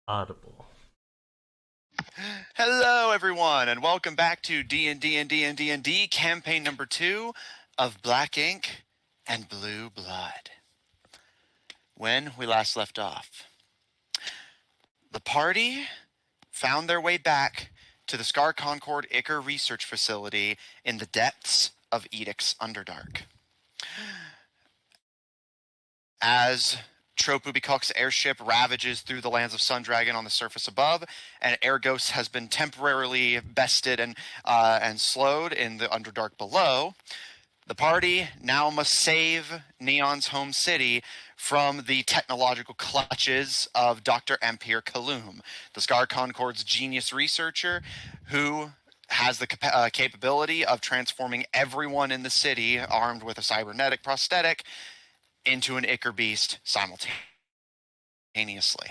Audible. Hello, everyone, and welcome back to D&D&D&D&D campaign number 2 of Black Ink and Blue Blood. When we last left off, the party found their way back to the Scar Concord Ichor Research Facility in the depths of Edict's Underdark. As Tropubikok's airship ravages through the lands of Sundragon on the surface above, and Airghost has been temporarily bested and slowed in the Underdark below, the party now must save Neon's home city from the technological clutches of Dr. Ampere Kaloum, the Scar Concord's genius researcher who has the capability of transforming everyone in the city armed with a cybernetic prosthetic into an Ichor beast simultaneously.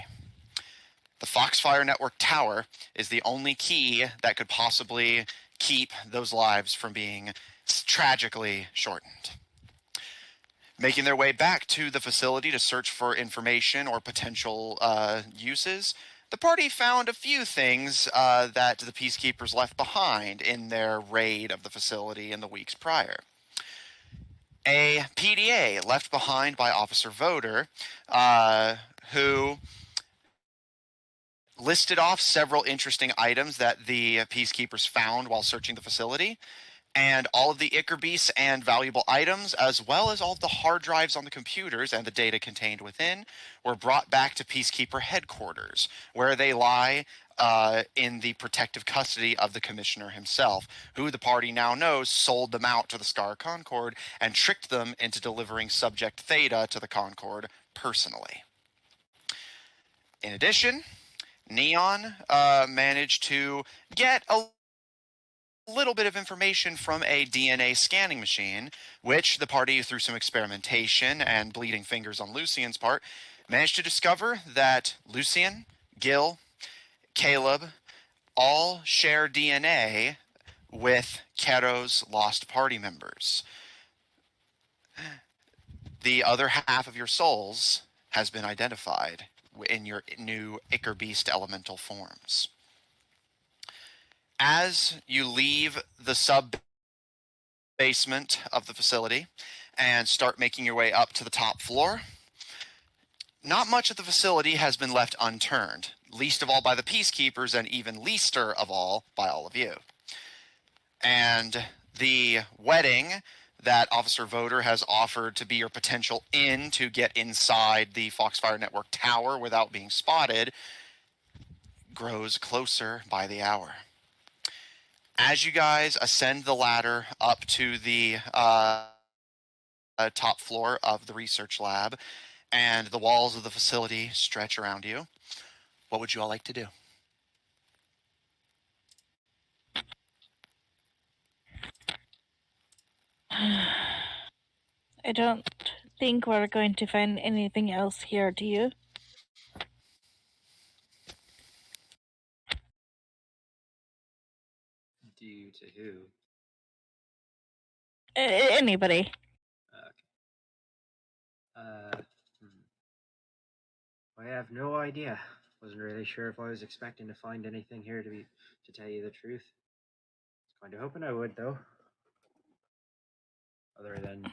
The Foxfire Network Tower is the only key that could possibly keep those lives from being tragically shortened. Making their way back to the facility to search for information or potential uses, the party found a few things that the Peacekeepers left behind in their raid of the facility in the weeks prior. A PDA left behind by Officer Voter, who listed off several interesting items that the Peacekeepers found while searching the facility, and all of the Ichor beasts and valuable items, as well as all of the hard drives on the computers and the data contained within, were brought back to Peacekeeper headquarters, where they lie in the protective custody of the commissioner himself, who the party now knows sold them out to the Scar Concord and tricked them into delivering Subject Theta to the Concord personally. In addition, Neon managed to get a little bit of information from a DNA scanning machine, which the party, through some experimentation and bleeding fingers on Lucian's part, managed to discover that Lucian, Gil, Caleb all share DNA with Kero's lost party members. The other half of your souls has been identified in your new Ichor Beast elemental forms. As you leave the sub-basement of the facility and start making your way up to the top floor, not much of the facility has been left unturned, least of all by the Peacekeepers, and even leaster of all by all of you. And the wedding that Officer Voter has offered to be your potential in to get inside the Foxfire Network Tower without being spotted grows closer by the hour. As you guys ascend the ladder up to the top floor of the research lab, and the walls of the facility stretch around you, what would you all like to do? I don't think we're going to find anything else here, do you? Due to who? Anybody. Okay. I have no idea. Wasn't really sure if I was expecting to find anything here to tell you the truth. I was kind of hoping I would, though. Other than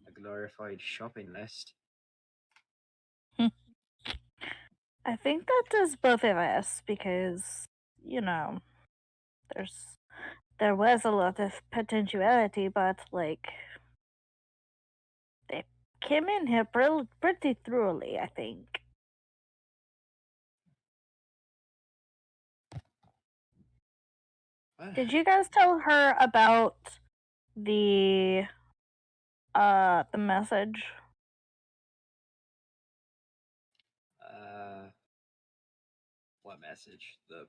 a glorified shopping list. I think that does both of us because, there was a lot of potentiality, but they came in here pretty thoroughly, I think. What? Did you guys tell her about the message? What message? The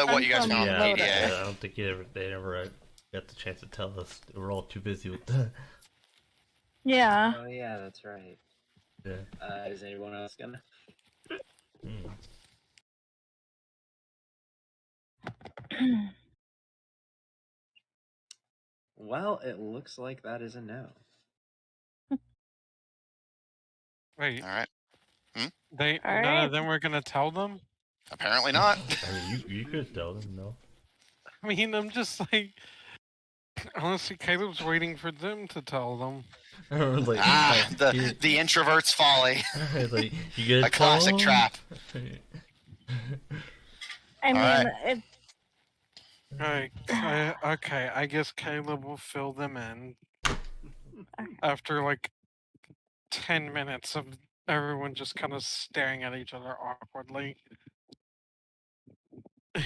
what you guys found on the PDA. Yeah, I don't think they ever got the chance to tell us. We're all too busy with that. Yeah. Oh yeah, that's right. Yeah. Is anyone else gonna? Well, it looks like that is a no. Wait. All right. None of them were gonna tell them? Apparently not. I mean, you could tell them, no? I mean, I'm just like, honestly, Caleb's waiting for them to tell them. Like, The introvert's folly. like, you gotta A classic tell 'em? trap. I mean, Alright. Right. Okay, I guess Caleb will fill them in after like 10 minutes of everyone just kind of staring at each other awkwardly.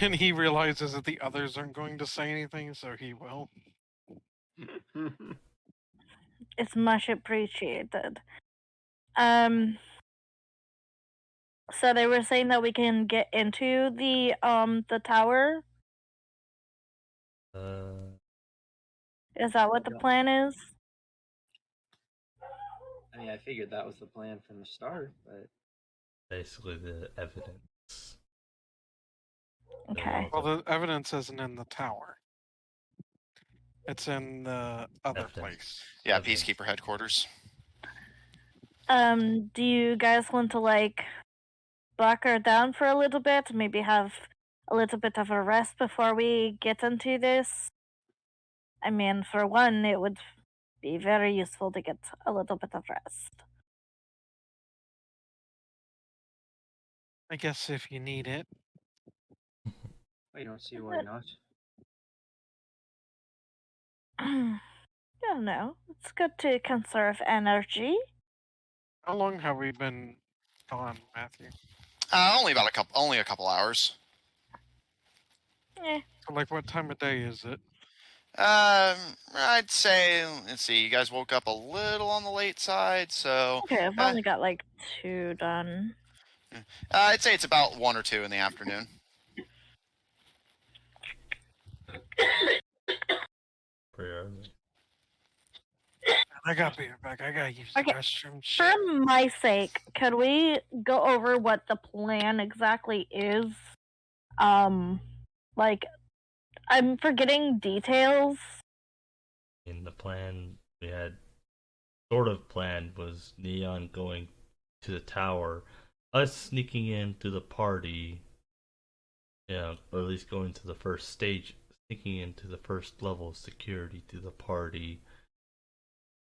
And he realizes that the others aren't going to say anything, so he will. it's much appreciated. So they were saying that we can get into the tower. Is that what the plan is? I mean, I figured that was the plan from the start, but basically the evidence. Okay. Well, the evidence isn't in the tower. It's in the other Evidence. place. Yeah, Evidence. Peacekeeper headquarters. Do you guys want to like bunker down for a little bit? Maybe have a little bit of a rest before we get into this? I mean, for one, it would be very useful to get a little bit of rest. I guess if you need it. I don't see why not. I don't know. It's good to conserve energy. How long have we been gone, Matthew? Only a couple hours. Eh. So, like, what time of day is it? I'd say, let's see, you guys woke up a little on the late side, so Okay, I've only got like 2 done. I'd say it's about 1 or 2 in the afternoon. Pretty early. I gotta be right back. I gotta use the Okay, restroom. For my sake, could we go over what the plan exactly is? Like, I'm forgetting details. In the plan we had sort of planned was Neon going to the tower, us sneaking into the party, or at least going to the first stage, sneaking into the first level of security to the party,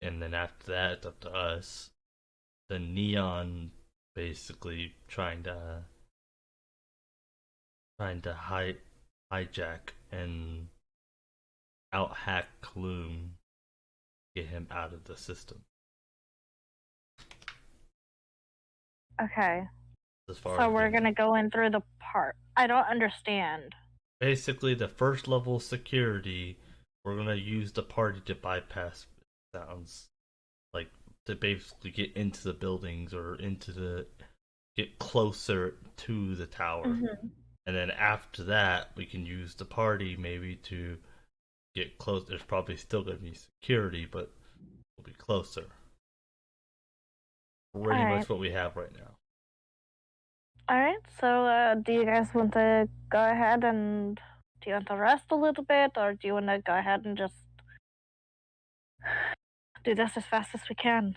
and then after that it's up to us. Then Neon basically trying to hijack and out hack Gloom, get him out of the system. Okay. As far So as we're gonna go in through the part. I don't understand. basically the first level security, we're gonna use the party to bypass. Sounds like to basically get into the buildings or get closer to the tower. Mm-hmm. And then after that, we can use the party maybe to get close. There's probably still going to be security, but we'll be closer. Pretty much what we have right now. Alright, so do you guys want to go ahead and do you want to rest a little bit, or do you want to go ahead and just do this as fast as we can?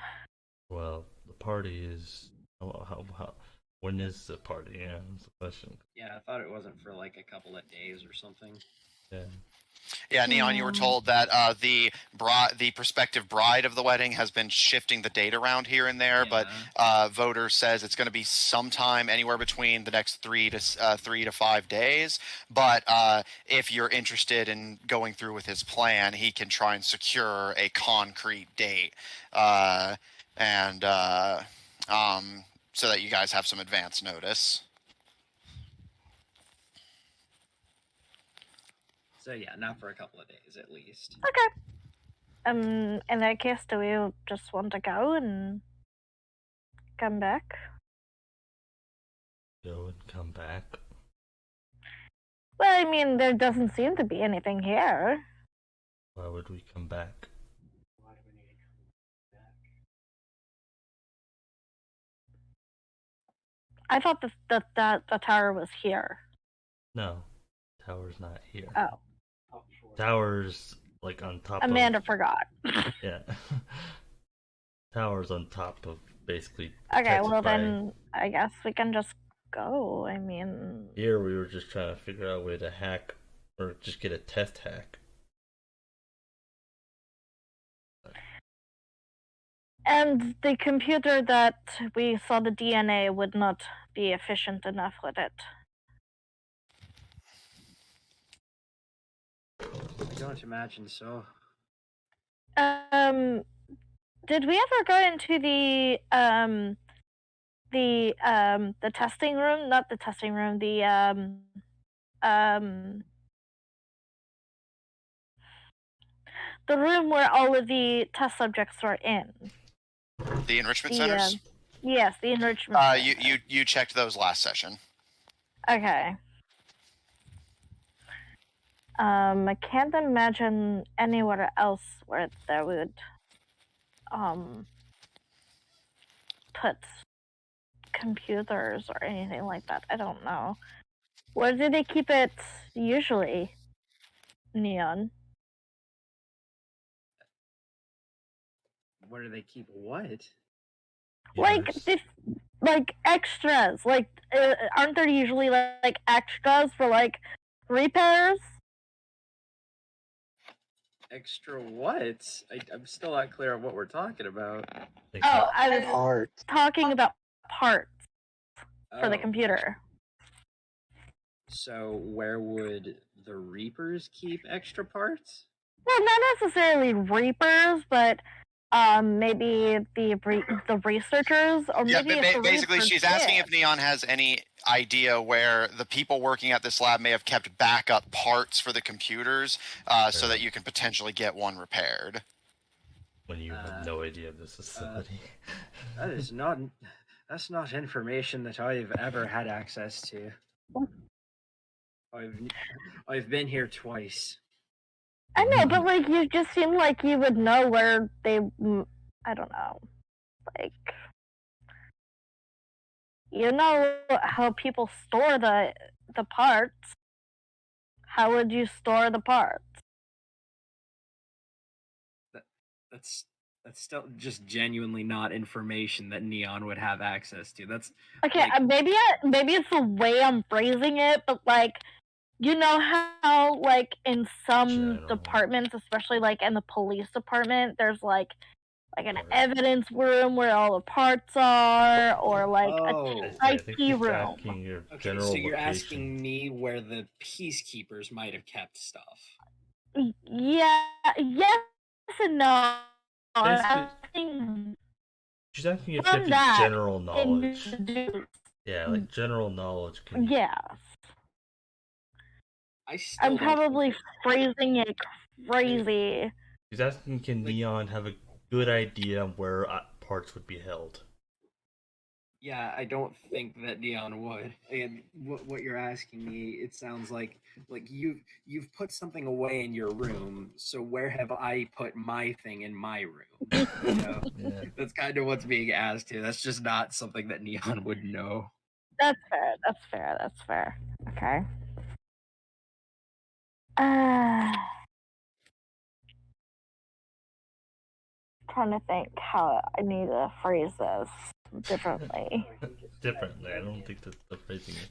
Well, the party is when is the party? Yeah, that's the question. Yeah, I thought it wasn't for like a couple of days or something. Yeah. Yeah, Neon, you were told that the prospective bride of the wedding has been shifting the date around here and there, but voter says it's going to be sometime anywhere between the next 3 to 5 days. But if you're interested in going through with his plan, he can try and secure a concrete date, so that you guys have some advance notice. So yeah, not for a couple of days at least. Okay. In that case, do we just want to go and come back? Go and come back? Well, I mean, there doesn't seem to be anything here. Why would we come back? Why do we need to come back? I thought that the tower was here. No, tower's not here. Oh. Tower's like on top Amanda forgot. Yeah. Tower's on top of basically. Okay, well then I guess we can just go. I mean, Here we were just trying to figure out a way to hack or just get a test hack. and the computer that we saw the DNA would not be efficient enough with it. I don't imagine so. Did we ever go into the testing room? Not the testing room. The room where all of the test subjects were in. The enrichment centers? Yes, the enrichment centers. You checked those last session. Okay. I can't imagine anywhere else where they would put computers or anything like that. I don't know. Where do they keep it usually? Neon. Where do they keep what? Like extras. Like, aren't there usually like extras for like repairs? Extra what? I'm still not clear on what we're talking about. I was Parts. talking about parts for the Oh, computer. so where would the Reapers keep extra parts? Well, not necessarily reapers, but maybe the researchers, or Yeah, maybe if the basically, reapers she's asking did. if Neon has any idea where the people working at this lab may have kept backup parts for the computers, so that you can potentially get one repaired. When you have no idea of this facility. That is not. That's not information that I've ever had access to. I've been here twice. I know, but like you just seem like you would know where they. I don't know, like you know how people store the parts. How would you store the parts? That's still just genuinely not information that Neon would have access to. That's okay. like, Maybe it's the way I'm phrasing it, but like, you know how like in some departments, especially like in the police department, there's like an evidence room where all the parts are, or like a IT room. Okay, so you're asking me where the peacekeepers might have kept stuff. Yeah, yes and no. She's asking if you have general knowledge. Yeah, like general knowledge. Yes. I'm probably phrasing it crazy. She's asking, can Neon have a good idea of where parts would be held? Yeah, I don't think that Neon would. And what you're asking me, it sounds like you've put something away in your room. So where have I put my thing in my room? You know, yeah. That's kind of what's being asked here. That's just not something that Neon would know. That's fair. Okay. Trying to think how I need to phrase this differently. I don't think that the phrasing is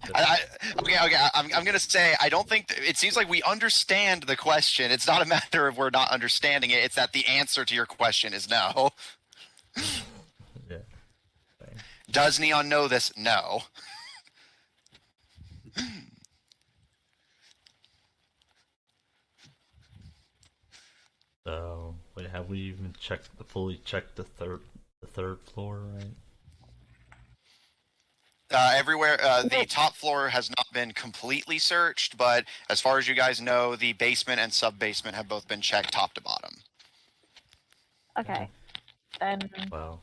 okay. I'm gonna say I don't think it seems like we understand the question. It's not a matter of we're not understanding it. It's that the answer to your question is no. Yeah. Does Neon know this? No. So wait, have we even fully checked the third floor, right? Everywhere, the top floor has not been completely searched, but as far as you guys know, the basement and sub-basement have both been checked top to bottom. Okay. Then. Well,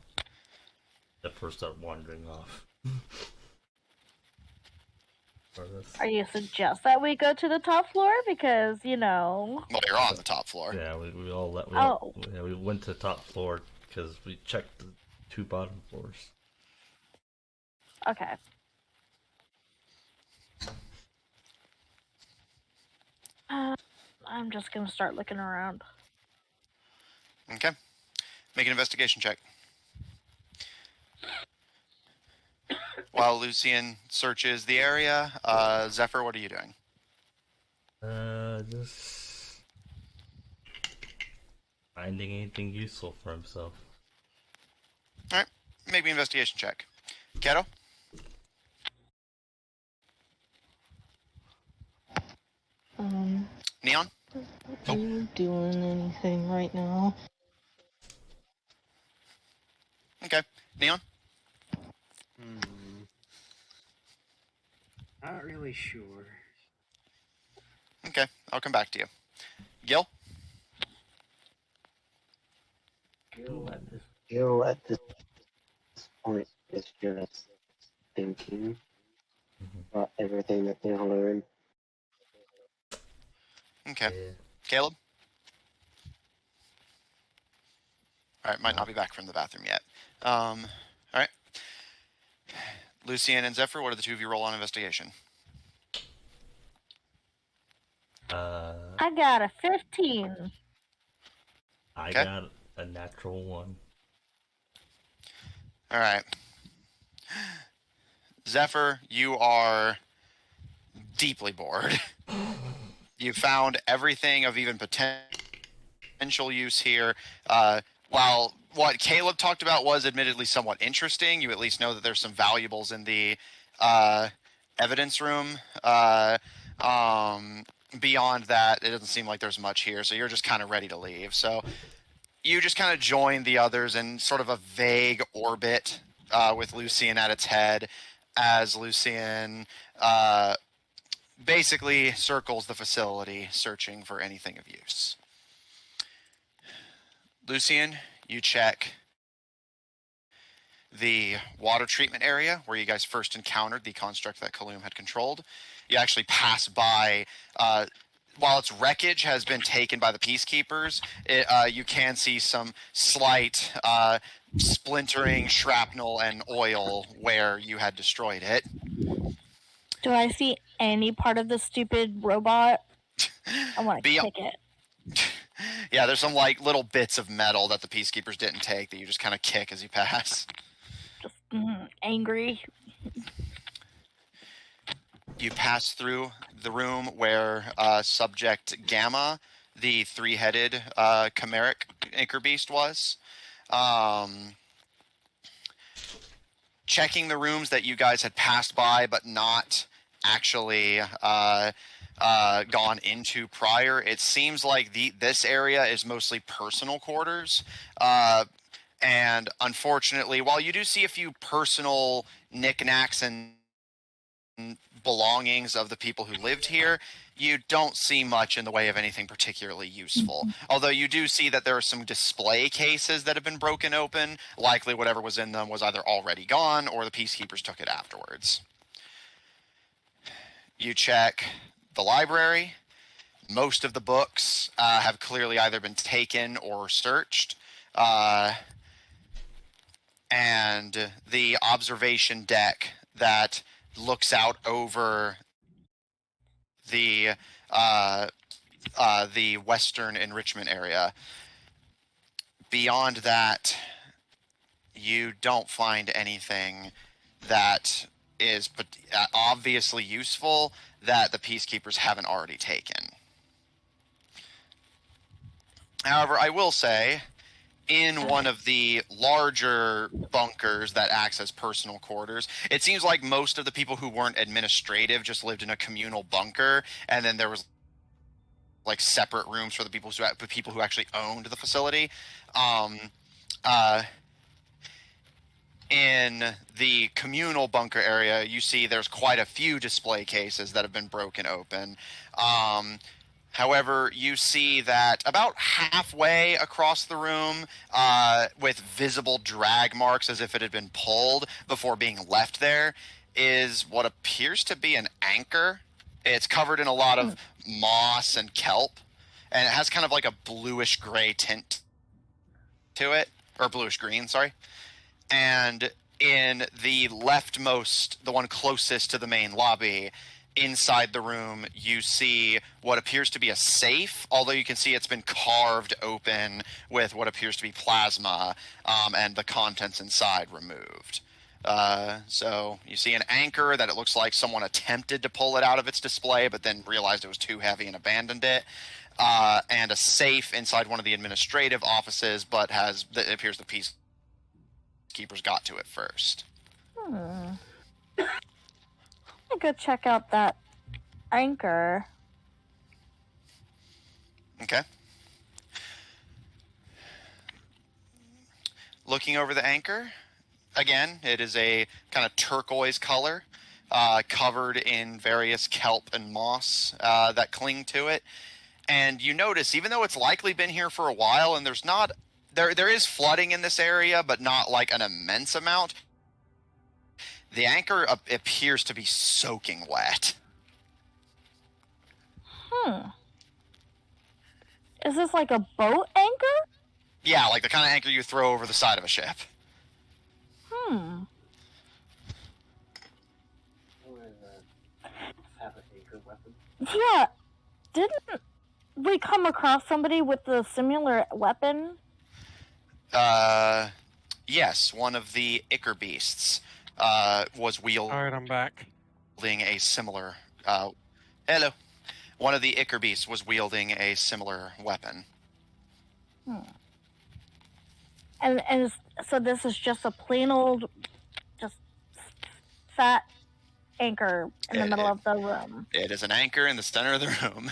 the first start wandering off. Are you suggest that we go to the top floor because you know? Well, you're on the top floor. Yeah, we went to the top floor because we checked the 2 bottom floors. Okay. I'm just gonna start looking around. Okay. Make an investigation check. While Lucian searches the area, Zephyr, what are you doing? Just finding anything useful for himself. All right, make me an investigation check. Keto? Neon? Are you doing anything right now? Okay. Neon? Not really sure. Okay, I'll come back to you. Gil? Gil at this point is just thinking about everything that they learned. Okay. Yeah. Caleb? Alright, might not be back from the bathroom yet. Alright. Lucian and Zephyr, what are the two of you roll on investigation? I got a 15. I Okay. got a natural 1. Alright. Zephyr, you are deeply bored. You found everything of even potential use here. While what Caleb talked about was admittedly somewhat interesting, you at least know that there's some valuables in the evidence room. Beyond that, it doesn't seem like there's much here, so you're just kind of ready to leave. So you just kind of join the others in sort of a vague orbit with Lucian at its head, as Lucian basically circles the facility, searching for anything of use. Lucian, you check the water treatment area where you guys first encountered the construct that Kaloum had controlled. You actually pass by, while its wreckage has been taken by the peacekeepers, you can see some slight splintering, shrapnel, and oil where you had destroyed it. Do I see any part of the stupid robot? I want to kick it. Yeah, there's some like little bits of metal that the peacekeepers didn't take that you just kind of kick as you pass. Just angry. You pass through the room where Subject Gamma, the three-headed chimeric Ichor beast, was. Checking the rooms that you guys had passed by but not actually gone into prior, it seems like this area is mostly personal quarters. And unfortunately, while you do see a few personal knickknacks and belongings of the people who lived here, you don't see much in the way of anything particularly useful. Although you do see that there are some display cases that have been broken open. Likely whatever was in them was either already gone or the peacekeepers took it afterwards. You check the library. Most of the books have clearly either been taken or searched. And the observation deck that looks out over the Western Enrichment area. Beyond that, you don't find anything that is obviously useful that the peacekeepers haven't already taken. However, I will say, in one of the larger bunkers that acts as personal quarters, it seems like most of the people who weren't administrative just lived in a communal bunker, and then there was like separate rooms for the people who actually owned the facility. In the communal bunker area, you see there's quite a few display cases that have been broken open. However, you see that about halfway across the room, with visible drag marks as if it had been pulled before being left there, is what appears to be an anchor. It's covered in a lot of moss and kelp, and it has kind of like a bluish-gray tint to it, or bluish-green, sorry. And in the leftmost, the one closest to the main lobby, inside the room, you see what appears to be a safe, although you can see it's been carved open with what appears to be plasma, and the contents inside removed. So you see an anchor that it looks like someone attempted to pull it out of its display, but then realized it was too heavy and abandoned it. And a safe inside one of the administrative offices, but it appears the peacekeepers got to it first. I go check out that anchor. Okay. Looking over the anchor, again, it is a kind of turquoise color, covered in various kelp and moss that cling to it. And you notice, even though it's likely been here for a while, and there is flooding in this area, but not like an immense amount. The anchor appears to be soaking wet. Is this like a boat anchor? Yeah, like the kind of anchor you throw over the side of a ship. Have an anchor weapon. Yeah. Didn't we come across somebody with a similar weapon? Yes, one of the Ichor beasts was wielding All right, I'm back. a similar. Hello. One of the Ichor beasts was wielding a similar weapon. And so this is just a plain old, just fat anchor in the middle of the room. It is an anchor in the center of the room.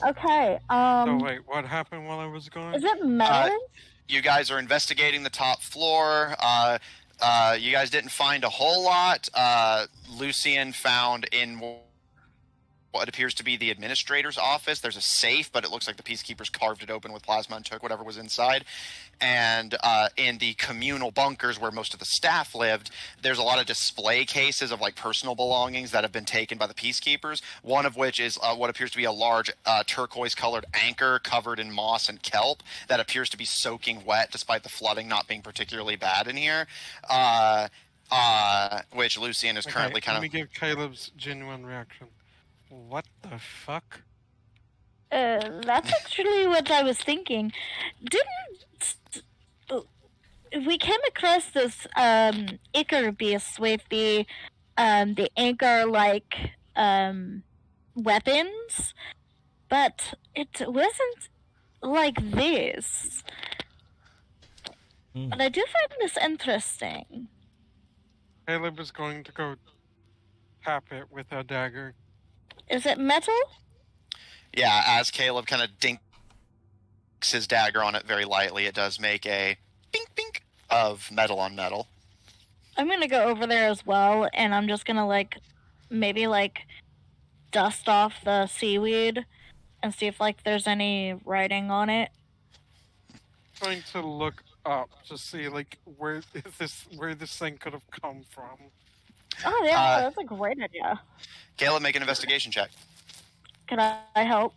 Okay. So wait, what happened while I was gone? Is it metal? You guys are investigating the top floor. You guys didn't find a whole lot. Lucian found in what appears to be the administrator's office. There's a safe, but it looks like the peacekeepers carved it open with plasma and took whatever was inside. And in the communal bunkers where most of the staff lived, there's a lot of display cases of like personal belongings that have been taken by the peacekeepers. One of which is what appears to be a large turquoise-colored anchor covered in moss and kelp that appears to be soaking wet, despite the flooding not being particularly bad in here. Which Lucian is currently kind of. Let me give Caleb's genuine reaction. What the fuck? That's actually what I was thinking. We came across this Ichor beast with the anchor-like weapons, but it wasn't like this. But I do find this interesting. Caleb is going to go tap it with a dagger. Is it metal? Yeah, as Caleb kind of dinks his dagger on it very lightly, it does make a bink bink of metal on metal. I'm gonna go over there as well, and I'm just gonna maybe dust off the seaweed and see if there's any writing on it. Trying to look up to see where this thing could have come from. Oh yeah, that's a great idea. Caleb, make an investigation check. Can I help?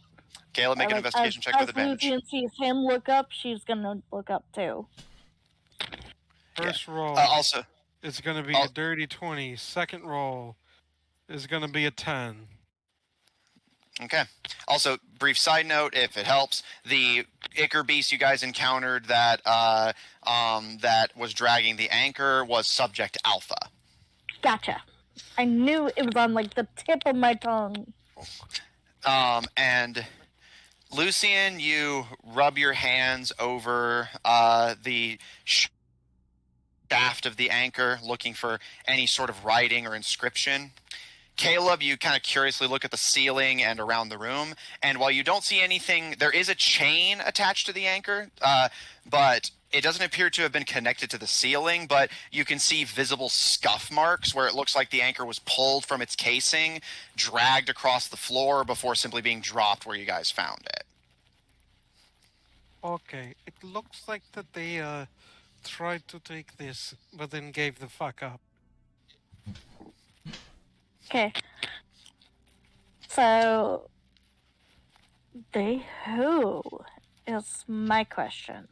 Caleb, make an investigation check with advantage. As Lucian sees him look up, she's gonna look up too. First roll also, is going to be a dirty 20. Second roll is going to be a 10. Okay. Also, brief side note, if it helps, the Ichor beast you guys encountered that was dragging the anchor was Subject Alpha. Gotcha. I knew it was on the tip of my tongue. And Lucian, you rub your hands over the shaft of the anchor, looking for any sort of writing or inscription. Caleb, you kind of curiously look at the ceiling and around the room, and while you don't see anything, there is a chain attached to the anchor, but it doesn't appear to have been connected to the ceiling, but you can see visible scuff marks where it looks like the anchor was pulled from its casing, dragged across the floor before simply being dropped where you guys found it. Okay, it looks like that they tried to take this, but then gave the fuck up. Okay. So, who is my question?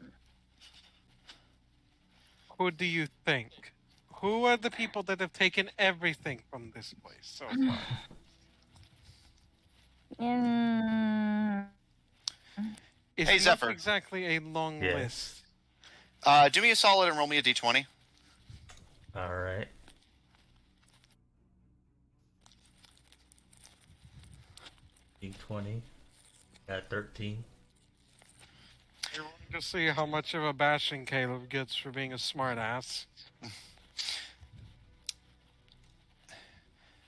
Who do you think? Who are the people that have taken everything from this place so far? It's Hey, not Zephyr. exactly a long list. Do me a solid and roll me a d20. All right. D20. Got 13. You're willing to see how much of a bashing Caleb gets for being a smartass.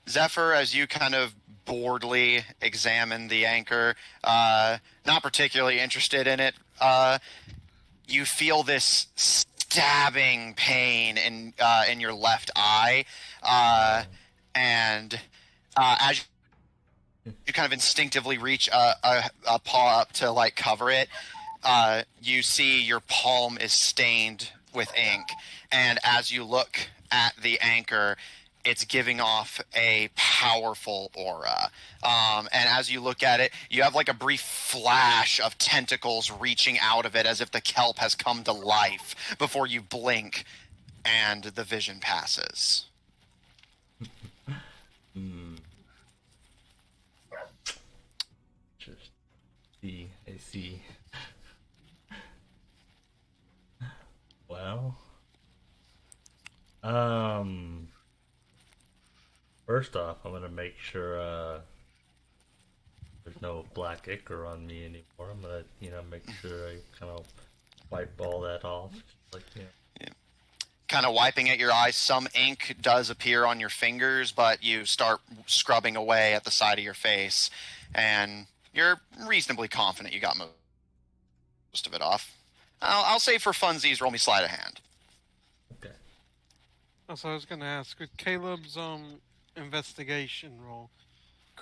Zephyr, as you kind of boredly examine the anchor, not particularly interested in it, you feel this stabbing pain in your left eye, and as you kind of instinctively reach a paw up to like cover it, you see your palm is stained with ink, and as you look at the anchor, it's giving off a powerful aura. And as you look at it, you have like a brief flash of tentacles reaching out of it as if the kelp has come to life before you blink and the vision passes. Just see. I see. Well. First off, I'm gonna make sure there's no black ichor on me anymore. I'm gonna, make sure I kind of wipe all that off. Like, Kind of wiping at your eyes, some ink does appear on your fingers, but you start scrubbing away at the side of your face, and you're reasonably confident you got most of it off. I'll say for funsies, roll me sleight of hand. Okay. Also, I was gonna ask, with Caleb's investigation roll,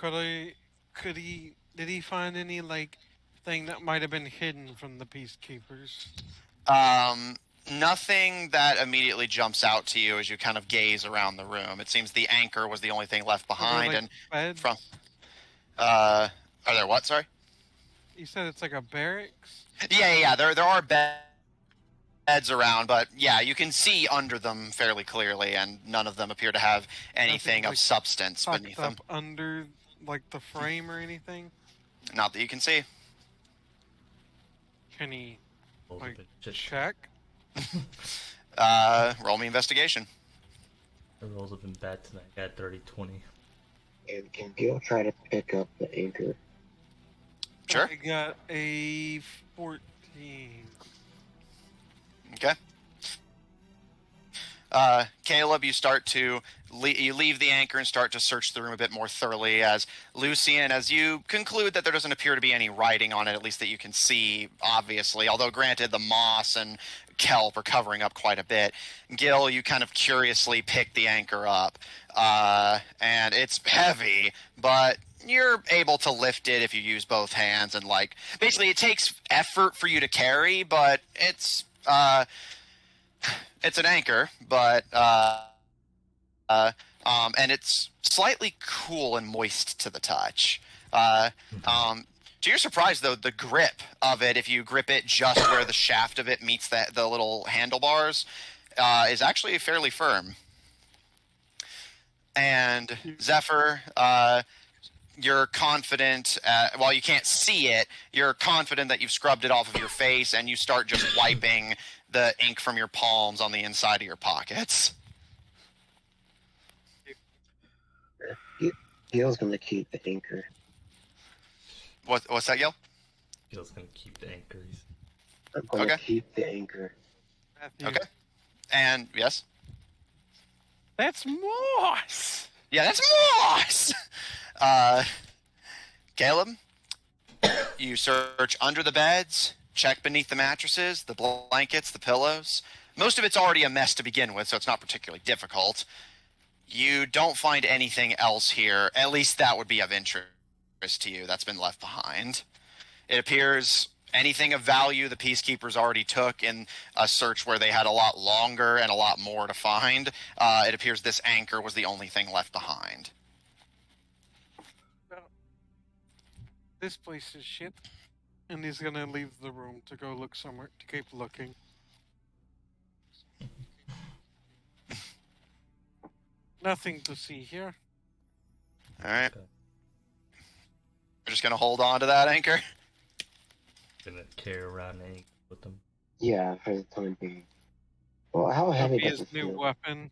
did he find any like thing that might have been hidden from the peacekeepers? Nothing that immediately jumps out to you as you kind of gaze around the room. It seems the anchor was the only thing left behind, like beds? from are there what? Sorry. You said it's like a barracks. Yeah. There are beds around, but yeah, you can see under them fairly clearly, and none of them appear to have anything Nothing, of like, substance Tucked beneath up them. under like the frame or anything. Not that you can see. Can he Rolls a like bit shit. check? Roll me investigation. The rolls have been bad tonight. I got 30-20. And can Gil try to pick up the anchor? Sure. I got a 14. Okay. Caleb, you start to you leave the anchor and start to search the room a bit more thoroughly. As Lucian, as you conclude that there doesn't appear to be any writing on it, at least that you can see, obviously. Although, granted, the moss and kelp are covering up quite a bit. Gil, you kind of curiously pick the anchor up, and it's heavy, but you're able to lift it if you use both hands, and like basically, it takes effort for you to carry, but it's an anchor, but and it's slightly cool and moist to the touch. To your surprise, though, the grip of it, if you grip it just where the shaft of it meets the little handlebars, is actually fairly firm. And Zephyr, you're confident, while you can't see it, you're confident that you've scrubbed it off of your face, and you start just wiping the ink from your palms on the inside of your pockets. Gil's gonna keep the anchor. What's that, Gil? Gil's gonna keep the anchors. I'm gonna Okay. keep the anchor. Matthew. Okay. And, yes? That's moss! Yeah, that's moss! Caleb, you search under the beds, check beneath the mattresses, the blankets, the pillows. Most of it's already a mess to begin with, so it's not particularly difficult. You don't find anything else here, at least that would be of interest to you, that's been left behind. It appears anything of value the peacekeepers already took in a search where they had a lot longer and a lot more to find. It appears this anchor was the only thing left behind. Well, this place is shit. And he's gonna leave the room to go look somewhere to keep looking. Nothing to see here. Alright. Okay. We're just gonna hold on to that anchor. Gonna carry around an anchor with them. Yeah, for the time being. Well, how heavy Be does his it new feel? weapon.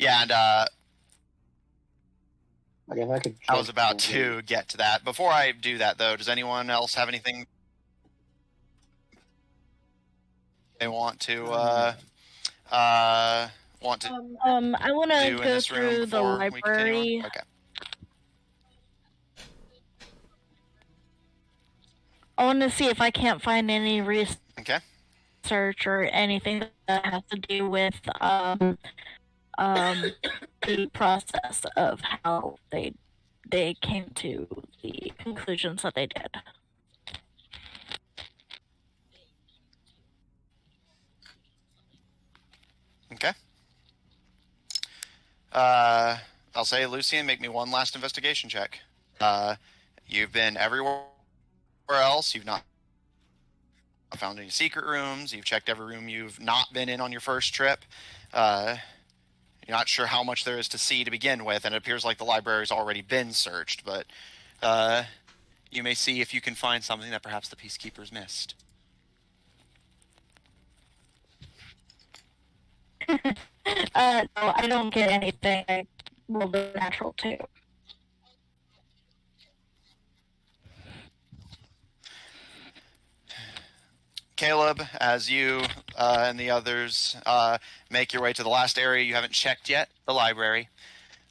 Yeah, and Like if I could I was check about the to get to that. Before I do that, though, does anyone else have anything they want to want to I want to do in go this room through the before we continue on? library. Okay. I want to see if I can't find any Okay. research or anything that has to do with the process of how they came to the conclusions that they did. Okay. I'll say, Lucian, make me one last investigation check. You've been everywhere else. You've not found any secret rooms. You've checked every room you've not been in on your first trip. You're not sure how much there is to see to begin with, and it appears like the library's already been searched, but you may see if you can find something that perhaps the Peacekeepers missed. No, I don't get anything. I roll the natural too. Caleb, as you and the others make your way to the last area you haven't checked yet, the library,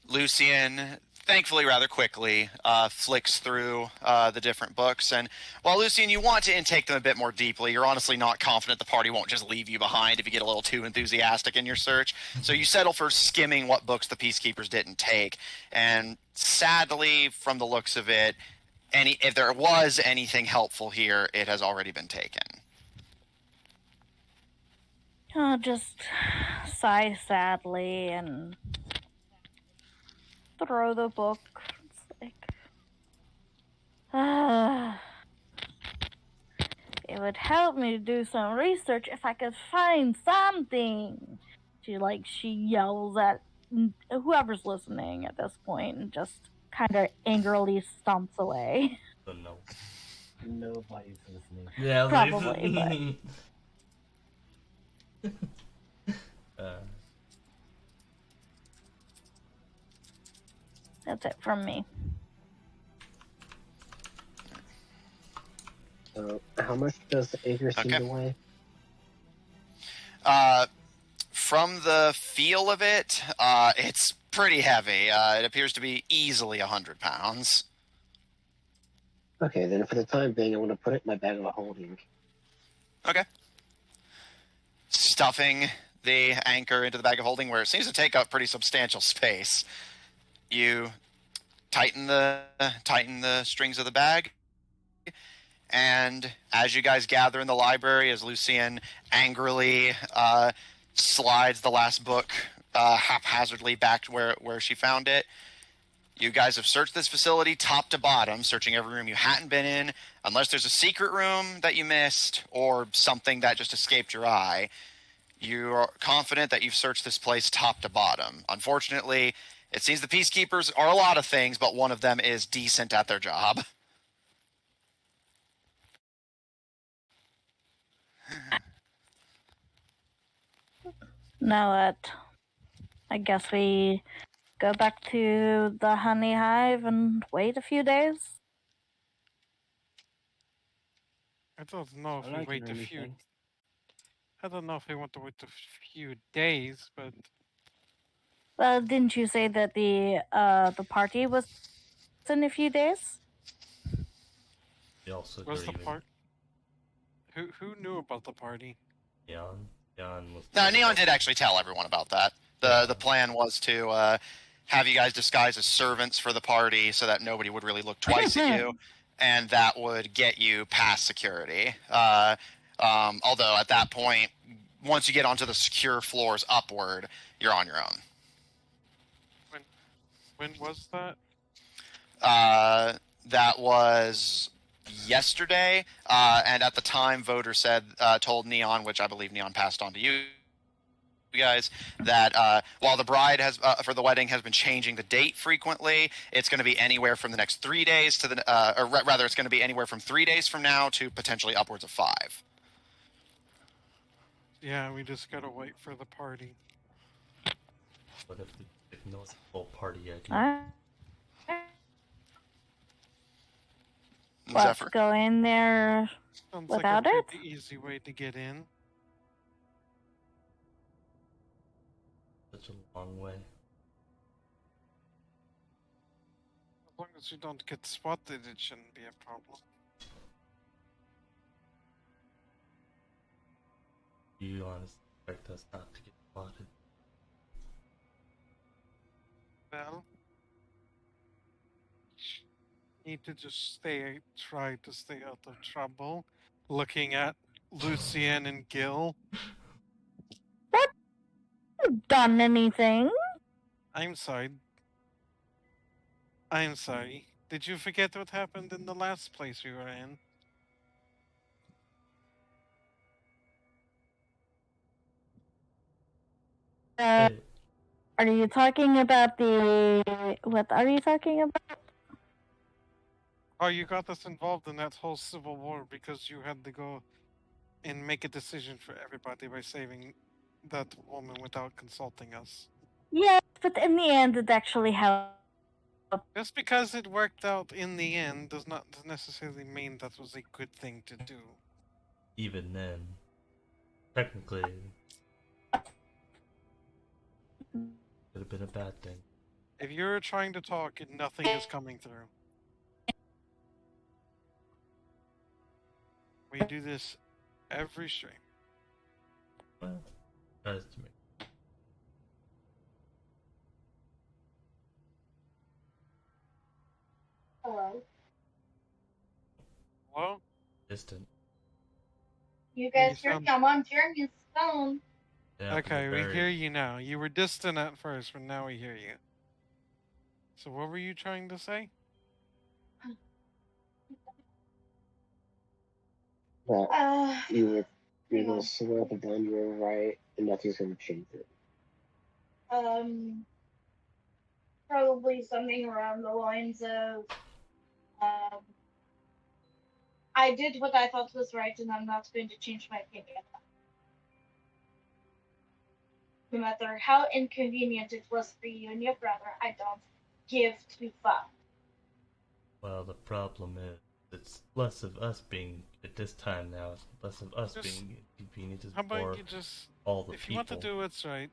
Lucian, thankfully rather quickly, flicks through the different books. And while, Lucian, you want to intake them a bit more deeply, you're honestly not confident the party won't just leave you behind if you get a little too enthusiastic in your search. So you settle for skimming what books the Peacekeepers didn't take. And sadly, from the looks of it, if there was anything helpful here, it has already been taken. I'll just sigh sadly and throw the book. It's like, it would help me to do some research if I could find something. She yells at whoever's listening at this point and just kind of angrily stomps away. So no. Nobody's listening. Yeah, Probably, That's it from me. So, how much does the acre seem to weigh? From the feel of it, it's pretty heavy. It appears to be easily 100 pounds. Okay, then for the time being, I want to put it in my bag of holding. Okay. Stuffing the anchor into the bag of holding, where it seems to take up pretty substantial space. You tighten the strings of the bag, and as you guys gather in the library, as Lucian angrily slides the last book haphazardly back to where she found it, you guys have searched this facility top to bottom, searching every room you hadn't been in, unless there's a secret room that you missed or something that just escaped your eye. You are confident that you've searched this place top to bottom. Unfortunately, it seems the Peacekeepers are a lot of things, but one of them is decent at their job. Now I guess we go back to the honey hive and wait a few days. I don't know if I we like wait it a really few. thing. I don't know if we want to wait a few days, but Well, didn't you say that the party was in a few days? We also what's the grieving. part? Who knew about the party? Neon was. No, Neon did actually tell everyone about that. The plan was to have you guys disguise as servants for the party so that nobody would really look twice at you, and that would get you past security. Although at that point, once you get onto the secure floors upward, you're on your own. When was that? That was yesterday, and at the time, Voter told Neon, which I believe Neon passed on to you guys, that while the bride has for the wedding has been changing the date frequently, it's going to be anywhere from the next 3 days to or rather, it's going to be anywhere from 3 days from now to potentially upwards of 5. Yeah, we just gotta wait for the party. What if we ignore the whole party idea? Alright. What, Zephyr. go in there Sounds without like a it? pretty easy way to get in. Such a long way. As long as you don't get spotted, it shouldn't be a problem. Do you honestly expect us not to get spotted? Well, need to just try to stay out of trouble. Looking at Lucien and Gil. Done anything? I'm sorry. I'm sorry. Did you forget what happened in the last place we were in? Uh, Hey, are you talking about the... What are you talking about? Oh, you got us involved in that whole civil war because you had to go and make a decision for everybody by saving that woman without consulting us. Yes, but in the end it actually helped. Just because it worked out in the end does not necessarily mean that was a good thing to do. even then, technically, could have been a bad thing. If you're trying to talk and nothing is coming through. We do this every stream. Well, tries to make Hello. Hello? distant. You guys You hear sound- me? I'm on Jeremy's phone. Yeah, Okay, you're we very- hear you now. You were distant at first, but now we hear you. So what were you trying to say? That you're hang gonna on. swear up and down you were right, and nothing's gonna change it. Probably something around the lines of, I did what I thought was right, and I'm not going to change my opinion. No matter how inconvenient it was for you and your brother, I don't give two fucks. Well, the problem is, it's less of us being, at this time now, it's less of us Just- being inconvenient, it's How about more you just, all the if people. you want to do what's right,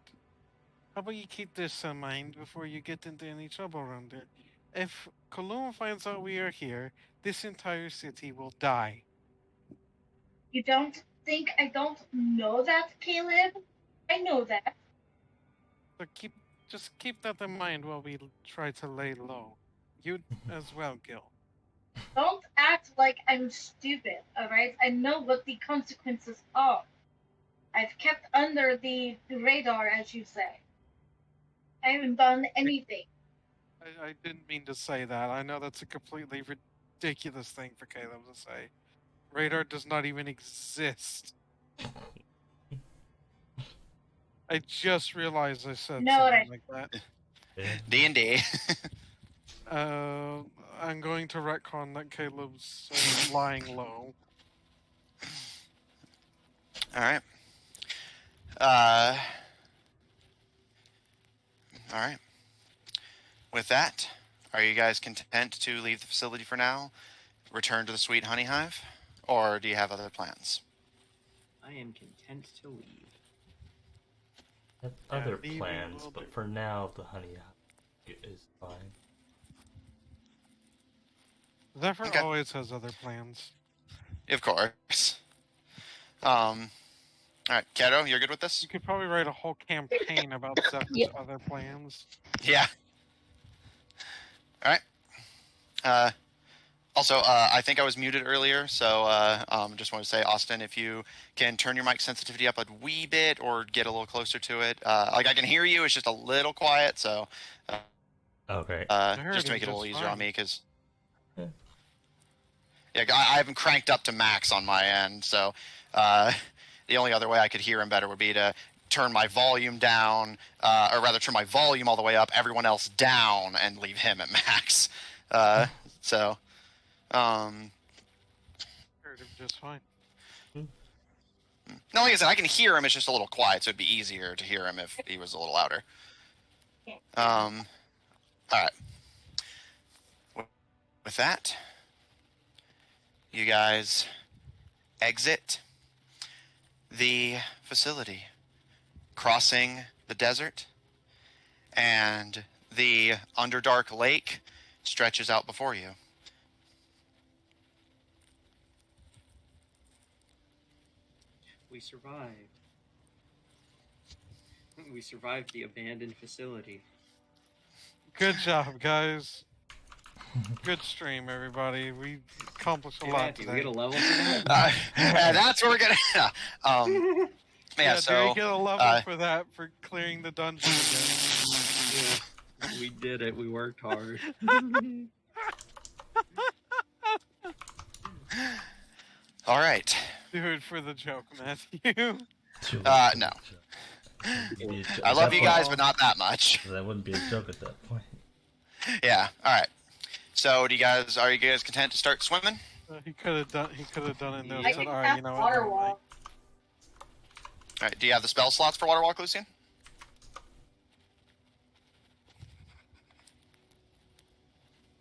how about you keep this in mind before you get into any trouble around here? If Cologne finds out we are here, this entire city will die. You don't think I don't know that, Caleb? I know that. So just keep that in mind while we try to lay low. You as well, Gil. Don't act like I'm stupid, alright? I know what the consequences are. I've kept under the radar, as you say. I haven't done anything. I didn't mean to say that. I know that's a completely ridiculous thing for Caleb to say. Radar does not even exist. I just realized I said Know what something like that. Yeah. D&D. I'm going to retcon that Caleb's lying low. All right. All right. With that, are you guys content to leave the facility for now? Return to the Sweet Honey Hive? Or do you have other plans? I am content to leave. Have Yeah, other leaving plans, will but do. for now, the honey is fine. Zephyr Okay. always has other plans. Of course. All right, Keto, you're good with this? You could probably write a whole campaign about Zephyr's Yep. other plans. Yeah. All right. Also, I think I was muted earlier, so just want to say, Austin, if you can turn your mic sensitivity up a wee bit or get a little closer to it. Like I can hear you, it's just a little quiet, so Okay. heard just to him make it a little just easier on fine. me, because Yeah. yeah, I haven't cranked up to max on my end, so the only other way I could hear him better would be to turn my volume down, or rather turn my volume all the way up, everyone else down, and leave him at max. So. Heard him just fine. No, like I said, I can hear him. It's just a little quiet, so it'd be easier to hear him if he was a little louder. All right. With that, you guys exit the facility, crossing the desert, and the Underdark Lake stretches out before you. We survived. We survived the abandoned facility. Good job, guys. Good stream, everybody. We accomplished a Hey, lot Matthew, we today. get a level for that? And that's where we're gonna. Yeah, so do we get a level for that for clearing the dungeon again? Yeah, we did it. We worked hard. all right. Do it for the joke, Matthew. No. Be a jo- I at love that you point- guys, but not that much. That wouldn't be a joke at that point. Yeah. All right. So, are you guys content to start swimming? He could have done it and then I said, can all right, cast you know what? water never mind." wall. All right. Do you have the spell slots for Water Walk, Lucian?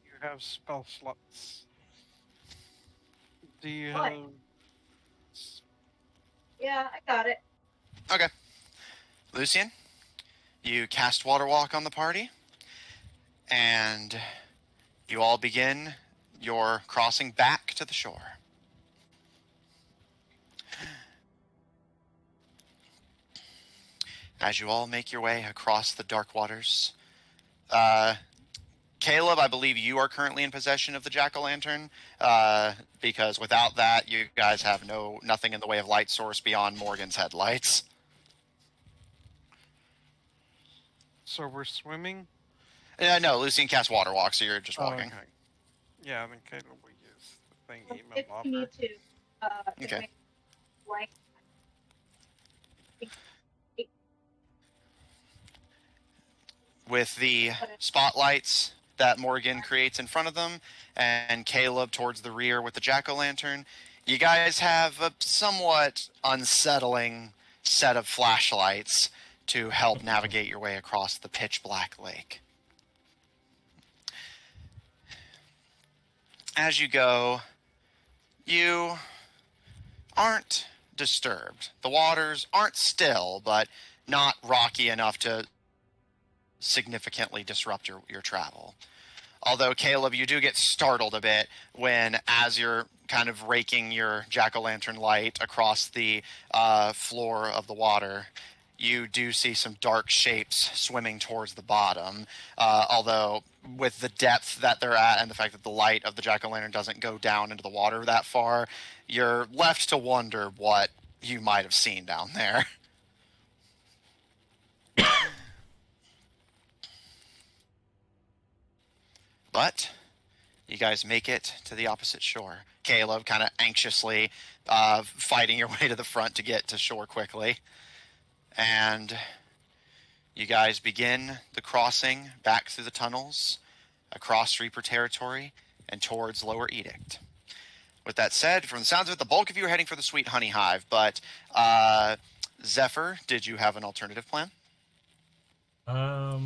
You have spell slots. Do you What? have... Yeah, I got it. Okay. Lucian, you cast Water Walk on the party, and you all begin your crossing back to the shore. As you all make your way across the dark waters, Caleb, I believe you are currently in possession of the jack-o'-lantern, because without that, you guys have nothing in the way of light source beyond Morgan's headlights. So we're swimming? No, Lucian cast Water Walk, so you're just walking. Okay. Yeah, then Caleb will use the thing he If you need to, Okay. make blank. With the spotlights that Morgan creates in front of them, and Caleb towards the rear with the jack-o'-lantern, you guys have a somewhat unsettling set of flashlights to help navigate your way across the pitch-black lake. As you go, you aren't disturbed. The waters aren't still, but not rocky enough to significantly disrupt your travel. Although, Caleb, you do get startled a bit when, as you're kind of raking your jack-o'-lantern light across the floor of the water, you do see some dark shapes swimming towards the bottom. Although, with the depth that they're at and the fact that the light of the jack-o'-lantern doesn't go down into the water that far, you're left to wonder what you might have seen down there. But you guys make it to the opposite shore. Caleb kind of anxiously fighting your way to the front to get to shore quickly. And you guys begin the crossing back through the tunnels, across Reaper territory, and towards Lower Edict. With that said, from the sounds of it, the bulk of you are heading for the Sweet Honey Hive, but Zephyr, did you have an alternative plan? I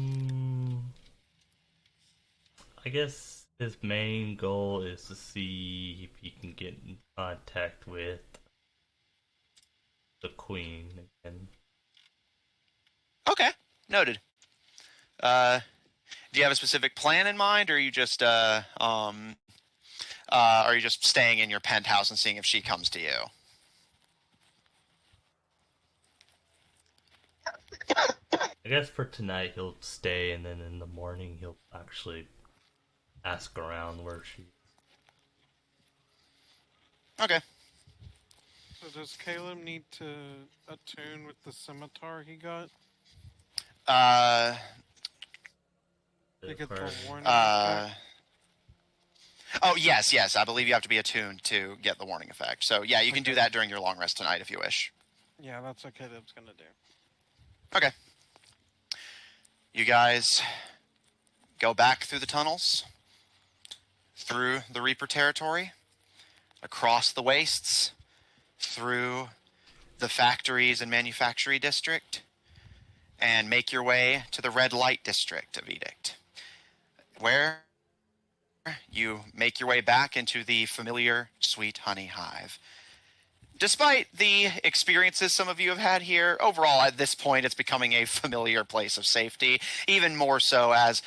guess his main goal is to see if he can get in contact with the Queen again. Okay, noted. Do you have a specific plan in mind, or are you just staying in your penthouse and seeing if she comes to you? I guess for tonight he'll stay, and then in the morning he'll actually ask around where she is. Okay. So does Caleb need to attune with the scimitar he got? To get the warning effect? Oh, yes. I believe you have to be attuned to get the warning effect. So, yeah, you can do that during your long rest tonight if you wish. Yeah, that's what Caleb's gonna do. Okay. You guys go back through the tunnels, through the Reaper territory, across the wastes, through the factories and manufactory district, and make your way to the red light district of Edict, where you make your way back into the familiar sweet honey hive. Despite the experiences some of you have had here, overall at this point it's becoming a familiar place of safety, even more so as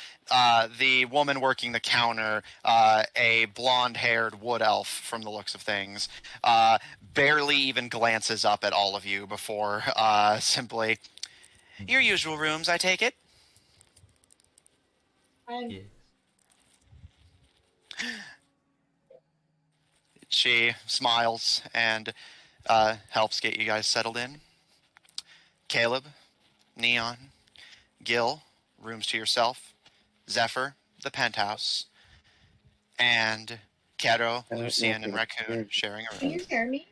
the woman working the counter, a blonde-haired wood elf from the looks of things, barely even glances up at all of you before simply, "Your usual rooms, I take it?" Yes. She smiles and helps get you guys settled in. Caleb, Neon, Gil, rooms to yourself. Zephyr, the penthouse. And Kero, Lucian, and Raccoon sharing a Can room. you hear me?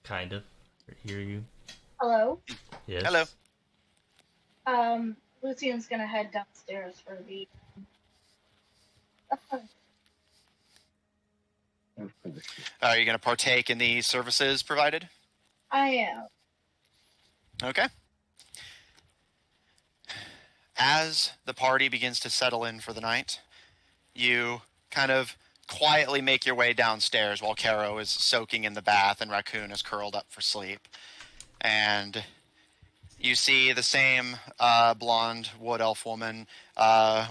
Kind of. Hear you. Hello? Yes. Hello. Lucian's gonna head downstairs for the. Are you going to partake in the services provided? I am. Okay. As the party begins to settle in for the night, you kind of quietly make your way downstairs while Caro is soaking in the bath and Raccoon is curled up for sleep. And you see the same blonde wood elf woman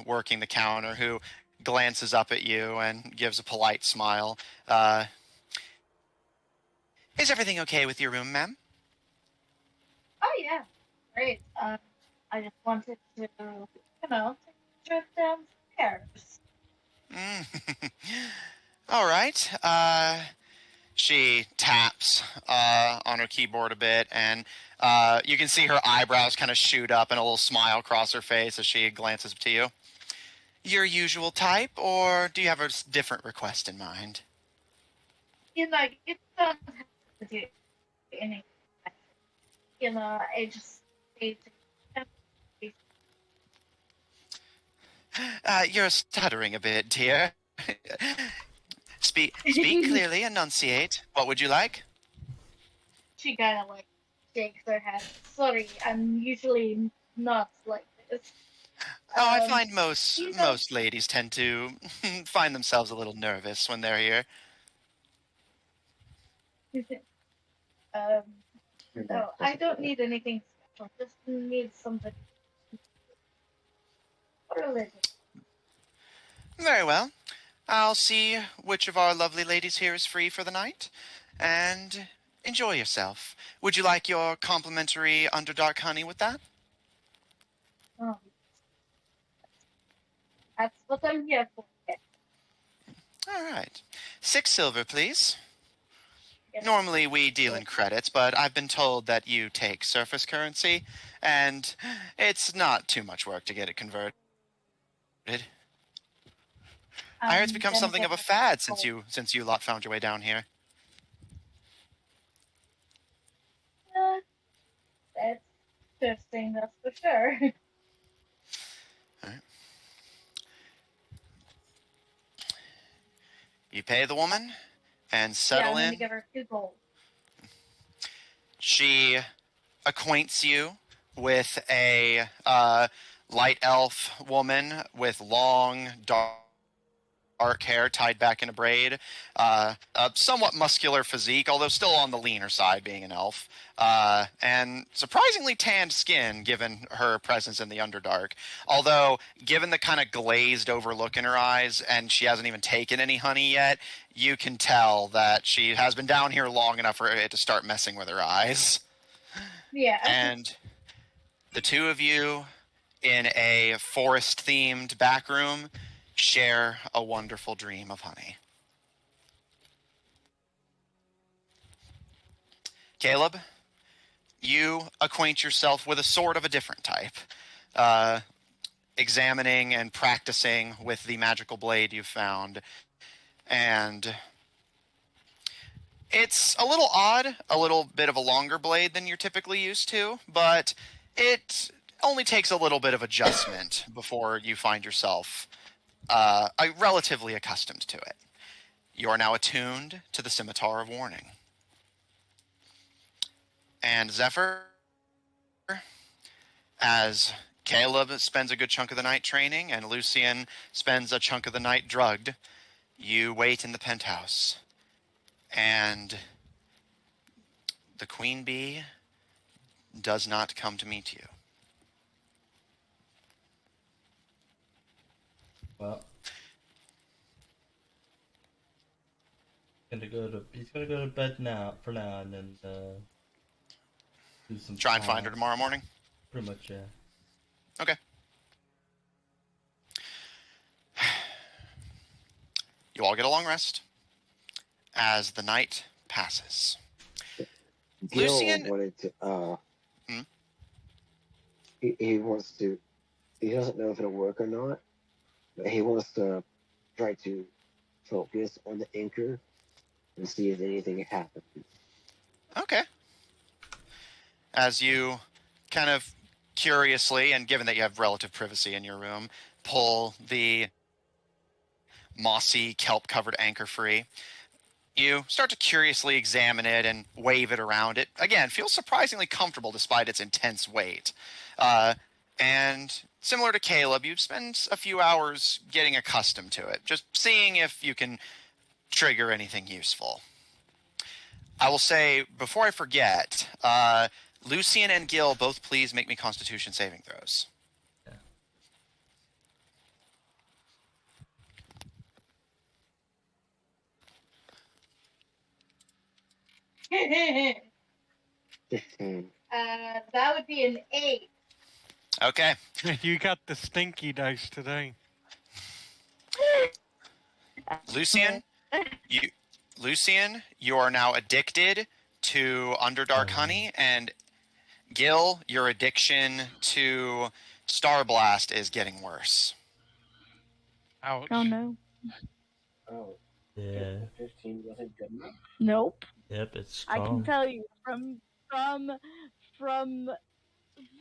working the counter who glances up at you and gives a polite smile. Is everything okay with your room, ma'am? Oh yeah, great. I just wanted to, take a trip downstairs. All right. She taps on her keyboard a bit, and you can see her eyebrows kind of shoot up and a little smile cross her face as she glances to you. Your usual type, or do you have a different request in mind? You don't have to do anything. I just need to. You're stuttering a bit, dear. Speak clearly, enunciate. What would you like? She kind of shakes her head. Sorry, I'm usually not like this. Oh, I find most ladies tend to find themselves a little nervous when they're here. No, I don't need anything special. Just need something religious. Very well. I'll see which of our lovely ladies here is free for the night, and enjoy yourself. Would you like your complimentary Underdark honey with that? Oh, that's what I'm here for. All right. 6 silver, please. Yes. Normally we deal in credits, but I've been told that you take surface currency, and it's not too much work to get it converted. I heard it's become something of a fad since you lot found your way down here. That's interesting, that's for sure. All right. You pay the woman and settle I'm in. gonna give her 2 gold. She acquaints you with a light elf woman with long, dark hair tied back in a braid, a somewhat muscular physique, although still on the leaner side being an elf, and surprisingly tanned skin given her presence in the Underdark. Although, given the kind of glazed over look in her eyes, and she hasn't even taken any honey yet, you can tell that she has been down here long enough for it to start messing with her eyes. Yeah. And the two of you in a forest-themed back room share a wonderful dream of honey. Caleb, you acquaint yourself with a sword of a different type, examining and practicing with the magical blade you've found. And it's a little odd, a little bit of a longer blade than you're typically used to, but it only takes a little bit of adjustment before you find yourself relatively accustomed to it. You are now attuned to the Scimitar of Warning. And Zephyr, as Caleb spends a good chunk of the night training and Lucian spends a chunk of the night drugged, you wait in the penthouse. And the queen bee does not come to meet you. Well, he's gonna go to bed now for now, and then do some Try and find her tasks. tomorrow morning. Pretty much, yeah. Okay. You all get a long rest as the night passes. Gil Lucian- wanted to. Hmm? He wants to. He doesn't know if it'll work or not, but he wants to try to focus on the anchor and see if anything happens. Okay. As you kind of curiously, and given that you have relative privacy in your room, pull the mossy, kelp-covered anchor free, you start to curiously examine it and wave it around. It, again, feels surprisingly comfortable despite its intense weight. And similar to Caleb, you spend a few hours getting accustomed to it, just seeing if you can trigger anything useful. I will say, before I forget, Lucian and Gil, both please make me Constitution saving throws. That would be an 8. Okay. You got the stinky dice today. Lucian, you are now addicted to Underdark Honey, and Gil, your addiction to Star Blast is getting worse. Ouch. Oh no. Oh, Yeah. 15 wasn't good enough. Nope. Yep, it's I strong. can tell you from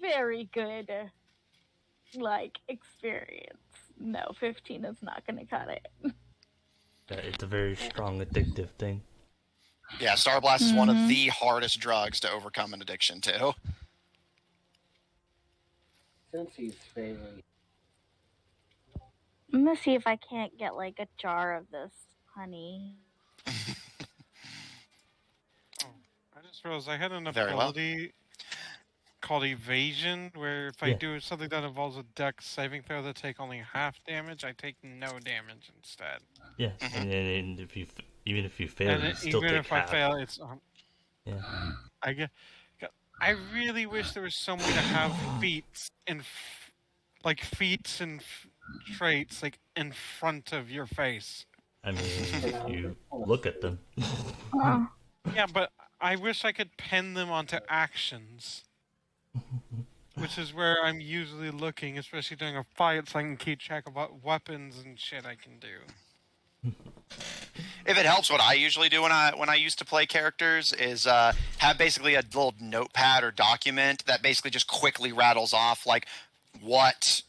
very good experience. No, 15 is not gonna cut it. Yeah, it's a very strong addictive thing. Yeah, Star Blast is one of Mhm. the hardest drugs to overcome an addiction to. Since he's failing. I'm gonna see if I can't get like a jar of this honey. I just realized I had an Very well. ability called Evasion, where if I Yeah. do something that involves a dex saving throw that take only half damage, I take no damage instead. Yeah, Mhm. and if you even if you fail, And you still even take if half. I fail, it's Yeah. I really wish there was some way to have feats and feats and traits like in front of your face. I mean, you look at them. Oh. Yeah, but I wish I could pin them onto actions, which is where I'm usually looking, especially during a fight, so I can keep track of what weapons and shit I can do. If it helps, what I usually do when I used to play characters is have basically a little notepad or document that basically just quickly rattles off like what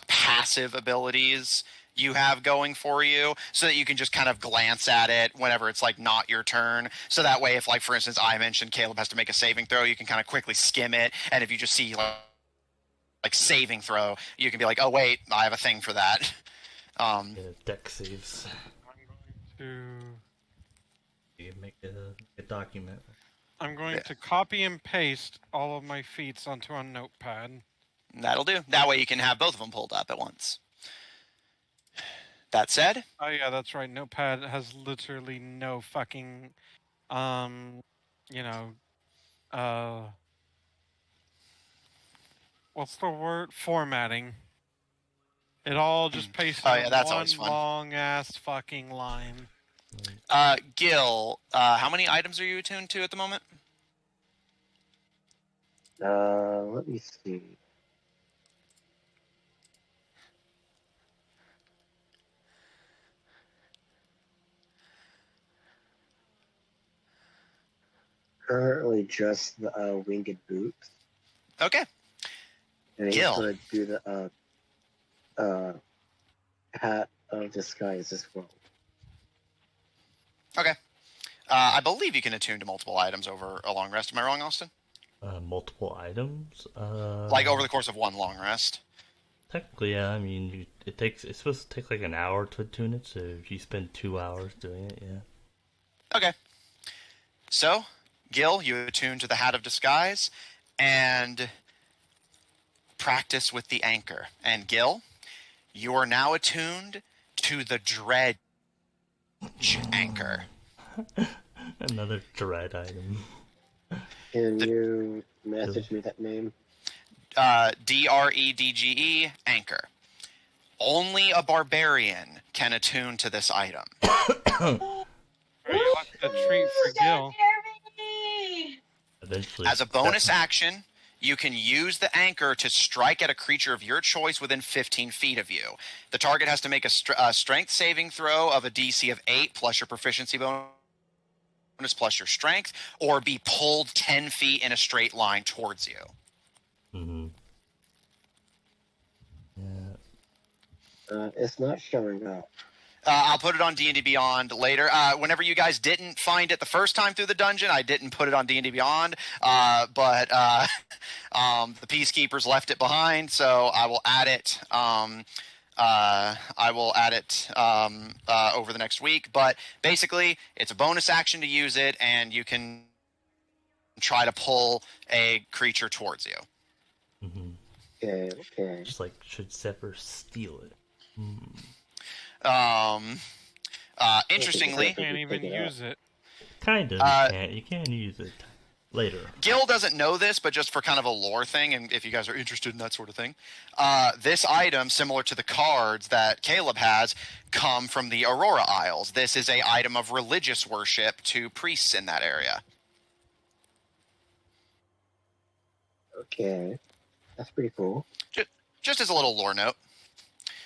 passive abilities you have going for you, so that you can just kind of glance at it whenever it's like not your turn. So that way, if like for instance I mentioned Caleb has to make a saving throw, you can kind of quickly skim it, and if you just see like saving throw, you can be like, oh wait, I have a thing for that. Yeah, deck saves. You can make a document. I'm going Yeah. to copy and paste all of my feats onto a notepad. That'll do. That way you can have both of them pulled up at once. That said, Oh yeah, that's right. Notepad has literally no fucking, what's the word? Formatting. It all just pasted Oh, yeah, in that's one always fun. long ass fucking line. Gil, how many items are you attuned to at the moment? Let me see. Currently just the winged boots. Okay. And he's Gil. gonna do the hat of disguise as well. Okay. I believe you can attune to multiple items over a long rest. Am I wrong, Austin? Multiple items. Like over the course of one long rest. Technically, yeah. I mean, it's supposed to take like an hour to attune it. So if you spend 2 hours doing it, yeah. Okay. So, Gil, you attune to the Hat of Disguise and practice with the anchor. And Gil, you are now attuned to the Dredge anchor. Another dread item. Can you message me that name? DREDGE anchor. Only a barbarian can attune to this item. You left a treat for Gil. Eventually, As a bonus action, you can use the anchor to strike at a creature of your choice within 15 feet of you. The target has to make a strength saving throw of a DC of 8 plus your proficiency bonus plus your strength, or be pulled 10 feet in a straight line towards you. Mm-hmm. Yeah. It's not showing up. I'll put it on D&D Beyond later. Whenever you guys didn't find it the first time through the dungeon, I didn't put it on D&D Beyond, but the Peacekeepers left it behind, so I will add it. Over the next week. But basically, it's a bonus action to use it, and you can try to pull a creature towards you. Mm-hmm. Okay. Just like, should Zephyr steal it? Interestingly, You can't even use it. Kind of. You can use it later. Gil doesn't know this, but just for kind of a lore thing, and if you guys are interested in that sort of thing, this item, similar to the cards that Caleb has, come from the Aurora Isles. This is a item of religious worship to priests in that area. Okay. That's pretty cool. Just as a little lore note.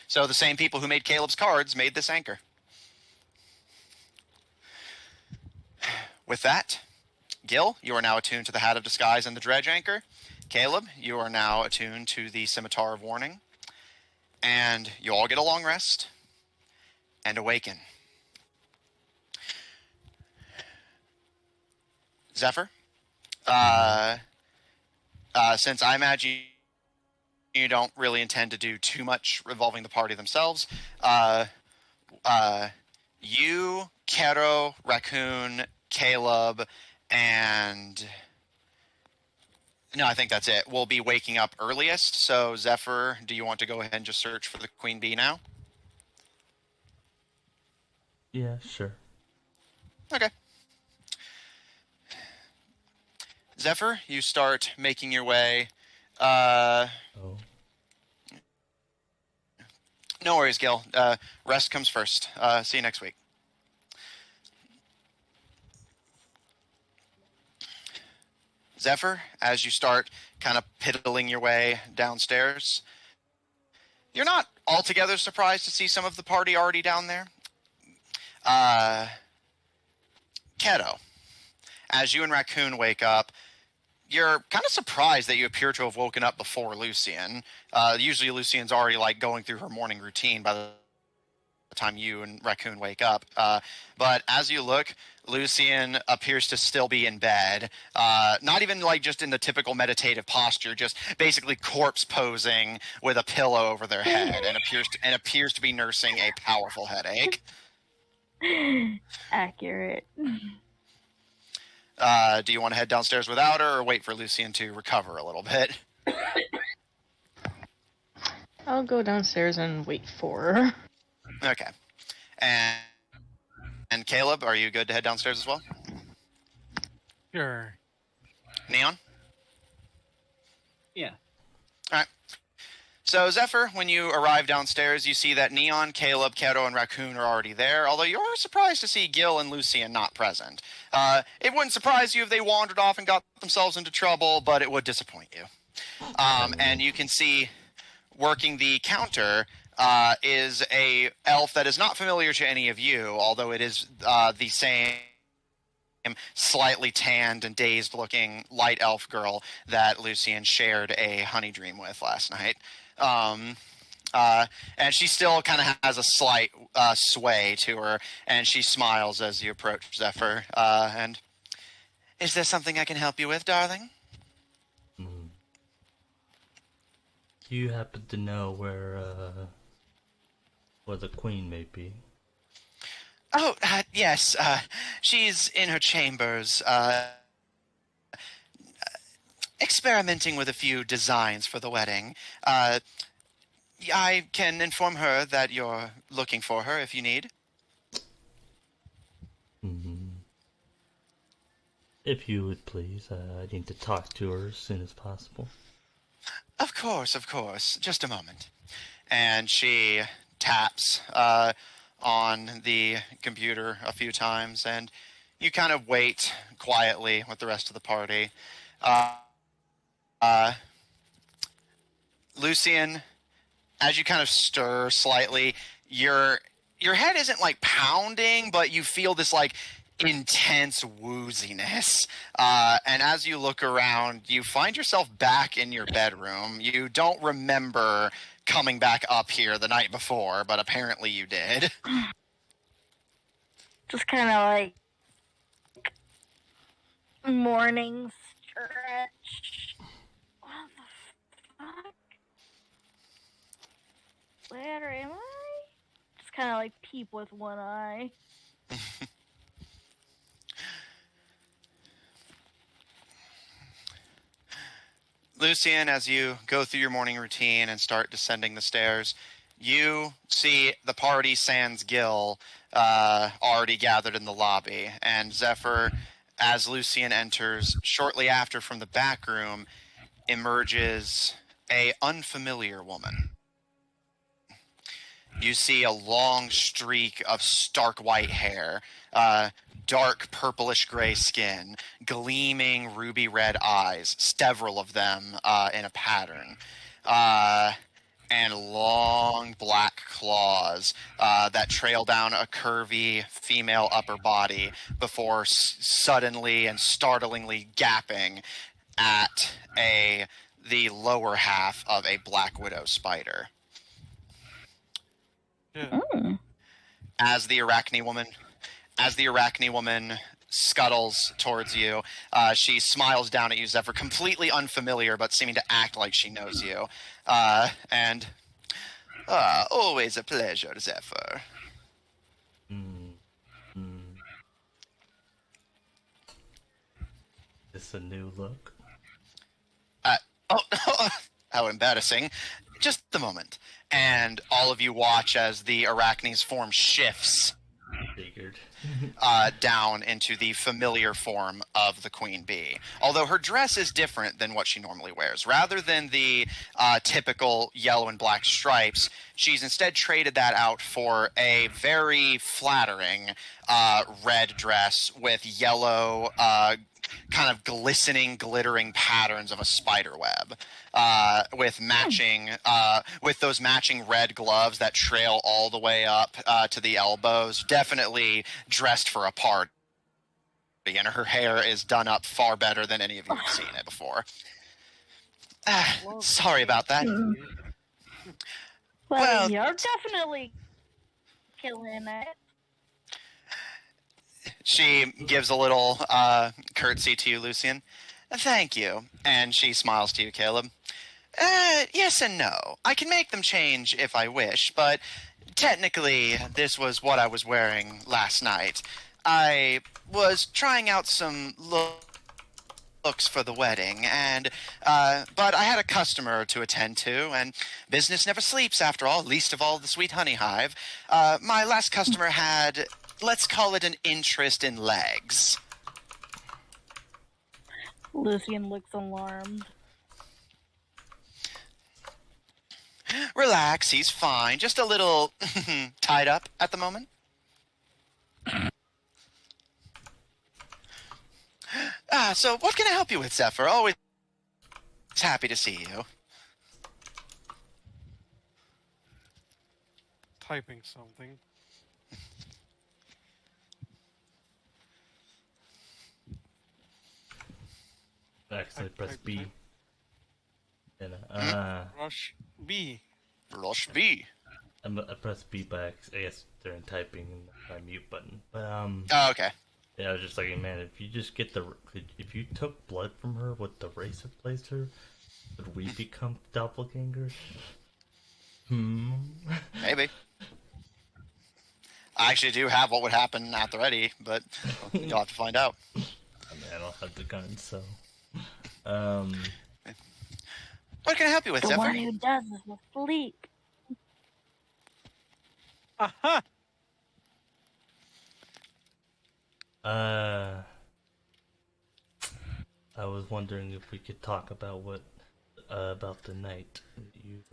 So the same people who made Caleb's cards made this anchor. With that, Gil, you are now attuned to the Hat of Disguise and the Dredge anchor. Caleb, you are now attuned to the Scimitar of Warning. And you all get a long rest and awaken. Zephyr, since I imagine you don't really intend to do too much revolving the party themselves, you, Kero, Raccoon, Caleb, and no, I think that's it. We'll be waking up earliest. So, Zephyr, do you want to go ahead and just search for the Queen Bee now? Yeah, sure. Okay. Zephyr, you start making your way. Oh. No worries, Gil. Rest comes first. See you next week. Zephyr, as you start kind of piddling your way downstairs, you're not altogether surprised to see some of the party already down there. Keto, as you and Raccoon wake up, you're kind of surprised that you appear to have woken up before Lucian. Usually Lucian's already like going through her morning routine by the time you and Raccoon wake up. But as you look, Lucian appears to still be in bed. Not even like just in the typical meditative posture, just basically corpse posing with a pillow over their head and appears to be nursing a powerful headache. Accurate. Do you want to head downstairs without her or wait for Lucian to recover a little bit? I'll go downstairs and wait for her. Okay. And Caleb, are you good to head downstairs as well? Sure. Neon? Yeah. All right. So, Zephyr, when you arrive downstairs, you see that Neon, Caleb, Keto, and Raccoon are already there, although you're surprised to see Gil and Lucian not present. It wouldn't surprise you if they wandered off and got themselves into trouble, but it would disappoint you. And you can see, working the counter, is a elf that is not familiar to any of you, although it is the same slightly tanned and dazed-looking light elf girl that Lucian shared a honey dream with last night. And she still kind of has a slight sway to her, and she smiles as you approach Zephyr. And is there something I can help you with, darling? Do you happen to know where the queen may be? Oh, yes. She's in her chambers, experimenting with a few designs for the wedding. I can inform her that you're looking for her if you need. Mm-hmm. If you would please, I need to talk to her as soon as possible. Of course, of course. Just a moment. And she taps on the computer a few times, and you kind of wait quietly with the rest of the party. Uh, uh, Lucian, as you kind of stir slightly, your head isn't like pounding, but you feel this like intense wooziness. And as you look around, you find yourself back in your bedroom. You don't remember coming back up here the night before, but apparently you did. Just kind of like morning stretch. What the fuck? Where am I? Just kind of like peep with one eye. Lucian, as you go through your morning routine and start descending the stairs, you see the party sans Gil already gathered in the lobby. And Zephyr, as Lucian enters, shortly after from the back room, emerges a unfamiliar woman. You see a long streak of stark white hair, dark purplish gray skin, gleaming ruby red eyes, several of them in a pattern, and long black claws that trail down a curvy female upper body before suddenly and startlingly gapping at the lower half of a black widow spider. Yeah. Mm. As the Arachne woman scuttles towards you, she smiles down at you, Zephyr, completely unfamiliar, but seeming to act like she knows you. Always a pleasure, Zephyr. Is this a new look? How embarrassing. Just a moment. And all of you watch as the Arachne's form shifts Figured. down into the familiar form of the queen bee. Although her dress is different than what she normally wears. Rather than the typical yellow and black stripes, she's instead traded that out for a very flattering red dress with yellow kind of glistening, glittering patterns of a spider web, with those matching red gloves that trail all the way up to the elbows. Definitely dressed for a party, and her hair is done up far better than any of you have seen it before. Sorry about that. Well, you're definitely killing it. She gives a little curtsy to you, Lucian. Thank you. And she smiles to you, Caleb. Yes and no. I can make them change if I wish, but technically this was what I was wearing last night. I was trying out some looks for the wedding, and but I had a customer to attend to, and business never sleeps after all, least of all the sweet honey hive. My last customer had, let's call it, an interest in legs. Lucian looks alarmed. Relax, he's fine. Just a little tied up at the moment. So what can I help you with, Zephyr? Always happy to see you. Typing something. Actually, press type, B. type. And Rush B. Rush B. I press B back, I guess, during typing and my mute button. But Oh, okay. yeah, I was just like, man, if you just get if you took blood from her, would the race have placed her? Could we become doppelgangers? Hmm. Maybe. I actually do have what would happen at the ready, but you'll have to find out. I mean, I don't have the gun, so. Um. What can I help you with, The Zephyr? one who does is asleep. Aha! I was wondering if we could talk about about the night you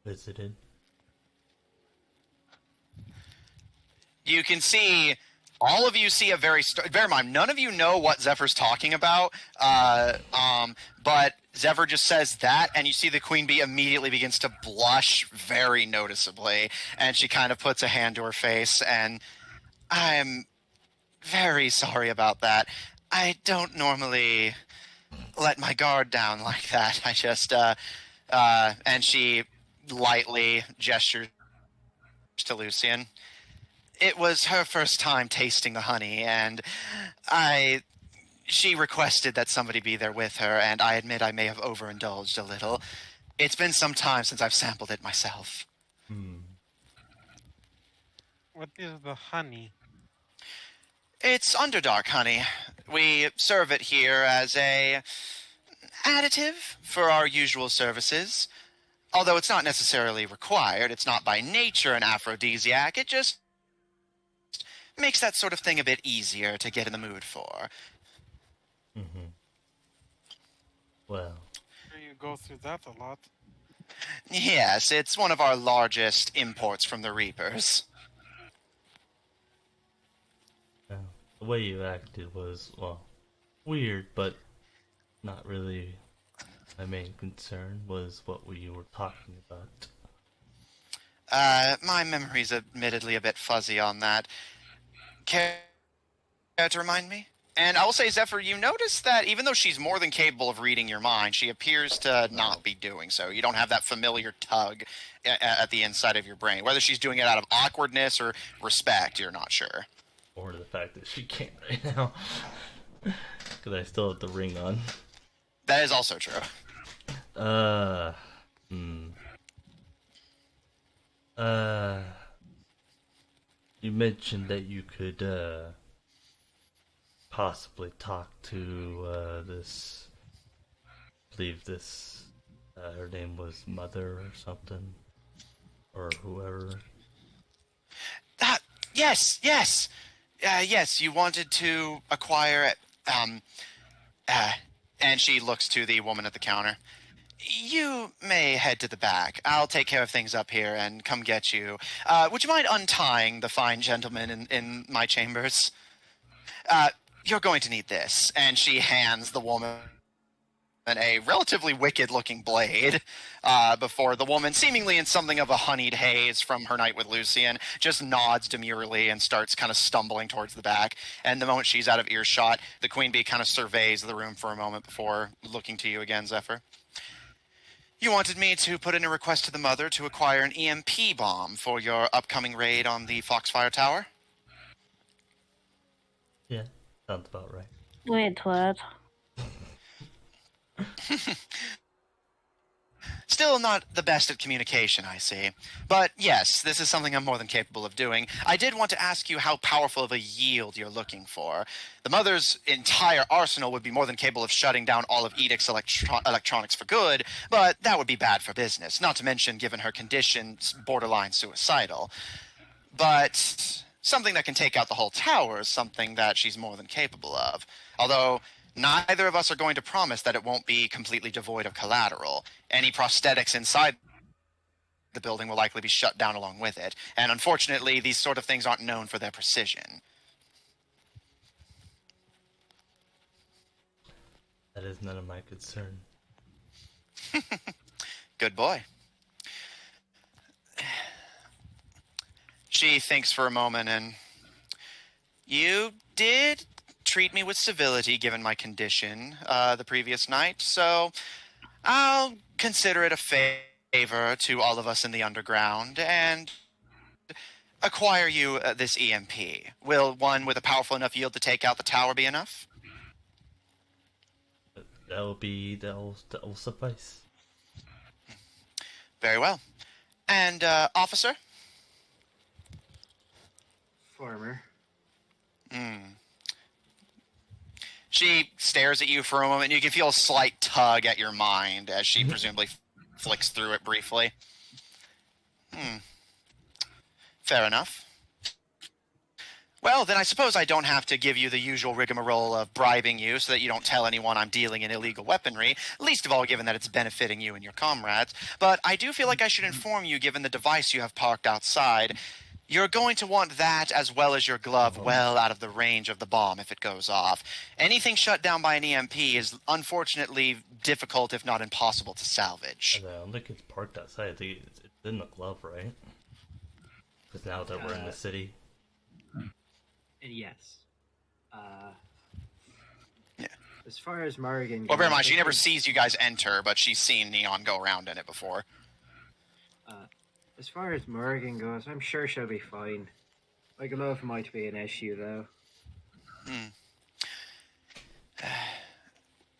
visited. You can see, all of you see a very, bear in mind, none of you know what Zephyr's talking about, but Zephyr just says that, and you see the queen bee immediately begins to blush very noticeably, and she kind of puts a hand to her face, and I'm very sorry about that. I don't normally let my guard down like that. I just, and she lightly gestures to Lucian. It was her first time tasting the honey, and she requested that somebody be there with her, and I admit I may have overindulged a little. It's been some time since I've sampled it myself. What is the honey? It's Underdark honey. We serve it here as a additive for our usual services. Although it's not necessarily required, it's not by nature an aphrodisiac, it just makes that sort of thing a bit easier to get in the mood for. Well, You go through that a lot. Yes, it's one of our largest imports from the Reapers. the way you acted was, well, weird, but not really my main concern was what you were talking about. My memory's admittedly a bit fuzzy on that. Care to remind me? And I will say, Zephyr, you notice that even though she's more than capable of reading your mind, she appears to not be doing so. You don't have that familiar tug at the inside of your brain. Whether she's doing it out of awkwardness or respect, you're not sure. Or the fact that she can't right now. Because I still have the ring on. That is also true. You mentioned that you could, possibly talk to, this, I believe this, her name was Mother or something, or whoever. Yes, yes! Yes, you wanted to acquire it, and she looks to the woman at the counter. You may head to the back. I'll take care of things up here and come get you. Would you mind untying the fine gentleman in my chambers? You're going to need this. And she hands the woman a relatively wicked-looking blade before the woman, seemingly in something of a honeyed haze from her night with Lucian, just nods demurely and starts kind of stumbling towards the back. And the moment she's out of earshot, the queen bee kind of surveys the room for a moment before looking to you again, Zephyr. You wanted me to put in a request to the mother to acquire an EMP bomb for your upcoming raid on the Foxfire Tower? Yeah, sounds about right. Wait, what? Still not the best at communication, I see. But yes, this is something I'm more than capable of doing. I did want to ask you how powerful of a yield you're looking for. The Mother's entire arsenal would be more than capable of shutting down all of Edict's electronics for good, but that would be bad for business, not to mention, given her condition, borderline suicidal. But something that can take out the whole tower is something that she's more than capable of. Although neither of us are going to promise that it won't be completely devoid of collateral. Any prosthetics inside the building will likely be shut down along with it. And unfortunately, these sort of things aren't known for their precision. That is none of my concern. Good boy. She thinks for a moment and... You did treat me with civility given my condition the previous night, so I'll consider it a favor to all of us in the underground and acquire you this EMP. Will one with a powerful enough yield to take out the tower be enough? That'll suffice. Very well. And, officer? Farmer. She stares at you for a moment. You can feel a slight tug at your mind as she presumably flicks through it briefly. Fair enough. Well, then I suppose I don't have to give you the usual rigmarole of bribing you so that you don't tell anyone I'm dealing in illegal weaponry, least of all given that it's benefiting you and your comrades. But I do feel like I should inform you, given the device you have parked outside, you're going to want that as well as your glove well out of the range of the bomb if it goes off. Anything shut down by an EMP is unfortunately difficult, if not impossible, to salvage. I don't think it's parked outside. I think it's in the glove, right? Because now that we're in the city. And yes. Yeah. As far as Morrigan goes... Well, bear in mind, she never sees you guys enter, but she's seen Neon go around in it before. As far as Morrigan goes, I'm sure she'll be fine. My glove might be an issue, though.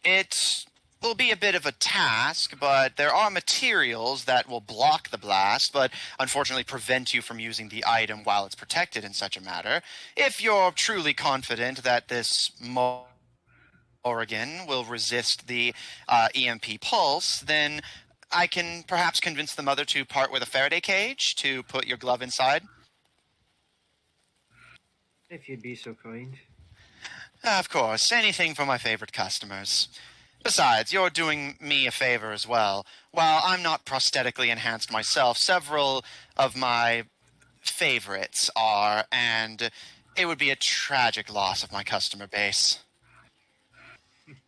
It will be a bit of a task, but there are materials that will block the blast, but unfortunately prevent you from using the item while it's protected in such a matter. If you're truly confident that this Morrigan will resist the EMP pulse, then I can perhaps convince the mother to part with a Faraday cage to put your glove inside. If you'd be so kind. Of course, anything for my favorite customers. Besides, you're doing me a favor as well. While I'm not prosthetically enhanced myself, several of my favorites are, and it would be a tragic loss of my customer base.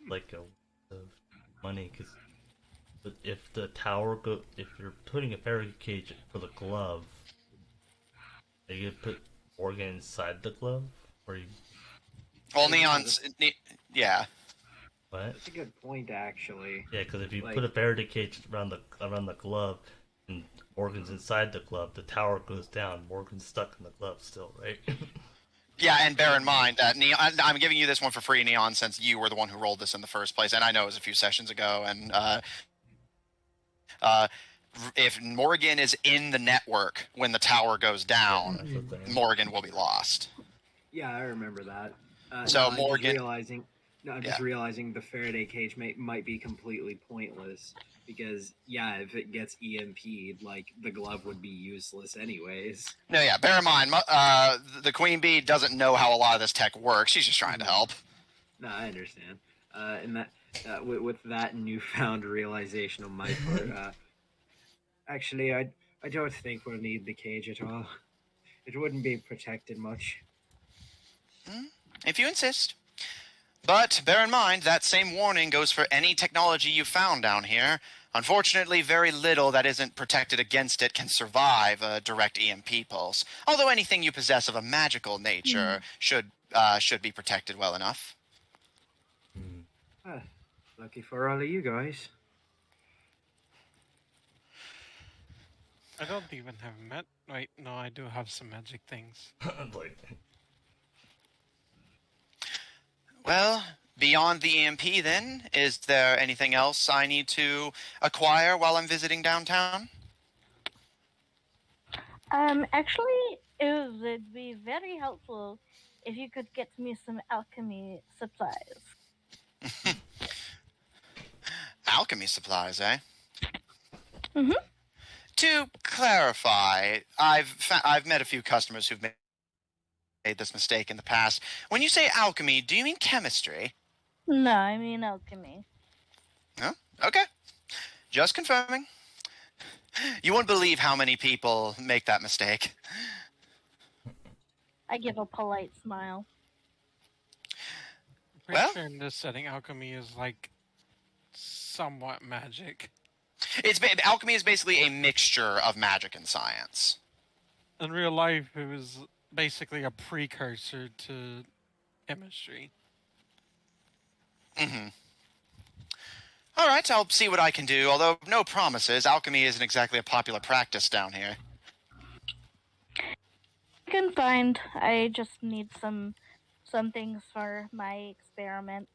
Like a of money, because if the tower if you're putting a Faraday cage for the glove, are you gonna put Morgan inside the glove, or you? Well, Neon's, yeah. What? That's a good point, actually. Yeah, because if you put a Faraday cage around the glove, and Morgan's inside the glove, the tower goes down. Morgan's stuck in the glove still, right? Yeah, and bear in mind that Neon, I'm giving you this one for free, Neon, since you were the one who rolled this in the first place, and I know it was a few sessions ago, and if Morgan is in the network when the tower goes down, Morgan will be lost. Yeah, I remember that. So no, Morgan... I'm just realizing the Faraday cage might be completely pointless, because, yeah, if it gets EMP'd, like, the glove would be useless anyways. No, yeah, bear in mind, the Queen Bee doesn't know how a lot of this tech works. She's just trying to help. No, I understand. And that, with that newfound realization on my part, actually, I don't think we'll need the cage at all. It wouldn't be protected much. If you insist. But bear in mind, that same warning goes for any technology you found down here. Unfortunately, very little that isn't protected against it can survive a direct EMP pulse. Although anything you possess of a magical nature should be protected well enough. Lucky for all of you guys. I don't even have Wait, no, I do have some magic things. Well, beyond the EMP then, is there anything else I need to acquire while I'm visiting downtown? Actually, it'd be very helpful if you could get me some alchemy supplies. Alchemy supplies, eh? Mm-hmm. To clarify, I've met a few customers who've made this mistake in the past. When you say alchemy, do you mean chemistry? No, I mean alchemy. Oh, okay. Just confirming. You wouldn't believe how many people make that mistake. I give a polite smile. Pretty sure in this setting, alchemy is like somewhat magic. Alchemy is basically a mixture of magic and science. In real life, it was basically a precursor to chemistry. Mm-hmm. All right, I'll see what I can do. Although no promises, alchemy isn't exactly a popular practice down here. I can find. I just need some things for my experiments.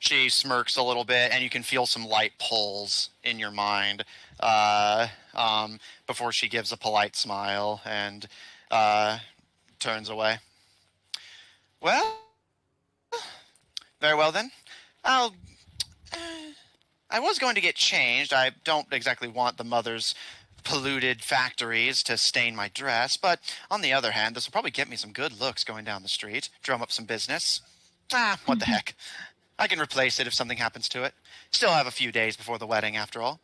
She smirks a little bit, and you can feel some light pulls in your mind before she gives a polite smile and turns away. Well, very well then. I'll. I was going to get changed. I don't exactly want the mother's polluted factories to stain my dress, but on the other hand, this will probably get me some good looks going down the street, drum up some business. What the heck. I can replace it if something happens to it. Still have a few days before the wedding, after all.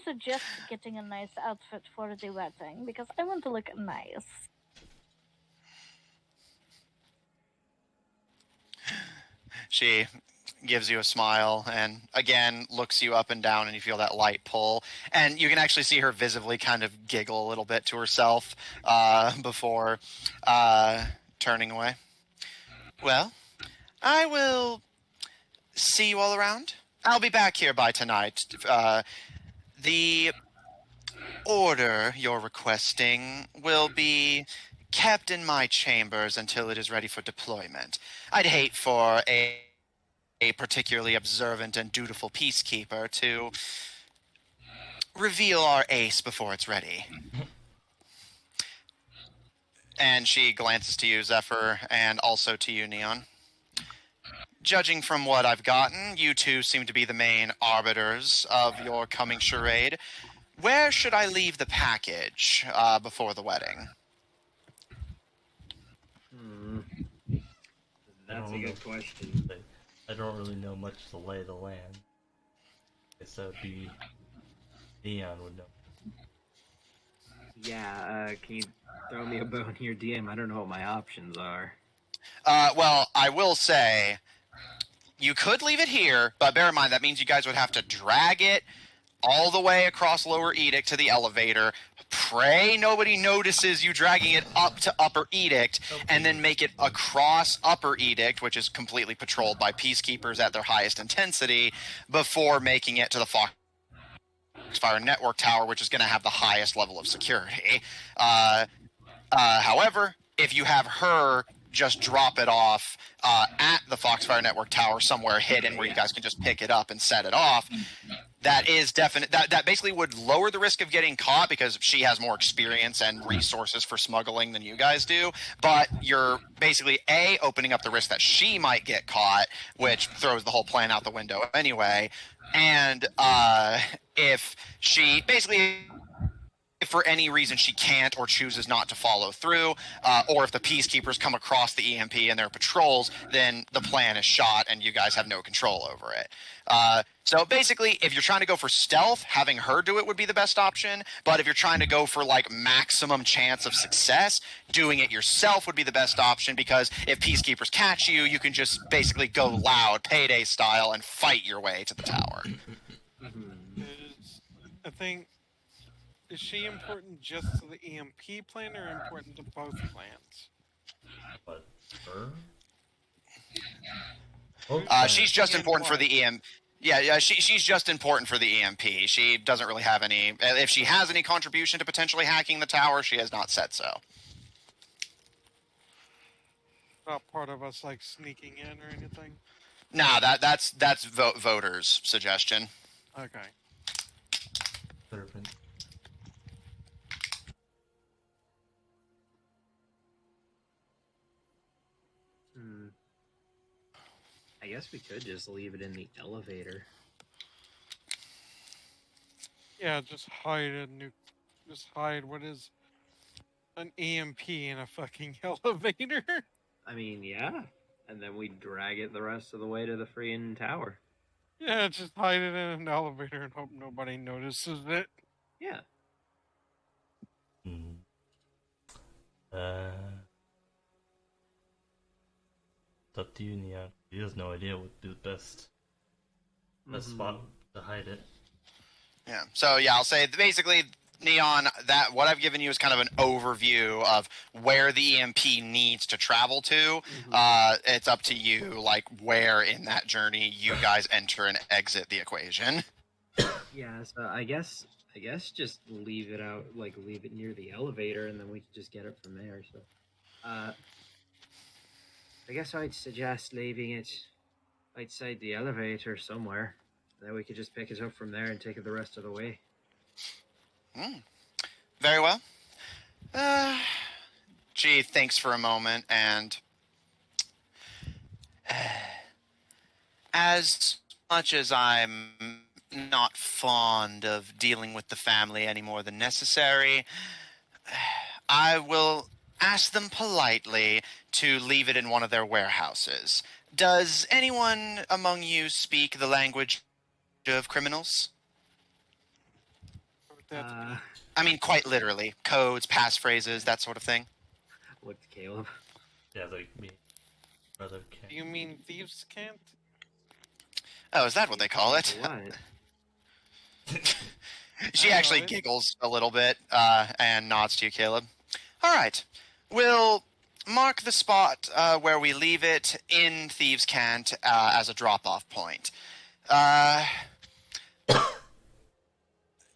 Suggest getting a nice outfit for the wedding because I want to look nice. She gives you a smile and again looks you up and down, and you feel that light pull, and you can actually see her visibly kind of giggle a little bit to herself before turning away. Well, I will see you all around. I'll be back here by tonight. The order you're requesting will be kept in my chambers until it is ready for deployment. I'd hate for a particularly observant and dutiful peacekeeper to reveal our ace before it's ready. And she glances to you, Zephyr, and also to you, Neon. Judging from what I've gotten, you two seem to be the main arbiters of your coming charade. Where should I leave the package before the wedding? That's a good question. I don't really know much to lay the land. I guess that would be Neon would know. Yeah, can you throw me a bone here, DM? I don't know what my options are. Well, I will say, you could leave it here, but bear in mind that means you guys would have to drag it all the way across Lower Edict to the elevator, pray nobody notices you dragging it up to Upper Edict, and then make it across Upper Edict, which is completely patrolled by peacekeepers at their highest intensity, before making it to the Foxfire Network Tower, which is going to have the highest level of security. However, if you have her just drop it off at the Foxfire Network Tower somewhere hidden where you guys can just pick it up and set it off, that is definite. That basically would lower the risk of getting caught because she has more experience and resources for smuggling than you guys do. But you're basically opening up the risk that she might get caught, which throws the whole plan out the window anyway. And if she basically, if for any reason she can't or chooses not to follow through, or if the peacekeepers come across the EMP in their patrols, then the plan is shot and you guys have no control over it. So basically, if you're trying to go for stealth, having her do it would be the best option. But if you're trying to go for like maximum chance of success, doing it yourself would be the best option, because if peacekeepers catch you, you can just basically go loud, Payday style, and fight your way to the tower. I think, is she important just to the EMP plan or important to both plans? But her? She's just important for the EMP. Yeah, she's just important for the EMP. She doesn't really have any. If she has any contribution to potentially hacking the tower, she has not said so. Not part of us like sneaking in or anything. Nah, that's voters' suggestion. Okay. Servant. I guess we could just leave it in the elevator. Yeah, just hide what is an EMP in a fucking elevator. I mean, yeah. And then we drag it the rest of the way to the freaking tower. Yeah, just hide it in an elevator and hope nobody notices it. Yeah. It's up to you, Neon. He has no idea what would be the best spot to hide it. Yeah. So yeah, I'll say basically, Neon, that what I've given you is kind of an overview of where the EMP needs to travel to. It's up to you, like where in that journey you guys enter and exit the equation. Yeah. So I guess just leave it out, like leave it near the elevator, and then we can just get it from there. So, I guess I'd suggest leaving it outside the elevator somewhere. Then we could just pick it up from there and take it the rest of the way. Very well. She thinks for a moment, and as much as I'm not fond of dealing with the family any more than necessary, I will ask them politely to leave it in one of their warehouses. Does anyone among you speak the language of criminals? I mean, quite literally. Codes, passphrases, that sort of thing. Look to Caleb. Yeah, like me, brother can't. You mean thieves can't? Oh, is that what they call it? What? She actually Alright. giggles a little bit and nods to you, Caleb. All right. We'll mark the spot where we leave it in Thieves' Cant as a drop-off point.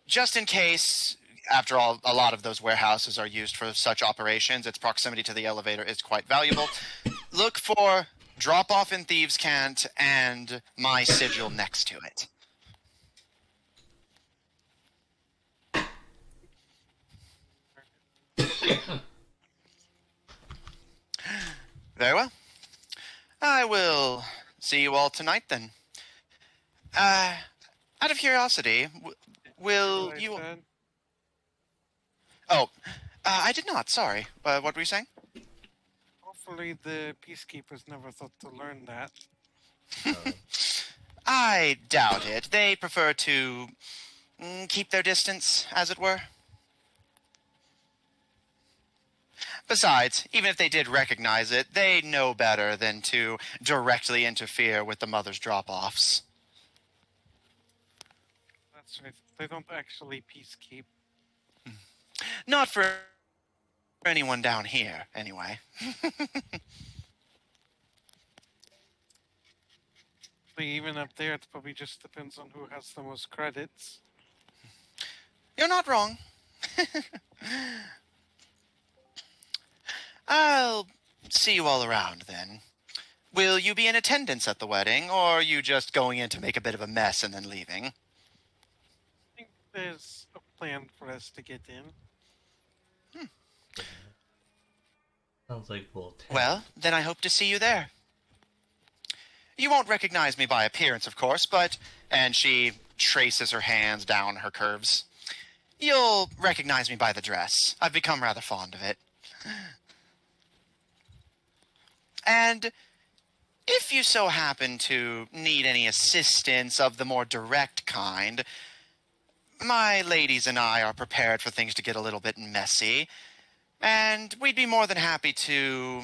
Just in case, after all, a lot of those warehouses are used for such operations, its proximity to the elevator is quite valuable. Look for drop-off in Thieves' Cant and my sigil next to it. Very well. I will see you all tonight then. Out of curiosity, will What I you... said? Oh, I did not, sorry. What were you saying? Hopefully the peacekeepers never thought to learn that. I doubt it. They prefer to keep their distance, as it were. Besides, even if they did recognize it, they know better than to directly interfere with the mother's drop-offs. That's right. They don't actually peacekeep. Not for anyone down here, anyway. But even up there, it probably just depends on who has the most credits. You're not wrong. I'll see you all around, then. Will you be in attendance at the wedding, or are you just going in to make a bit of a mess and then leaving? I think there's a plan for us to get in. Sounds like we'll attend. Well, then I hope to see you there. You won't recognize me by appearance, of course, but... And she traces her hands down her curves. You'll recognize me by the dress. I've become rather fond of it. And if you so happen to need any assistance of the more direct kind, my ladies and I are prepared for things to get a little bit messy, and we'd be more than happy to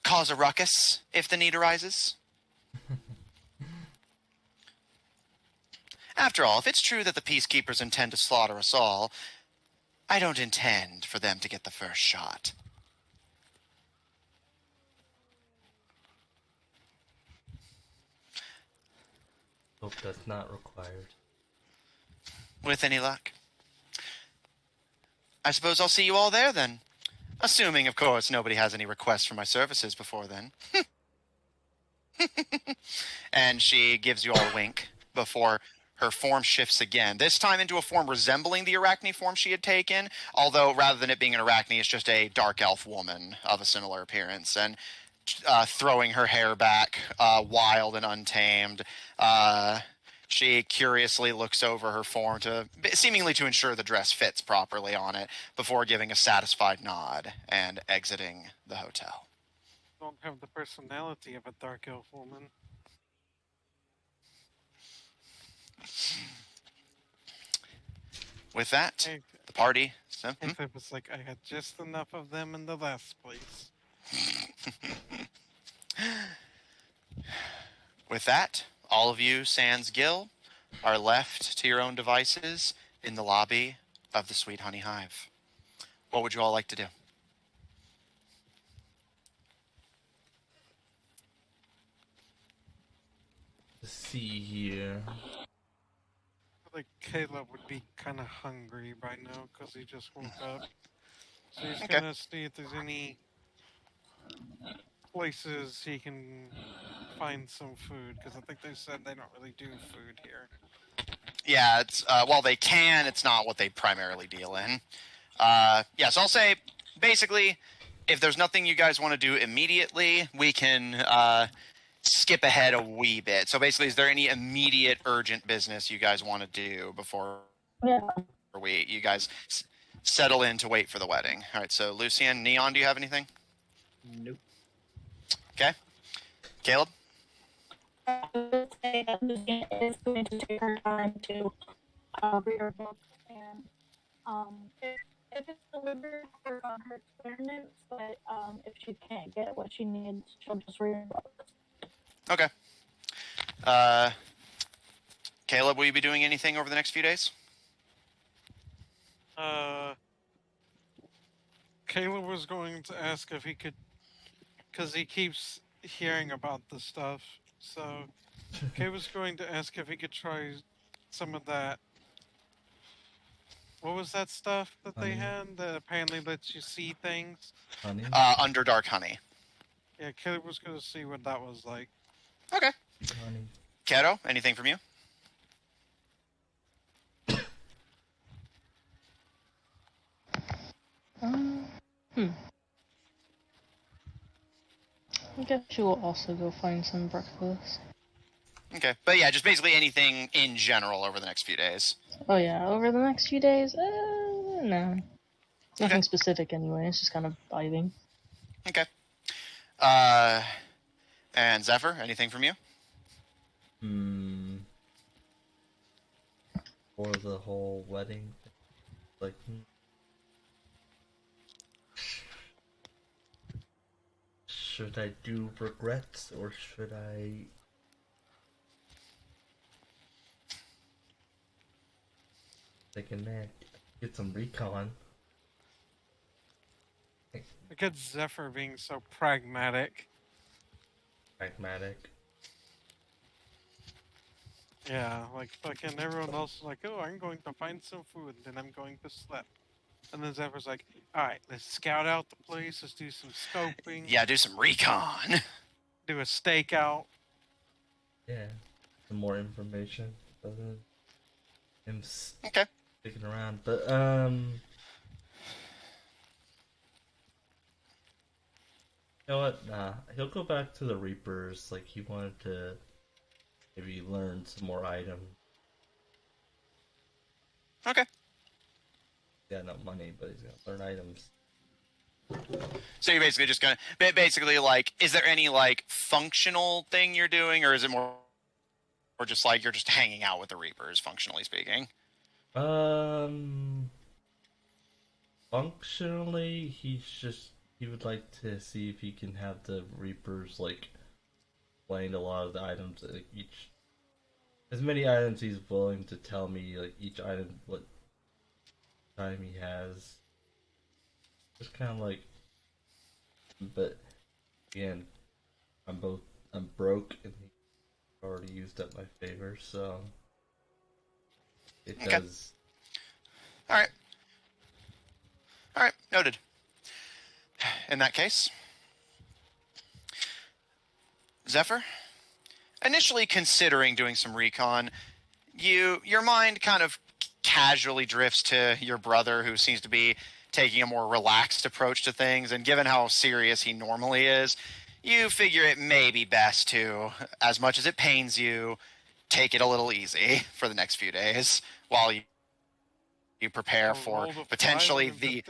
cause a ruckus if the need arises. After all, if it's true that the peacekeepers intend to slaughter us all, I don't intend for them to get the first shot. Hope that's not required. With any luck. I suppose I'll see you all there then. Assuming, of course, nobody has any requests for my services before then. And she gives you all a wink before her form shifts again, this time into a form resembling the Arachne form she had taken, although rather than it being an Arachne, it's just a dark elf woman of a similar appearance, and throwing her hair back, wild and untamed. She curiously looks over her form seemingly to ensure the dress fits properly on it, before giving a satisfied nod and exiting the hotel. Don't have the personality of a dark elf woman. With that, Hey, the party... if it was like I had just enough of them in the last place. With that, all of you, sans Gil, are left to your own devices in the lobby of the Sweet Honey Hive. What would you all like to do? Let's see here. Like Caleb would be kind of hungry by now because he just woke up. So he's Okay. gonna see if there's any places he can find some food? Because I think they said they don't really do food here. Yeah, it's while they can, it's not what they primarily deal in. Yeah, so I'll say basically, if there's nothing you guys want to do immediately, we can skip ahead a wee bit. So basically, is there any immediate urgent business you guys want to do before Yeah. you guys settle in to wait for the wedding? All right, so Lucian, Neon, do you have anything? Nope. Okay. Caleb? I would say that Lucian is going to take her time to read her book, and if it's delivered, work on her experiments, but if she can't get what she needs, she'll just read her book. Okay. Caleb, will you be doing anything over the next few days? Caleb was going to ask if he could, because he keeps hearing about this stuff. So Caleb was going to ask if he could try some of that. What was that stuff that they Honey. had that apparently lets you see things? Honey. Underdark honey. Yeah, Caleb was going to see what that was like. Okay. Honey. Kato, anything from you? I guess she will also go find some breakfast. Okay. But yeah, just basically anything in general over the next few days. Oh yeah, over the next few days, no. Nothing specific anyway, it's just kind of vibing. Okay. And Zephyr, anything from you? For the whole wedding, like, should I do regrets or should I take a nap, get some recon? Look at Zephyr being so pragmatic. Pragmatic. Yeah, like fucking everyone else is like, oh, I'm going to find some food, then I'm going to sleep. And then Zephyr's like, alright, let's scout out the place, let's do some scoping. Yeah, do some recon. Do a stakeout. Yeah, some more information other than him Okay. sticking around. But you know what? Nah, he'll go back to the Reapers. Like, he wanted to maybe learn some more items. Okay. He's got no money, but he's gonna learn items. So you're basically just gonna basically like, is there any like functional thing you're doing, or is it more, or just like you're just hanging out with the Reapers, functionally speaking? Functionally, he would like to see if he can have the Reapers like explain a lot of the items, like as many items he's willing to tell me, like each item what time he has. Just kind of like, but again, I'm broke and he already used up my favor, so it Okay. does. All right, noted. In that case, Zephyr, initially considering doing some recon, your mind kind of casually drifts to your brother, who seems to be taking a more relaxed approach to things, and given how serious he normally is, you figure it may be best to, as much as it pains you, take it a little easy for the next few days while you prepare for potentially the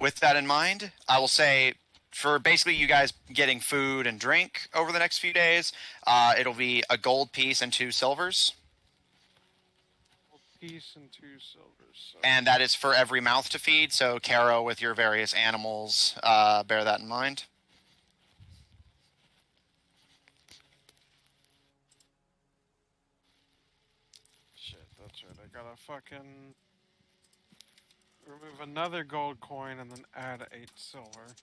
with that in mind, I will say for basically you guys getting food and drink over the next few days, it'll be a gold piece and 2 silvers. Gold piece and 2 silvers. So. And that is for every mouth to feed, so Caro, with your various animals, bear that in mind. Shit, that's right. I gotta fucking remove another gold coin and then add 8 silver.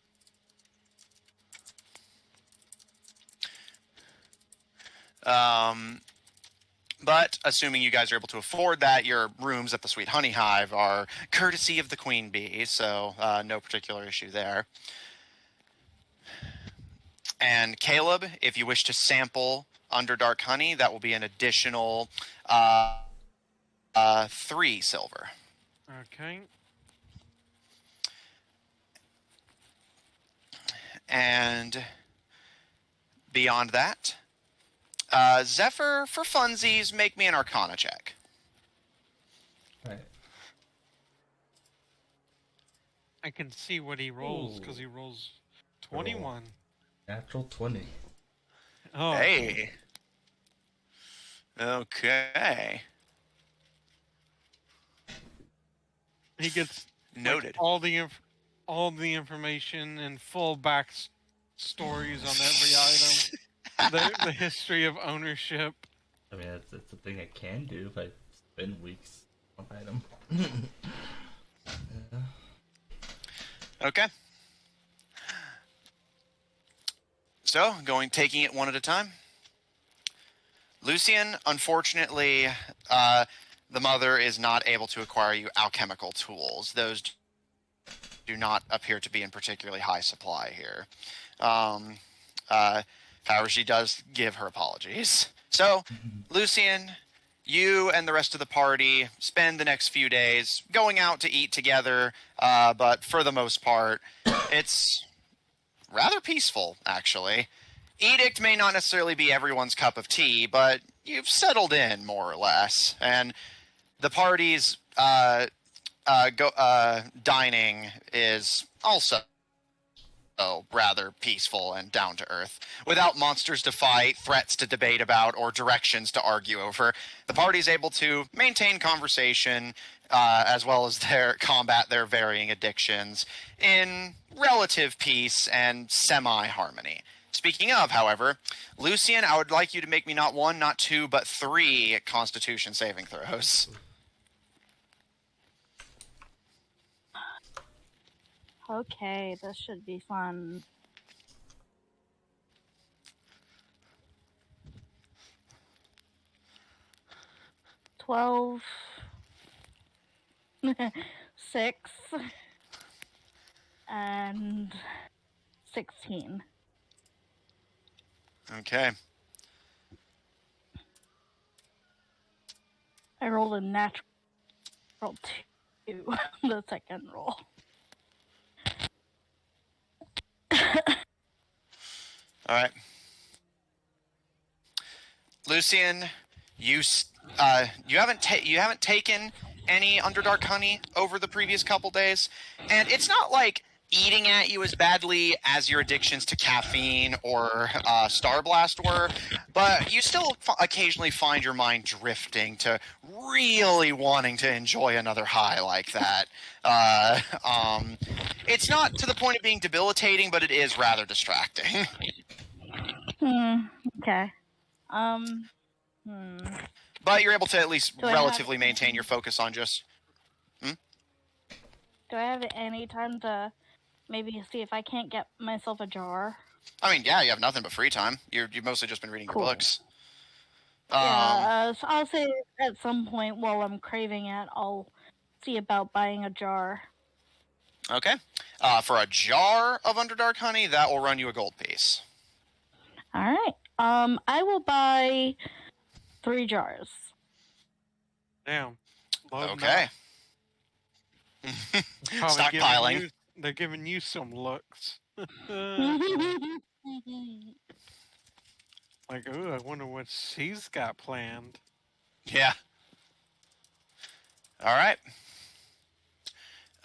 But assuming you guys are able to afford that, your rooms at the Sweet Honey Hive are courtesy of the Queen Bee, so no particular issue there. And Caleb, if you wish to sample Underdark Honey, that will be an additional 3 silver. Okay. And beyond that, Zephyr, for funsies, make me an Arcana check. Right. I can see what he rolls because he rolls 21. Natural 20. Oh, Hey. Okay. he gets Noted. all the information and full stories on every item. The history of ownership. I mean, that's a thing I can do if I spend weeks on an item. Yeah. Okay. So, taking it one at a time. Lucian, unfortunately, the mother is not able to acquire you alchemical tools. Those do not appear to be in particularly high supply here. However, she does give her apologies. So, Lucian, you and the rest of the party spend the next few days going out to eat together, but for the most part, it's rather peaceful, actually. Edict may not necessarily be everyone's cup of tea, but you've settled in, more or less. And the party's dining is also rather peaceful and down to earth. Without monsters to fight, threats to debate about, or directions to argue over, the party's able to maintain conversation as well as combat their varying addictions in relative peace and semi-harmony. Speaking of, however, Lucian, I would like you to make me not 1, not 2, but 3 Constitution saving throws. Okay, this should be fun. $12, 6, and 16. Okay. I rolled a natural 2, the second roll. All right. Lucian, you haven't taken any Underdark honey over the previous couple days, and it's not like eating at you as badly as your addictions to caffeine or Star Blast were, but you still occasionally find your mind drifting to really wanting to enjoy another high like that. It's not to the point of being debilitating, but it is rather distracting. Okay. But you're able to at least relatively maintain your focus on just... Do I have any time to maybe see if I can't get myself a jar? I mean, yeah, you have nothing but free time. You've mostly just been reading your books. Yeah, so I'll say at some point while I'm craving it, I'll see about buying a jar. Okay. For a jar of Underdark honey, that will run you a gold piece. All right. I will buy 3 jars. Damn. Okay. Stockpiling. They're giving you some looks. Like, ooh, I wonder what she's got planned. Yeah. All right.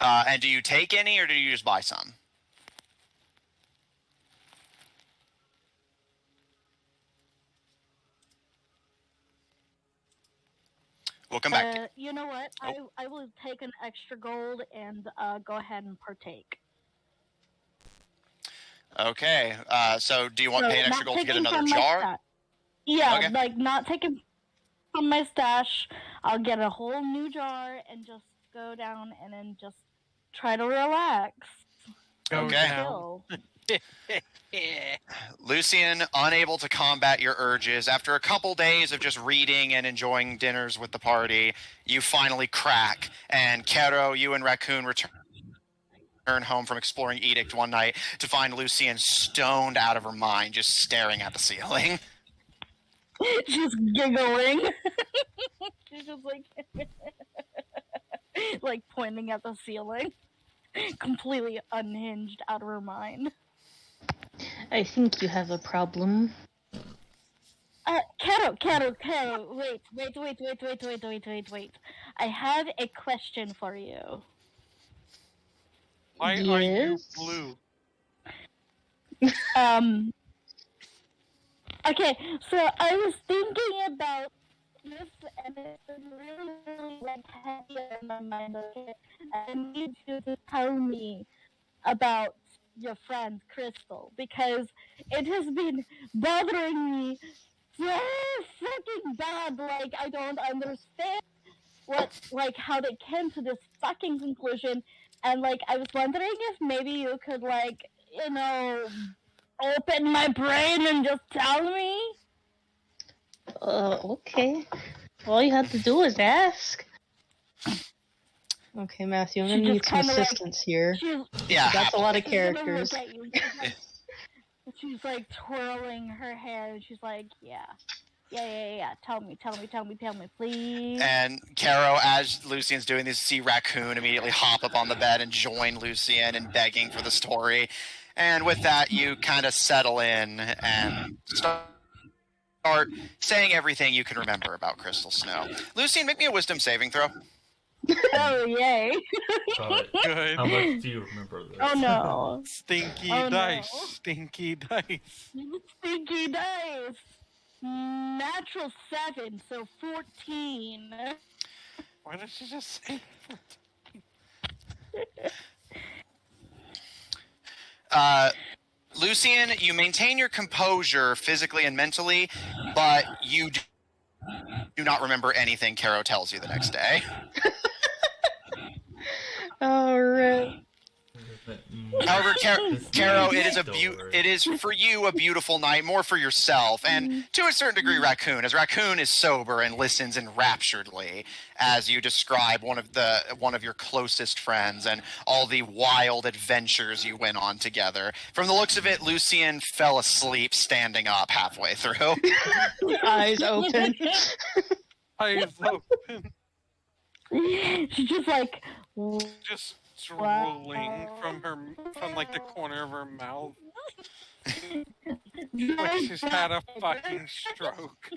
And do you take any, or do you just buy some? We'll come back to you. You know what? Oh. I will take an extra gold and go ahead and partake. Okay. So do you want to pay an extra gold to get another jar? Yeah, okay. Like not taking from my stash. I'll get a whole new jar and just go down and then just try to relax. Okay. Lucian, unable to combat your urges, after a couple days of just reading and enjoying dinners with the party, you finally crack. And Kero, you and Raccoon return home from exploring Edict one night to find Lucian stoned out of her mind, just staring at the ceiling. She's giggling. She's just like pointing at the ceiling, completely unhinged, out of her mind. I think you have a problem. Kero, wait. I have a question for you. Why are you blue? Okay, so I was thinking about this, and it's been really like heavy in my mind. Okay, I need you to tell me about your friend Crystal, because it has been bothering me so fucking bad. Like, I don't understand how they came to this fucking conclusion, and like I was wondering if maybe you could open my brain and just tell me. Okay. All you had to do was ask. Okay, Matthew, I'm gonna need some assistance here. Yeah. That's a lot of characters. She's like twirling her hair, and she's like, yeah. Tell me, please. And Kero, as Lucian's doing this, see Raccoon immediately hop up on the bed and join Lucian in begging for the story. And with that, you kind of settle in and start saying everything you can remember about Crystal Snow. Lucian, make me a wisdom saving throw. Oh, yay. Good. How much do you remember this? Oh, no. Stinky dice. No. Stinky dice. Stinky dice. Natural 7, so 14. Why did you just say 14? Lucian, you maintain your composure physically and mentally, but you do not remember anything Kero tells you the next day. Alright. However, Kero, it is for you a beautiful night, more for yourself, and to a certain degree, Raccoon, as Raccoon is sober and listens enrapturedly as you describe one of your closest friends and all the wild adventures you went on together. From the looks of it, Lucian fell asleep standing up halfway through. Eyes open. Eyes open. She's just like... Just drooling from like the corner of her mouth. Like she's had a fucking stroke.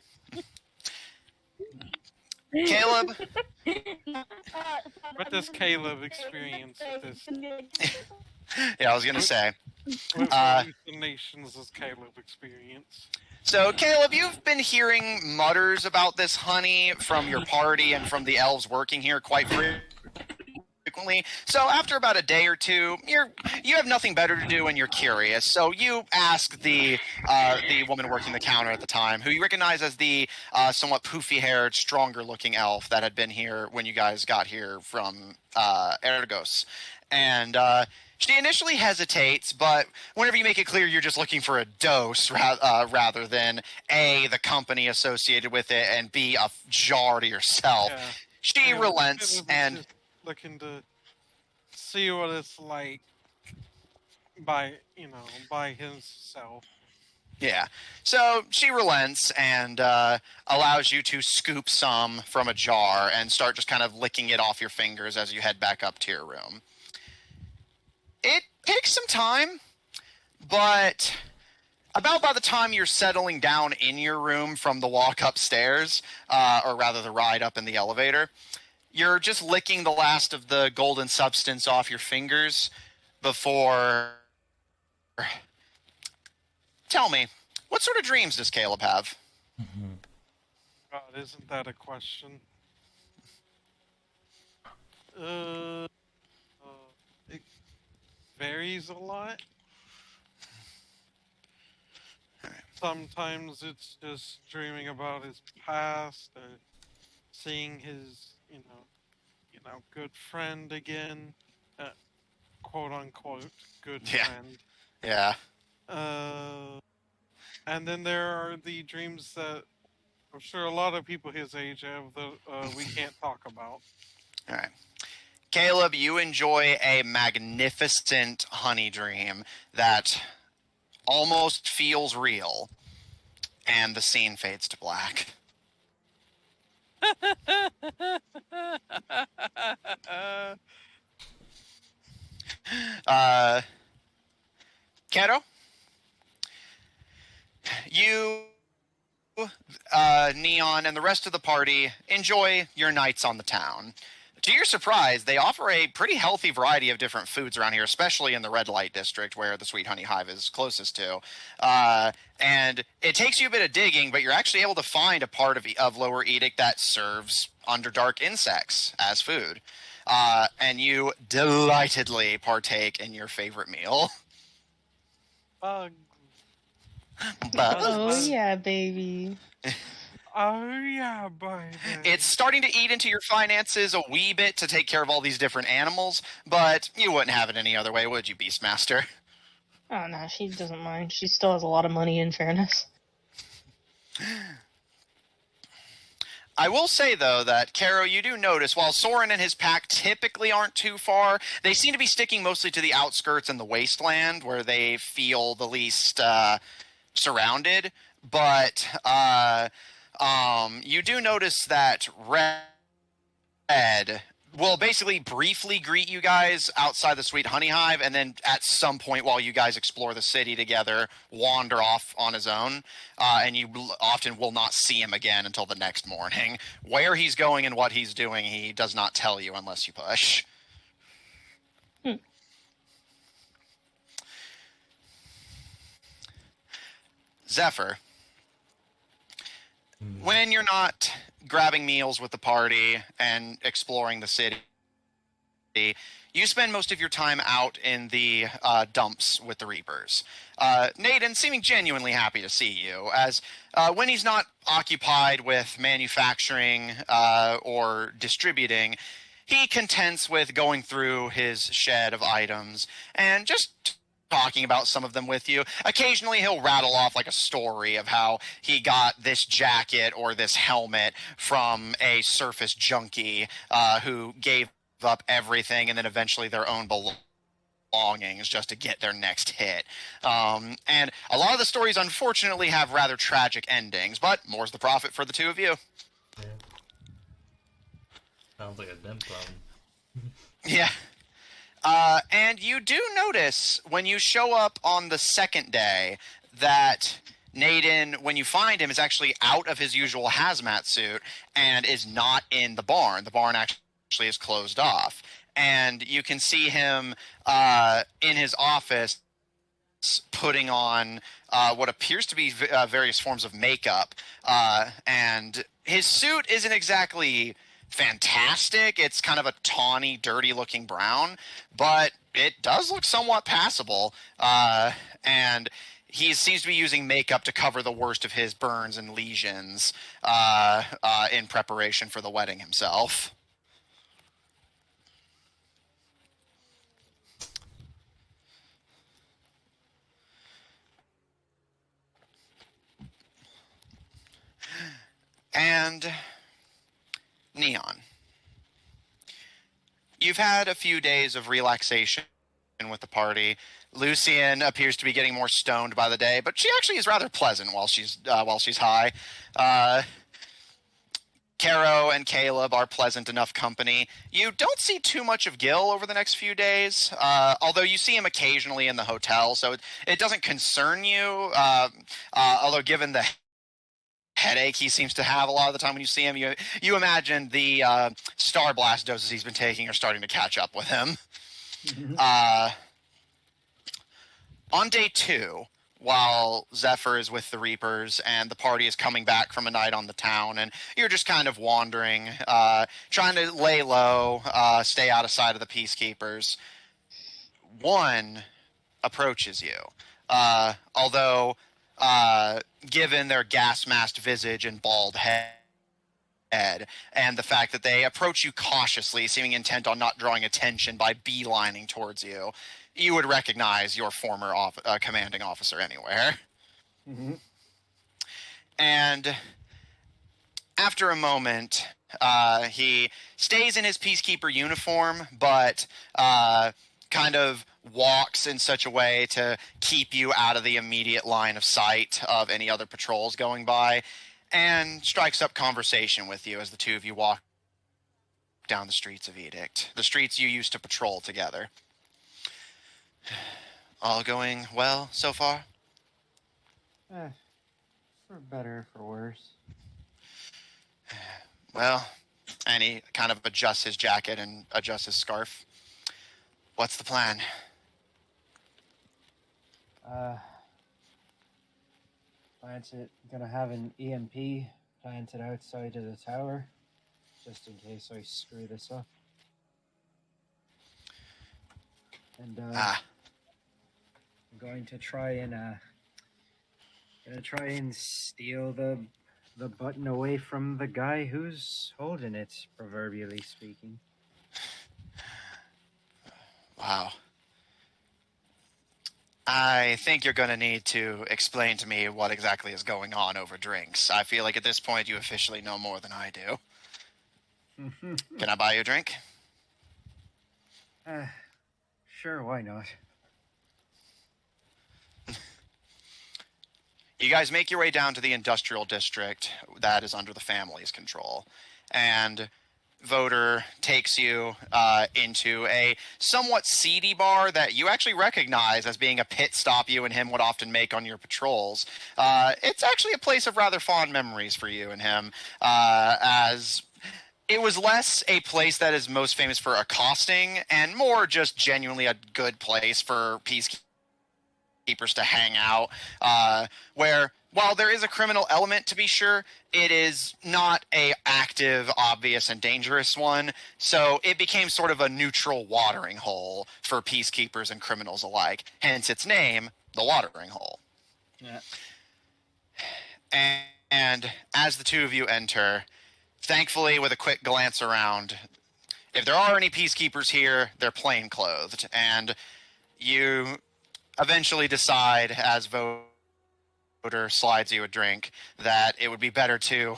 Caleb? What does Caleb experience with this? Yeah, I was gonna say. What hallucinations does Caleb experience? So, Caleb, you've been hearing mutters about this honey from your party and from the elves working here quite frequently. So after about a day or two, you have nothing better to do and you're curious. So you ask the woman working the counter at the time, who you recognize as the somewhat poofy-haired, stronger-looking elf that had been here when you guys got here from Ergos. And she initially hesitates, but whenever you make it clear you're just looking for a dose rather than A, the company associated with it, and B, a jar to yourself, she relents and... looking to see what it's like by himself. Yeah. So she relents and allows you to scoop some from a jar and start just kind of licking it off your fingers as you head back up to your room. It takes some time, but about by the time you're settling down in your room from the walk upstairs, or rather the ride up in the elevator, you're just licking the last of the golden substance off your fingers before... Tell me, what sort of dreams does Caleb have? God, isn't that a question? It varies a lot. Sometimes it's just dreaming about his past, or seeing his, good friend again, quote unquote, good friend. Yeah. And then there are the dreams that I'm sure a lot of people his age have that we can't talk about. All right. Caleb, you enjoy a magnificent honey dream that almost feels real, and the scene fades to black. Keto, you, Neon, and the rest of the party enjoy your nights on the town. To your surprise, they offer a pretty healthy variety of different foods around here, especially in the red light district where the Sweet Honey Hive is closest to. And it takes you a bit of digging, but you're actually able to find a part of Lower Edict that serves Underdark insects as food. And you delightedly partake in your favorite meal. Bug. Oh yeah, baby. Oh yeah, baby. It's starting to eat into your finances a wee bit to take care of all these different animals, but you wouldn't have it any other way, would you, Beastmaster? Oh no, she doesn't mind. She still has a lot of money, in fairness. I will say, though, that, Caro, you do notice, while Soren and his pack typically aren't too far, they seem to be sticking mostly to the outskirts and the wasteland, where they feel the least surrounded. But you do notice that Red will basically briefly greet you guys outside the Sweet Honey Hive, and then at some point while you guys explore the city together, wander off on his own, and you often will not see him again until the next morning. Where he's going and what he's doing, he does not tell you unless you push. Zephyr, when you're not grabbing meals with the party and exploring the city, you spend most of your time out in the dumps with the Reapers. Naden seeming genuinely happy to see you, as when he's not occupied with manufacturing or distributing, he contents with going through his shed of items and just talking about some of them with you. Occasionally he'll rattle off like a story of how he got this jacket or this helmet from a surface junkie who gave up everything and then eventually their own belongings just to get their next hit. And a lot of the stories unfortunately have rather tragic endings, but more's the profit for the two of you. Yeah. Sounds like a them problem. Yeah. And you do notice when you show up on the second day that Naden, when you find him, is actually out of his usual hazmat suit and is not in the barn. The barn actually is closed off. And you can see him in his office putting on what appears to be various forms of makeup. And his suit isn't exactly fantastic. It's kind of a tawny, dirty-looking brown, but it does look somewhat passable. And he seems to be using makeup to cover the worst of his burns and lesions in preparation for the wedding himself. And Neon, you've had a few days of relaxation with the party. Lucian appears to be getting more stoned by the day, but she actually is rather pleasant while she's high. Caro and Caleb are pleasant enough company. You don't see too much of Gil over the next few days, although you see him occasionally in the hotel, so it doesn't concern you, although given the headache he seems to have a lot of the time when you see him, you imagine the Star Blast doses he's been taking are starting to catch up with him. On day 2, while Zephyr is with the Reapers and the party is coming back from a night on the town, and you're just kind of wandering, trying to lay low, stay out of sight of the Peacekeepers, one approaches you. Although, given their gas-masked visage and bald head, and the fact that they approach you cautiously, seeming intent on not drawing attention by beelining towards you, you would recognize your former commanding officer anywhere. Mm-hmm. And after a moment, he stays in his peacekeeper uniform, but kind of walks in such a way to keep you out of the immediate line of sight of any other patrols going by, and strikes up conversation with you as the two of you walk down the streets of Edict, the streets you used to patrol together. All going well so far? For better, for worse. Well, and he kind of adjusts his jacket and adjusts his scarf. What's the plan? Gonna have an EMP planted outside of the tower, just in case I screw this up. And I'm going to try and steal the button away from the guy who's holding it, proverbially speaking. Wow. I think you're going to need to explain to me what exactly is going on over drinks. I feel like at this point you officially know more than I do. Can I buy you a drink? Sure, why not? You guys make your way down to the industrial district that is under the family's control. And Voter takes you into a somewhat seedy bar that you actually recognize as being a pit stop you and him would often make on your patrols. It's actually a place of rather fond memories for you and him, as it was less a place that is most famous for accosting and more just genuinely a good place for peacekeepers to hang out, where while there is a criminal element to be sure, it is not a active, obvious, and dangerous one. So it became sort of a neutral watering hole for peacekeepers and criminals alike. Hence its name, the Watering Hole. Yeah. And as the two of you enter, thankfully with a quick glance around, if there are any peacekeepers here, they're plain clothed. And you eventually decide, as Voter slides you a drink, that it would be better to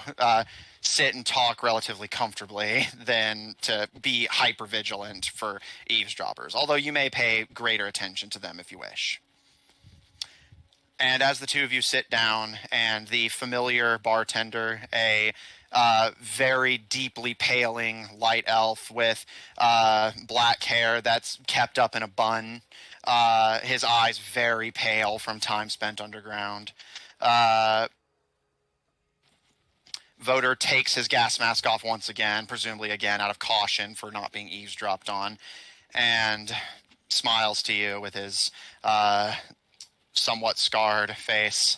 sit and talk relatively comfortably than to be hyper vigilant for eavesdroppers, although you may pay greater attention to them if you wish. And as the two of you sit down, and the familiar bartender, a very deeply paling light elf with black hair that's kept up in a bun, his eyes very pale from time spent underground. Voter takes his gas mask off once again, presumably again out of caution for not being eavesdropped on, and smiles to you with his somewhat scarred face,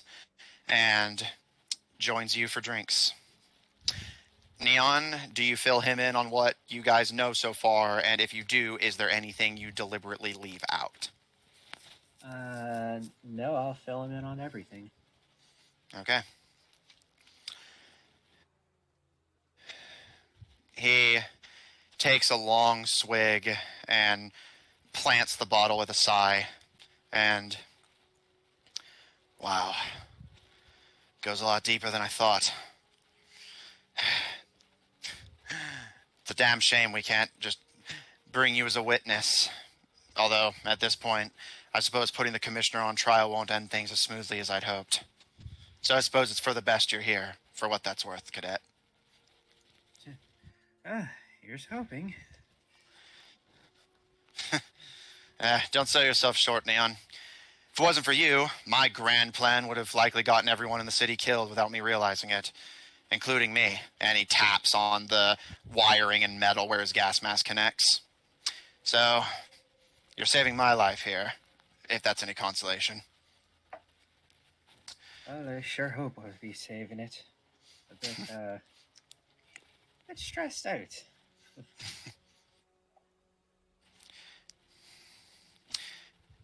and joins you for drinks. Neon, do you fill him in on what you guys know so far? And if you do, is there anything you deliberately leave out? No, I'll fill him in on everything. Okay. He takes a long swig and plants the bottle with a sigh, and wow, goes a lot deeper than I thought. It's a damn shame we can't just bring you as a witness. Although, at this point, I suppose putting the commissioner on trial won't end things as smoothly as I'd hoped. So I suppose it's for the best you're here, for what that's worth, Cadet. Here's hoping. Don't sell yourself short, Neon. If it wasn't for you, my grand plan would have likely gotten everyone in the city killed without me realizing it, including me. And he taps on the wiring and metal where his gas mask connects. So, you're saving my life here, if that's any consolation. Well, I sure hope I'll be saving it. A bit stressed out.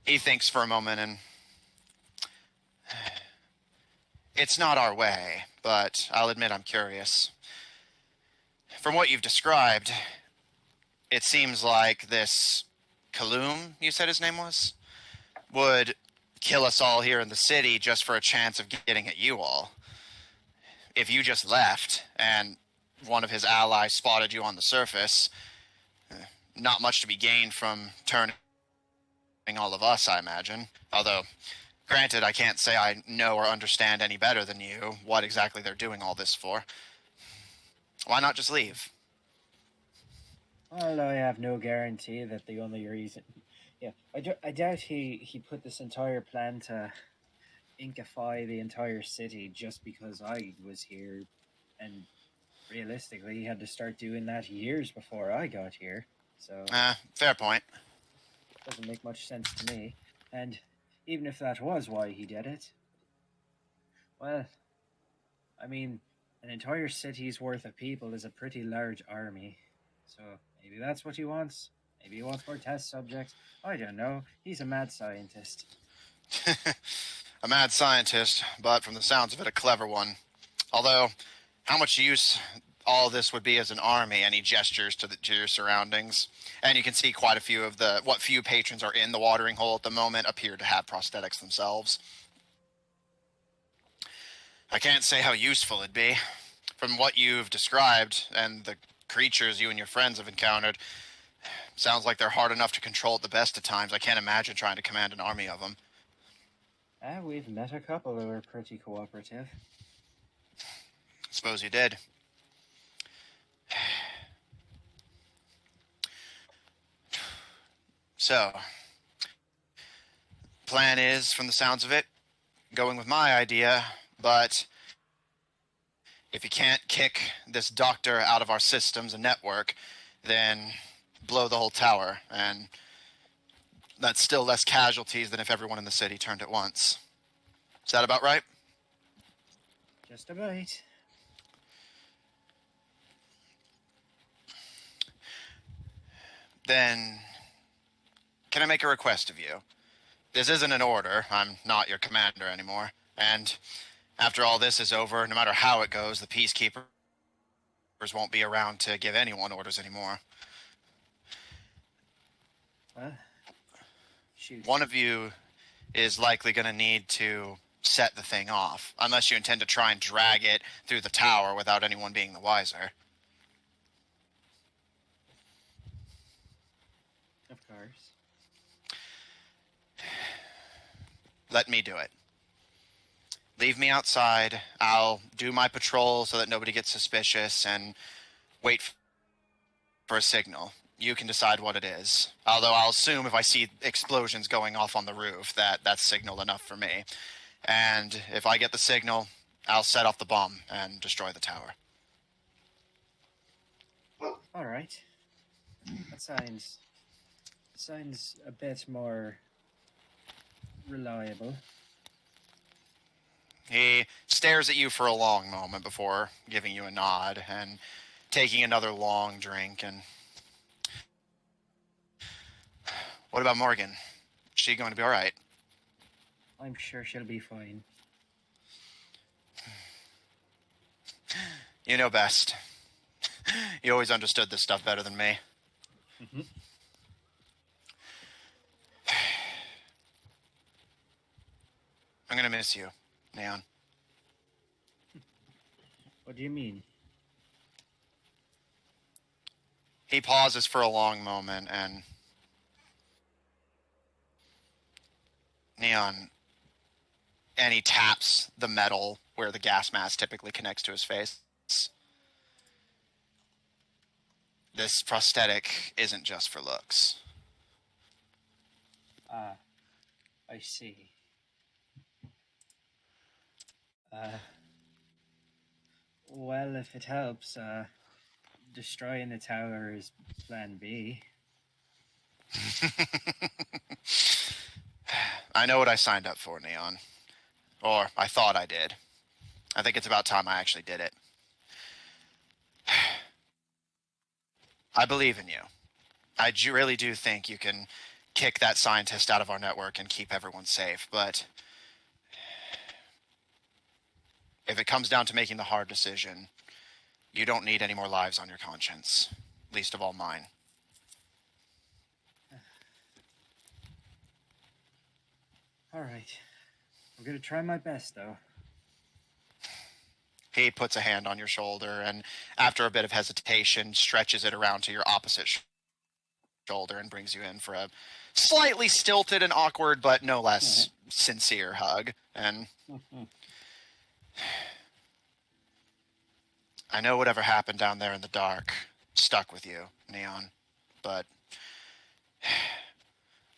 He thinks for a moment, and it's not our way, but I'll admit I'm curious. From what you've described, it seems like this Kaloum, you said his name was, would kill us all here in the city just for a chance of getting at you all. If you just left and one of his allies spotted you on the surface, not much to be gained from turning all of us, I imagine. Although, granted, I can't say I know or understand any better than you what exactly they're doing all this for. Why not just leave? Well, I have no guarantee that the only reason. Yeah, I doubt he put this entire plan to inkify the entire city just because I was here, and realistically, he had to start doing that years before I got here. So Fair point. doesn't make much sense to me. And even if that was why he did it, well, I mean, an entire city's worth of people is a pretty large army. So maybe that's what he wants. Maybe he wants more test subjects. I don't know. He's a mad scientist. A mad scientist, but from the sounds of it, a clever one. Although, how much use all this would be as an army, and he gestures to your surroundings. And you can see quite a few of what few patrons are in the watering hole at the moment appear to have prosthetics themselves. I can't say how useful it'd be. From what you've described, and the creatures you and your friends have encountered, sounds like they're hard enough to control at the best of times. I can't imagine trying to command an army of them. We've met a couple who are pretty cooperative. Suppose you did. So, plan is, from the sounds of it, going with my idea, but if you can't kick this doctor out of our systems and network, then blow the whole tower, and that's still less casualties than if everyone in the city turned at once. Is that about right? Just about. Then, can I make a request of you? This isn't an order. I'm not your commander anymore. And after all this is over, no matter how it goes, the peacekeepers won't be around to give anyone orders anymore. Shoot. One of you is likely going to need to set the thing off, unless you intend to try and drag it through the tower without anyone being the wiser. Of course. Let me do it. Leave me outside. I'll do my patrol so that nobody gets suspicious and wait for a signal. You can decide what it is. Although I'll assume if I see explosions going off on the roof, that's signal enough for me. And if I get the signal, I'll set off the bomb and destroy the tower. All right. That sounds a bit more reliable. He stares at you for a long moment before giving you a nod and taking another long drink. And what about Morgan? Is she going to be all right? I'm sure she'll be fine. You know best. You always understood this stuff better than me. Mm-hmm. I'm going to miss you, Neon. What do you mean? He pauses for a long moment, and Neon, and he taps the metal where the gas mask typically connects to his face. This prosthetic isn't just for looks. Ah, I see. Well, if it helps, destroying the tower is plan B. I know what I signed up for, Neon. Or I thought I did. I think it's about time I actually did it. I believe in you. I really do think you can kick that scientist out of our network and keep everyone safe, but if it comes down to making the hard decision, you don't need any more lives on your conscience, least of all mine. All right. I'm gonna try my best, though. He puts a hand on your shoulder and, after a bit of hesitation, stretches it around to your opposite shoulder and brings you in for a slightly stilted and awkward, but no less sincere hug. And I know whatever happened down there in the dark stuck with you, Neon. But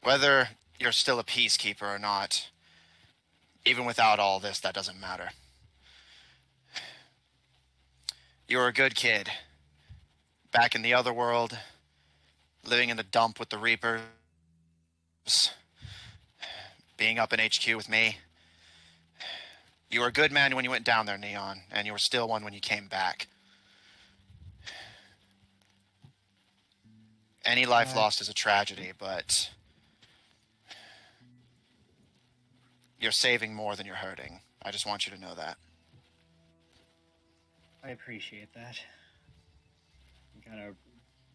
whether you're still a peacekeeper or not, even without all this, that doesn't matter. You were a good kid. Back in the other world, living in the dump with the Reapers, being up in HQ with me. You were a good man when you went down there, Neon, and you were still one when you came back. Any life lost is a tragedy, but you're saving more than you're hurting. I just want you to know that. I appreciate that. Kind of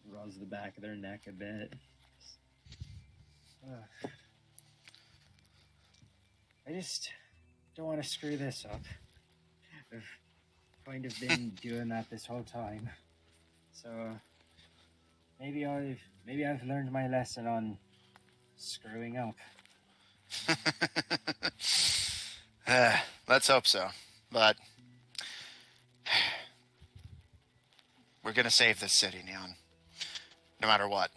rubs the back of their neck a bit. I just don't want to screw this up. I've kind of been doing that this whole time. So maybe I've learned my lesson on screwing up. Let's hope so. But we're gonna save this city, Neon. No matter what.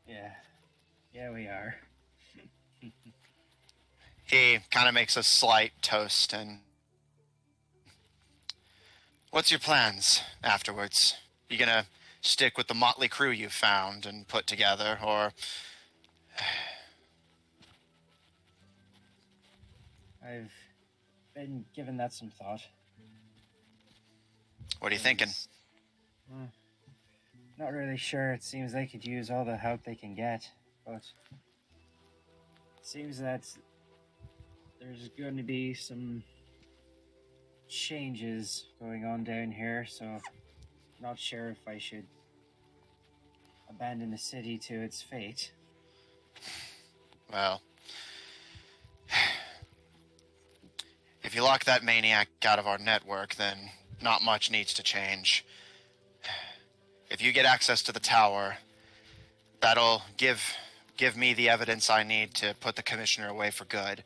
Yeah, we are. He kind of makes a slight toast and... What's your plans afterwards? You gonna stick with the motley crew you found and put together, or... I've been giving that some thought. What are you thinking? Not really sure. It seems they could use all the help they can get, but it seems that there's going to be some changes going on down here, so not sure if I should abandon the city to its fate. Well, if you lock that maniac out of our network, then not much needs to change. If you get access to the tower, that'll give me the evidence I need to put the commissioner away for good.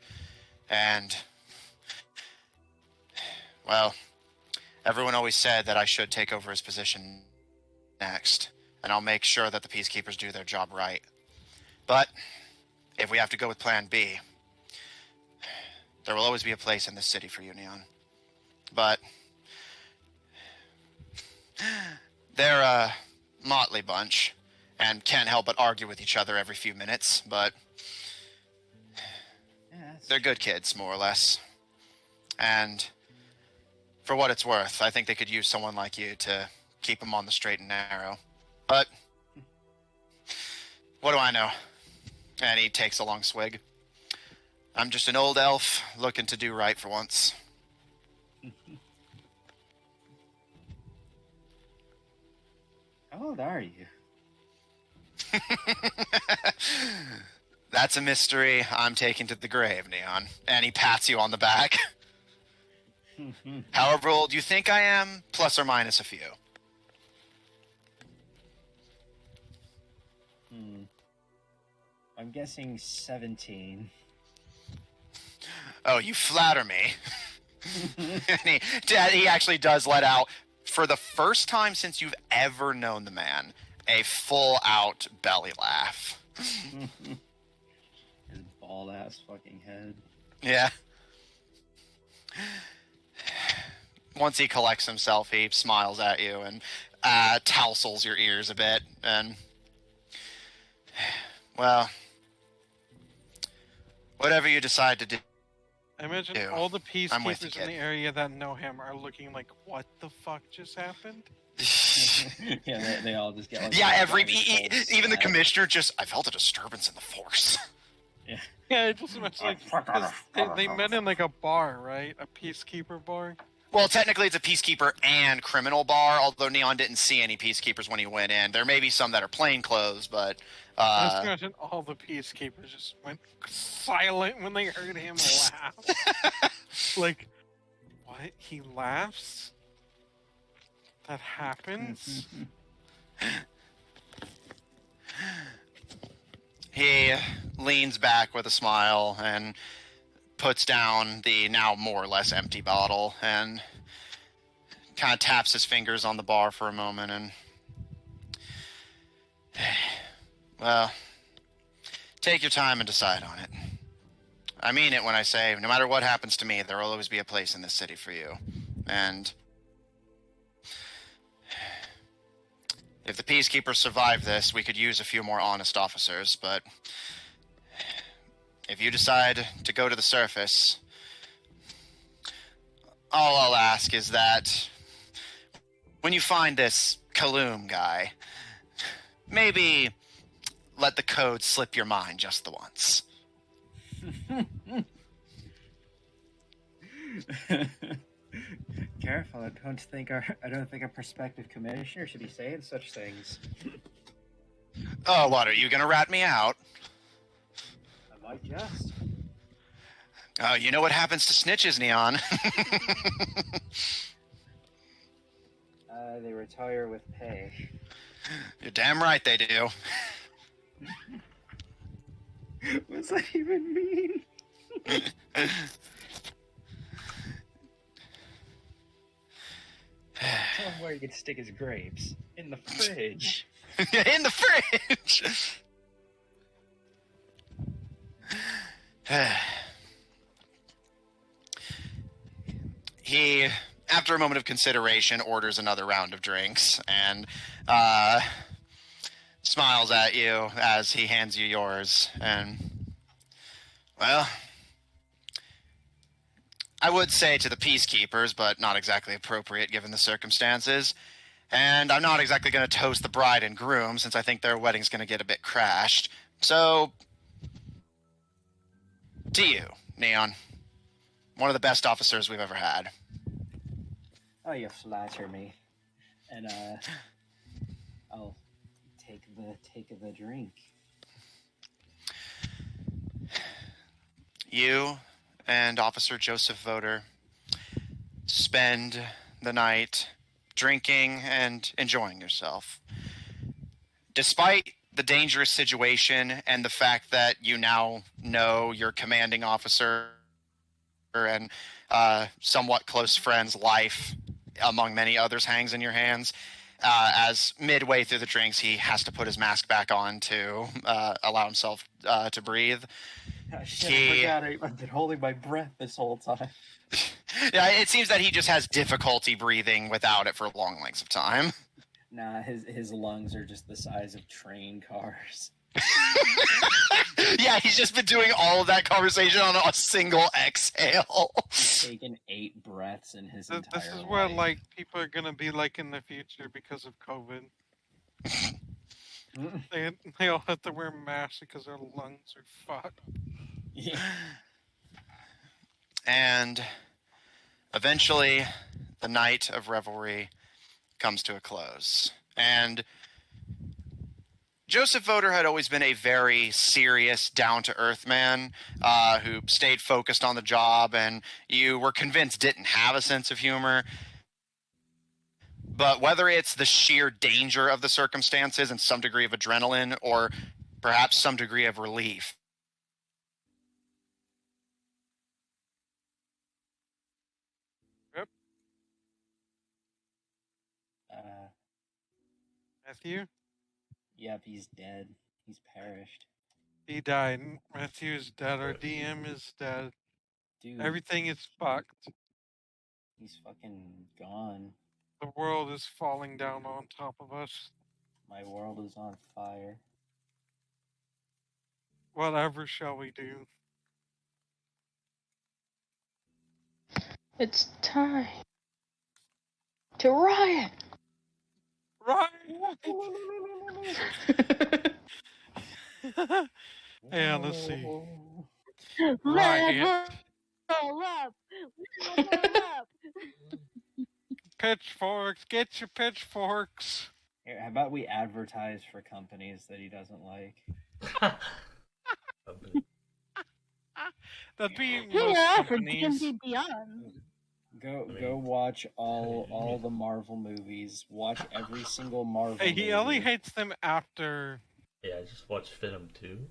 And, well, everyone always said that I should take over his position next, and I'll make sure that the peacekeepers do their job right. But if we have to go with plan B, there will always be a place in this city for you, Neon. But they're a motley bunch and can't help but argue with each other every few minutes, but they're good kids, more or less. And for what it's worth, I think they could use someone like you to keep them on the straight and narrow. But what do I know? And he takes a long swig. I'm just an old elf looking to do right for once. How old are you? That's a mystery I'm taking to the grave, Neon. And he pats you on the back. However old you think I am, plus or minus a few. I'm guessing 17. Oh, you flatter me. And he actually does let out, for the first time since you've ever known the man, a full-out belly laugh. His bald-ass fucking head. Yeah. Once he collects himself, he smiles at you and tousles your ears a bit. And, well, whatever you decide to do. I imagine all the peacekeepers in the area that know him are looking like, what the fuck just happened? Yeah, they all just get like... Yeah, even the commissioner just, I felt a disturbance in the force. Yeah. Yeah, it just imagine like, they met in like a bar, right? A peacekeeper bar? Well, technically it's a peacekeeper and criminal bar, although Neon didn't see any peacekeepers when he went in. There may be some that are plainclothes, but I just imagine all the peacekeepers just went silent when they heard him laugh. Like, what? He laughs? That happens? He leans back with a smile and puts down the now more or less empty bottle and kind of taps his fingers on the bar for a moment and... Well, take your time and decide on it. I mean it when I say, no matter what happens to me, there will always be a place in this city for you. And if the peacekeepers survive this, we could use a few more honest officers, but if you decide to go to the surface, all I'll ask is that when you find this Kaloum guy, maybe let the code slip your mind just the once. Careful! I don't think our prospective commissioner should be saying such things. Oh, what, are you gonna rat me out? I might just. Oh, you know what happens to snitches, Neon. They retire with pay. You're damn right they do. What does that even mean? Tell him where he can stick his grapes. In the fridge. In the fridge! He, after a moment of consideration, orders another round of drinks and smiles at you as he hands you yours. And, well, I would say to the peacekeepers, but not exactly appropriate given the circumstances. And I'm not exactly going to toast the bride and groom since I think their wedding's going to get a bit crashed. So, to you, Neon. One of the best officers we've ever had. Oh, you flatter me. And, I'll take the drink. You and Officer Joseph Voter spend the night drinking and enjoying yourself. Despite the dangerous situation and the fact that you now know your commanding officer and somewhat close friend's life, among many others, hangs in your hands, as midway through the drinks he has to put his mask back on to allow himself to breathe. I forgot I've been holding my breath this whole time. Yeah, it seems that he just has difficulty breathing without it for long lengths of time. Nah, his lungs are just the size of train cars. Yeah, he's just been doing all of that conversation on a single exhale. He's taken 8 breaths in his entire This is life. what, like, people are gonna be like in the future because of COVID. They all have to wear masks because their lungs are fucked. Yeah. And eventually, the night of revelry comes to a close. And Joseph Voter had always been a very serious, down-to-earth man who stayed focused on the job and you were convinced didn't have a sense of humor. But whether it's the sheer danger of the circumstances and some degree of adrenaline or perhaps some degree of relief, Matthew? Yep, he's dead. He's perished. He died. Matthew's dead. Our DM is dead. Dude. Everything is fucked. He's fucking gone. The world is falling down on top of us. My world is on fire. Whatever shall we do? It's time to riot. Right! And let's see. Riot. Level up! Level up! Pitchforks, get your pitchforks. Here, how about we advertise for companies that he doesn't like? That'd be Here most are for companies. D&D Beyond. Go watch all the Marvel movies. Watch every single Marvel Hey, he only movie. hates them after. Yeah, I just watched Venom 2.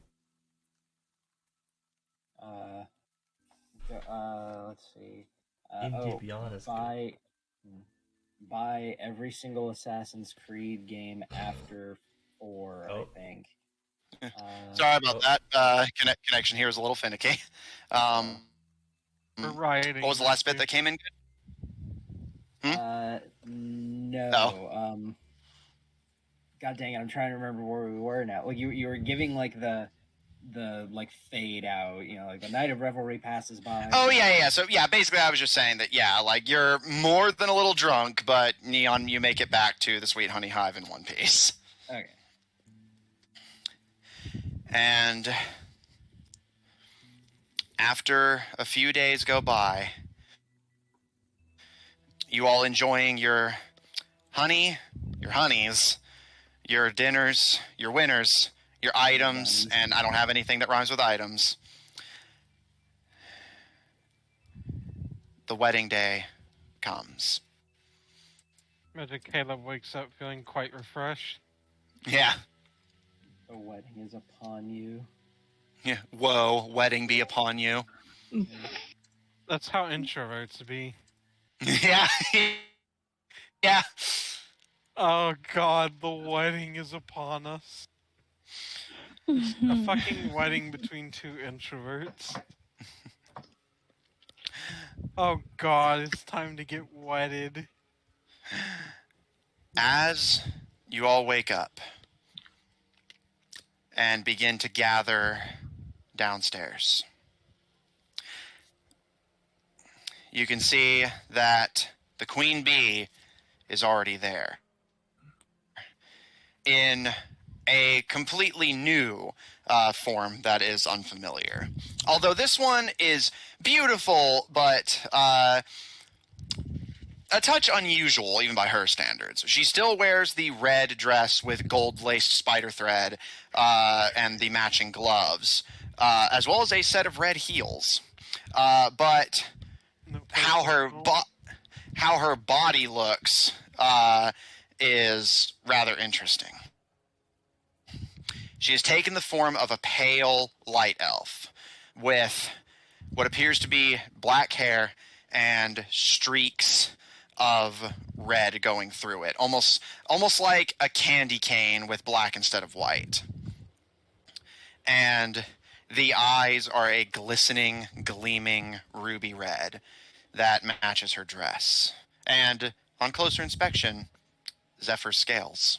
Let's see. D&D Beyond is buy every single Assassin's Creed game after 4, Oh. I think. Sorry about that. Connection here is a little finicky. For rioting. What was the last bit that came in? No. Oh. God dang it! I'm trying to remember where we were now. Like you were giving like the like fade out. You know, like the night of revelry passes by. Oh yeah. So yeah, basically, I was just saying that like you're more than a little drunk, but Neon, you make it back to the Sweet Honey Hive in one piece. Okay. And after a few days go by, you all enjoying your honey, your honeys, your dinners, your winners, your items, and I don't have anything that rhymes with items. The wedding day comes. Imagine Caleb wakes up feeling quite refreshed. Yeah. The wedding is upon you. Yeah. Whoa, wedding be upon you. That's how introverts be. Yeah. Yeah. Oh god, the wedding is upon us. A fucking wedding between two introverts. Oh god, it's time to get wedded. As you all wake up and begin to gather downstairs, you can see that the queen bee is already there in a completely new form that is unfamiliar. Although this one is beautiful, but a touch unusual, even by her standards. She still wears the red dress with gold-laced spider thread and the matching gloves, as well as a set of red heels. But how her body looks is rather interesting. She has taken the form of a pale light elf with what appears to be black hair and streaks of red going through it, almost like a candy cane with black instead of white. And the eyes are a glistening, gleaming ruby red that matches her dress. And on closer inspection, Zephyr's scales.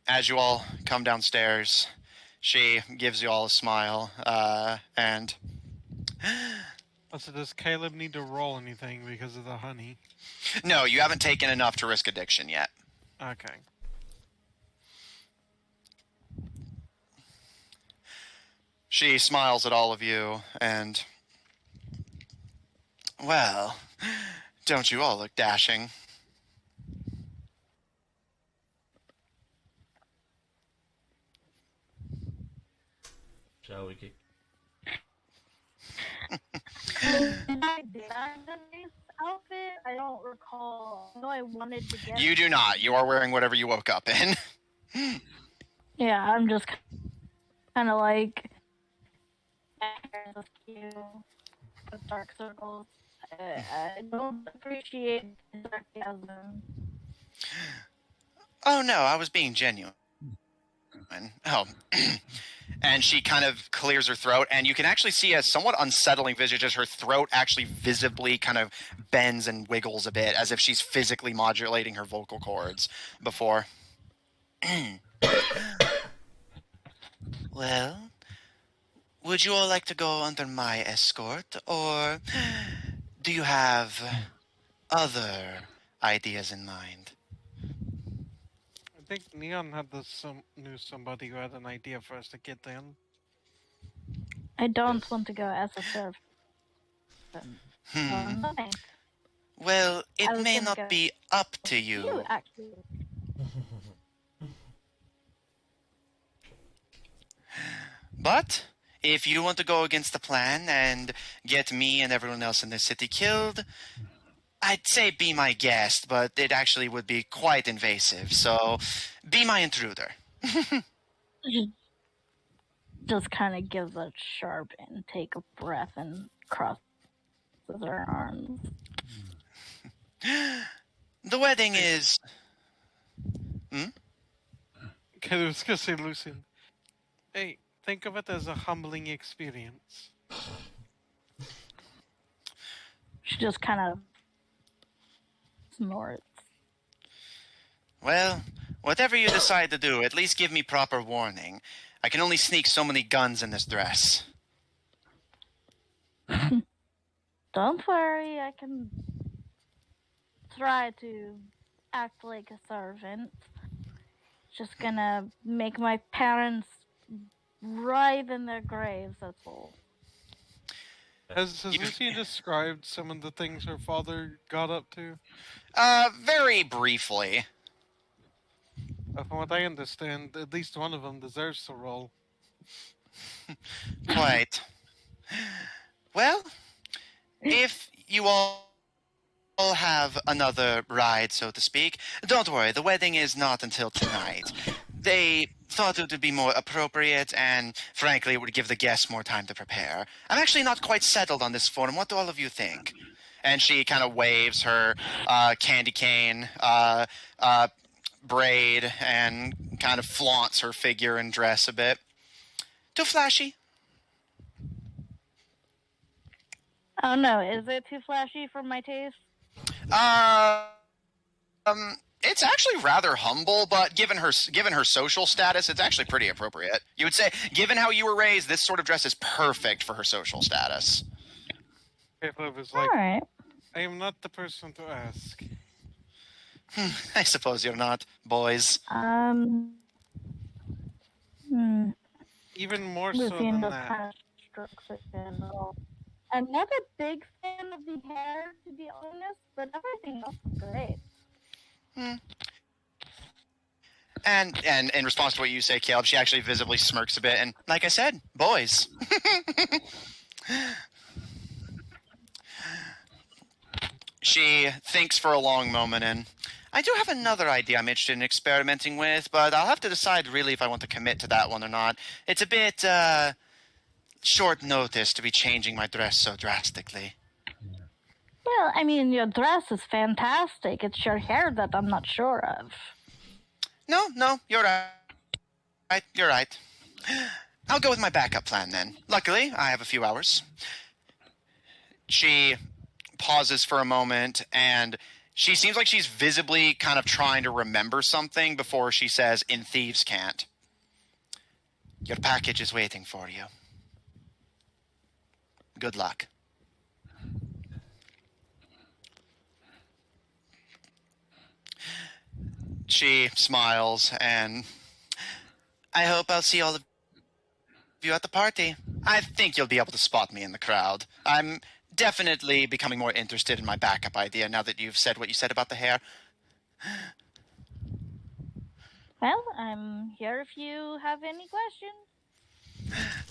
As you all come downstairs, she gives you all a smile, and... So does Caleb need to roll anything because of the honey? No, you haven't taken enough to risk addiction yet. Okay. She smiles at all of you, and... Well, don't you all look dashing? Shall we get... Did I this outfit? I don't recall. I know I wanted to get... You do not. You are wearing whatever you woke up in. Yeah, I'm just kind of like... with dark circles. I don't appreciate sarcasm. Oh, no, I was being genuine. Oh. And she kind of clears her throat, and you can actually see a somewhat unsettling visage as her throat actually visibly kind of bends and wiggles a bit, as if she's physically modulating her vocal cords before. Well, would you all like to go under my escort, or do you have other ideas in mind? I think Neon had knew somebody who had an idea for us to get in. I don't want to go as a serf. Nice. Well, I it was may gonna not go be up to with you, you. actually. But if you want to go against the plan and get me and everyone else in the city killed, I'd say be my guest, but it actually would be quite invasive. So be my intruder. Just kind of gives a sharp intake of breath and crosses her arms. The wedding is. Okay, I was gonna say, Lucian. Hey, think of it as a humbling experience. She just kind of snorts. Well, whatever you decide to do, at least give me proper warning. I can only sneak so many guns in this dress. Don't worry, I can try to act like a servant. Just gonna make my parents writhe in their graves, that's all. Has Lucian described some of the things her father got up to? Very briefly. From what I understand, at least one of them deserves the role. Quite. Well, if you all have another ride, so to speak, don't worry, the wedding is not until tonight. They thought it would be more appropriate, and frankly, it would give the guests more time to prepare. I'm actually not quite settled on this form. What do all of you think? And she kind of waves her candy cane braid and kind of flaunts her figure and dress a bit. Too flashy? Oh no, is it too flashy for my taste? It's actually rather humble, but given her social status, it's actually pretty appropriate. You would say, given how you were raised, this sort of dress is perfect for her social status. Caleb is like, Alright. I am not the person to ask. I suppose you're not, boys. Even more so Lucian than just that. kind of strokes her chin. I'm not a big fan of the hair, to be honest, but everything else is great. And in response to what you say, Caleb, she actually visibly smirks a bit, and like I said, boys. She thinks for a long moment, and I do have another idea I'm interested in experimenting with, but I'll have to decide really if I want to commit to that one or not. It's a bit short notice to be changing my dress so drastically. Well, I mean, your dress is fantastic. It's your hair that I'm not sure of. No, you're right. You're right. I'll go with my backup plan then. Luckily, I have a few hours. She pauses for a moment, and she seems like she's visibly kind of trying to remember something before she says, "In thieves can't." Your package is waiting for you. Good luck. She smiles, and I hope I'll see all of you at the party. I think you'll be able to spot me in the crowd. I'm definitely becoming more interested in my backup idea now that you've said what you said about the hair. Well, I'm here if you have any questions.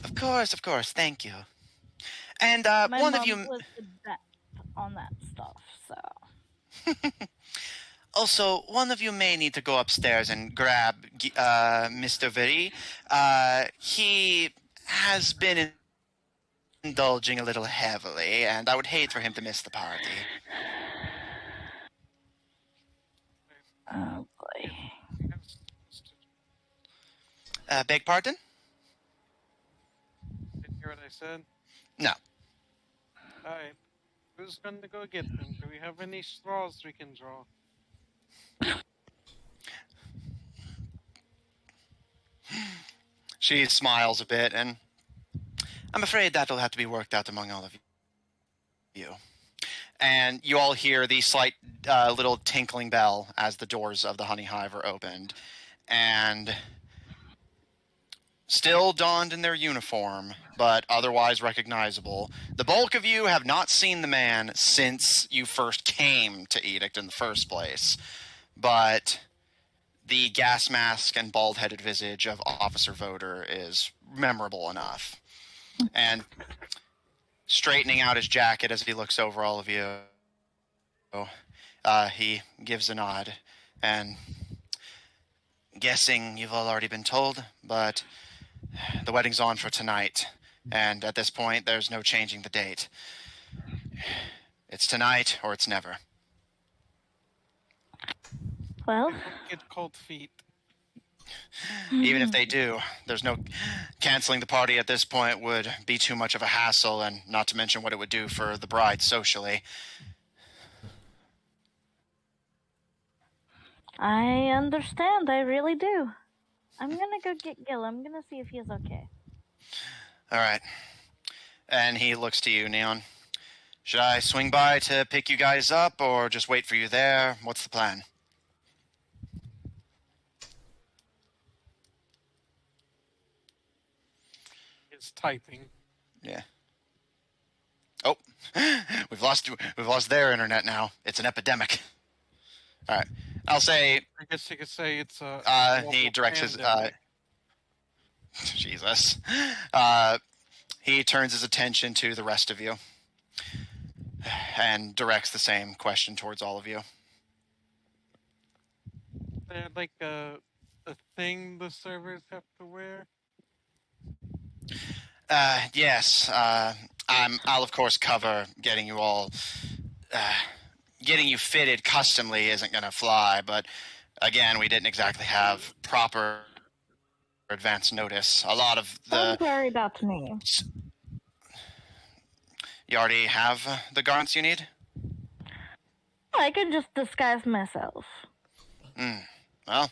Of course. Thank you. And My one mom of you was the best on that stuff, so. also, one of you may need to go upstairs and grab Mr. Veri. He has been indulging a little heavily, and I would hate for him to miss the party. Oh boy. Beg pardon? Did you hear what I said? No. Alright. Who's going to go get them? Do we have any straws we can draw? She smiles a bit, and I'm afraid that'll have to be worked out among all of you. And you all hear the slight little tinkling bell as the doors of the honey hive are opened. And still donned in their uniform, but otherwise recognizable. The bulk of you have not seen the man since you first came to Edict in the first place, but the gas mask and bald-headed visage of Officer Voter is memorable enough. And straightening out his jacket as he looks over all of you, he gives a nod, and guessing you've all already been told, but the wedding's on for tonight, and at this point, there's no changing the date. It's tonight, or it's never. Well, I don't get cold feet. Even if they do, there's no canceling the party at this point would be too much of a hassle, and not to mention what it would do for the bride socially. I understand. I really do. I'm gonna go get Gil. I'm gonna see if he's okay. All right. And he looks to you, Neon. Should I swing by to pick you guys up, or just wait for you there? What's the plan? It's typing. Yeah. Oh, we've lost their internet now. It's an epidemic. All right. I'll say. I guess you could say it's a. He directs his. Jesus. He turns his attention to the rest of you, and directs the same question towards all of you. They're like a thing the servers have to wear. Yes. I'll of course cover getting you all. Getting you fitted customly isn't going to fly, but again, we didn't exactly have proper advance notice. A lot of Don't the. worry about me. You already have the garments you need? I can just disguise myself. Well,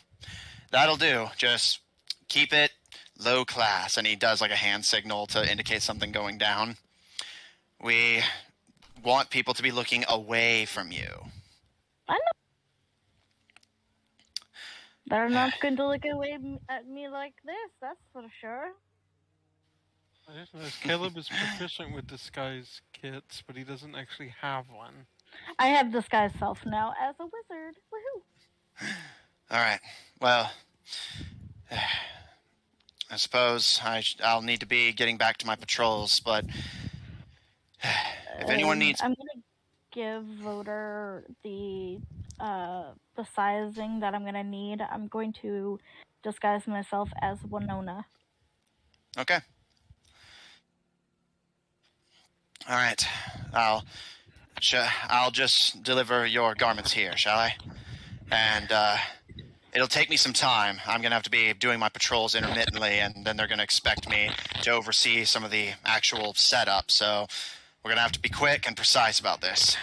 that'll do. Just keep it low class. And he does like a hand signal to indicate something going down. We want people to be looking away from you. I know. They're not going to look away at me like this, that's for sure. I just noticed Caleb is proficient with disguise kits, but he doesn't actually have one. I have disguise self now as a wizard. Woohoo! All right. Well, I suppose I'll need to be getting back to my patrols, but if anyone needs. I'm gonna give Voter the sizing that I'm gonna need. I'm going to disguise myself as Winona. Okay. All right. I'll just deliver your garments here, shall I? And it'll take me some time. I'm gonna have to be doing my patrols intermittently, and then they're gonna expect me to oversee some of the actual setup. So we're gonna have to be quick and precise about this.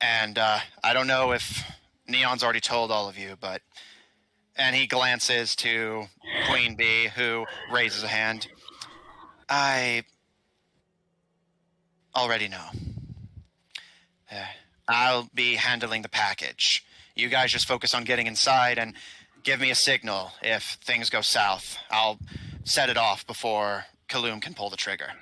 And I don't know if Neon's already told all of you, but. And he glances to Queen Bee, who raises a hand. I already know. I'll be handling the package. You guys just focus on getting inside and give me a signal if things go south. I'll set it off before Kaloum can pull the trigger.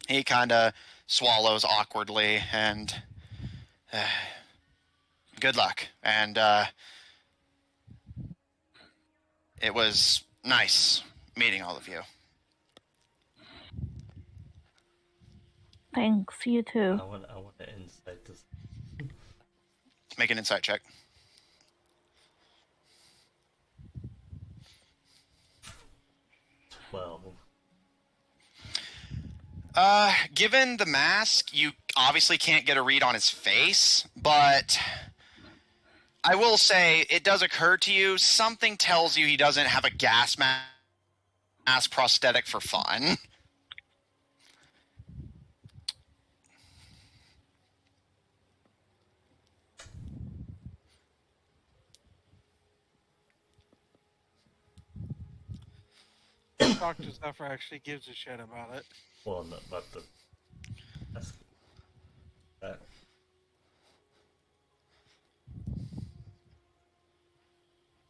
He kind of swallows awkwardly and good luck. And it was nice meeting all of you. Thanks, you too. I want to insight this. Make an insight check. 12. Given the mask, you obviously can't get a read on his face, but I will say it does occur to you, something tells you he doesn't have a gas mask prosthetic for fun. Dr. Zephyr actually gives a shit about it. Well, not the. That's,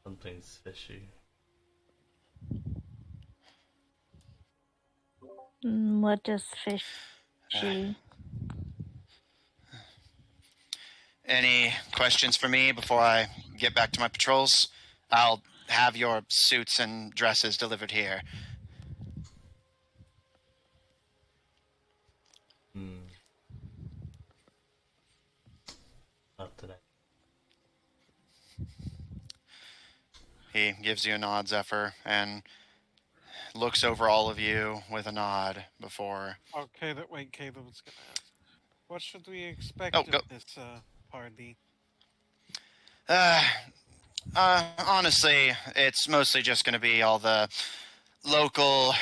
Something's fishy. What is fishy? Any questions for me before I get back to my patrols? I'll have your suits and dresses delivered here. Not today. He gives you a nod, Zephyr, and looks over all of you with a nod before. Okay, wait, Caleb was gonna ask. What should we expect Oh, of go. this party? Honestly, it's mostly just going to be all the local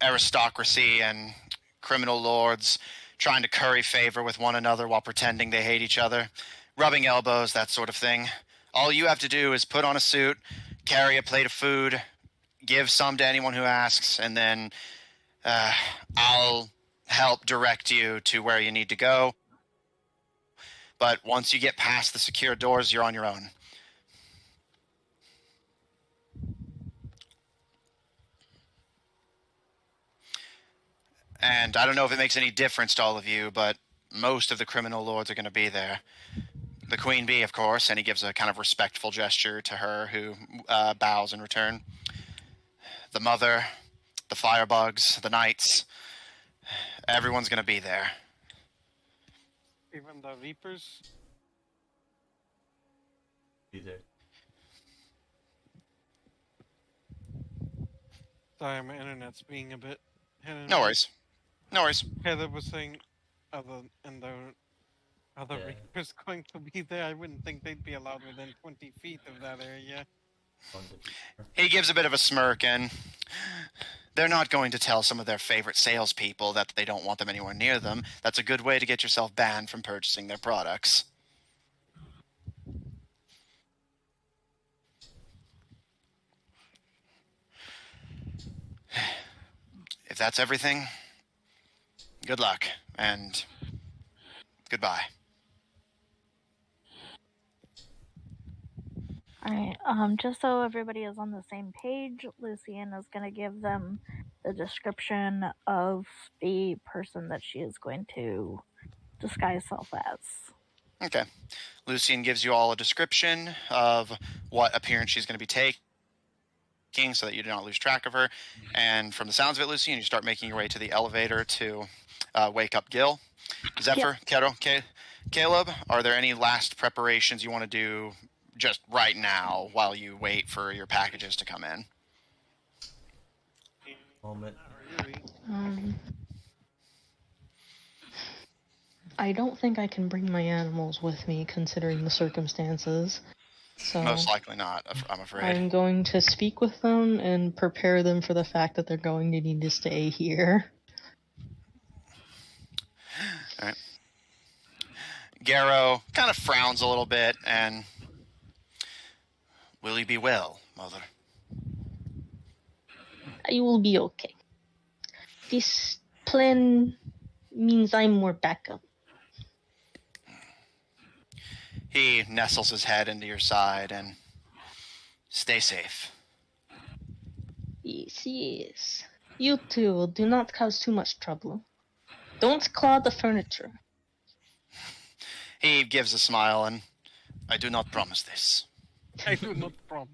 aristocracy and criminal lords trying to curry favor with one another while pretending they hate each other, rubbing elbows, that sort of thing. All you have to do is put on a suit, carry a plate of food, give some to anyone who asks, and then I'll help direct you to where you need to go. But once you get past the secure doors, you're on your own. And I don't know if it makes any difference to all of you, but most of the criminal lords are going to be there. The Queen Bee, of course, and he gives a kind of respectful gesture to her, who bows in return. The Mother, the Firebugs, the Knights, everyone's going to be there. Even the Reapers? Be there. Sorry, my internet's being a bit hit and No miss. worries. No worries. Caleb was saying other Yeah. Reapers going to be there. I wouldn't think they'd be allowed within 20 feet of that area. He gives a bit of a smirk, and they're not going to tell some of their favorite salespeople that they don't want them anywhere near them. That's a good way to get yourself banned from purchasing their products. If that's everything, good luck, and goodbye. Alright, just so everybody is on the same page, Lucian is going to give them the description of the person that she is going to disguise herself as. Okay. Lucian gives you all a description of what appearance she's going to be taking so that you do not lose track of her. And from the sounds of it, Lucian, you start making your way to the elevator to wake up Gil. Zephyr, Caleb, are there any last preparations you want to do just right now while you wait for your packages to come in? Moment. I don't think I can bring my animals with me considering the circumstances. So Most likely not, I'm afraid. I'm going to speak with them and prepare them for the fact that they're going to need to stay here. All right. Garrow kind of frowns a little bit and... Will you be well, Mother? I will be okay. This plan means I'm more backup. He nestles his head into your side and... Stay safe. Yes, yes. You two, do not cause too much trouble. Don't claw the furniture. He gives a smile and... I do not promise this. I do not promise.